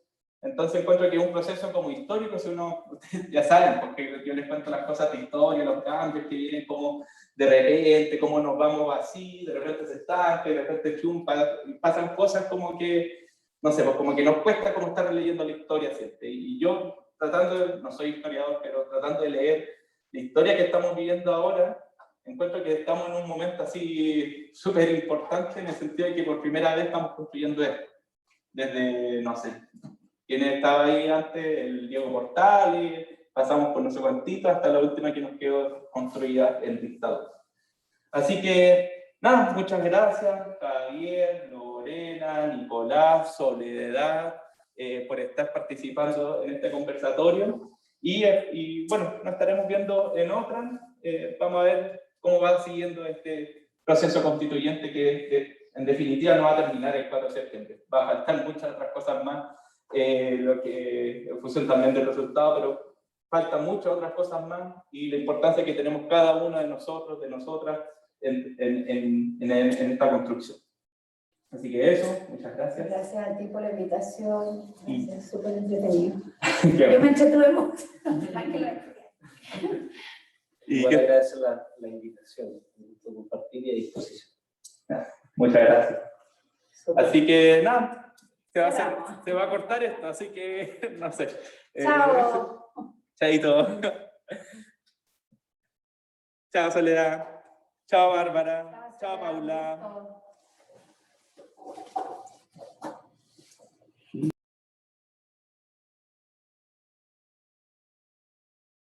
Entonces encuentro que es un proceso como histórico, si uno, ustedes ya saben, porque yo les cuento las cosas de historia, los cambios que vienen como de repente, cómo nos vamos así, de repente se estanca, de repente chumpa, pasan cosas como que, no sé, pues como que nos cuesta como estar leyendo la historia siempre. Y yo no soy historiador, pero tratando de leer la historia que estamos viviendo ahora, encuentro que estamos en un momento así súper importante en el sentido de que por primera vez estamos construyendo esto. Desde, no sé, quién estaba ahí antes, el Diego Portales, pasamos por no sé cuantito hasta la última que nos quedó construida el dictador. Así que, nada, muchas gracias, Javier, Lorena, Nicolás, Soledad, por estar participando en este conversatorio. Y bueno, nos estaremos viendo en otra. Vamos a ver cómo va siguiendo este proceso constituyente que en definitiva no va a terminar el 4 de septiembre. Va a faltar muchas otras cosas más, lo que en función también del resultado, pero faltan muchas otras cosas más y la importancia que tenemos cada uno de nosotros, de nosotras, en esta construcción. Así que eso, muchas gracias. Gracias a ti por la invitación, es súper entretenido. Yo me entretuve mucho. Igual agradecer la invitación, por compartir y a disposición. Muchas gracias. Así que nada, se va a cortar esto, así que no sé. Chao. Chaito. Chao Soledad. Chao Bárbara. Chao Paula.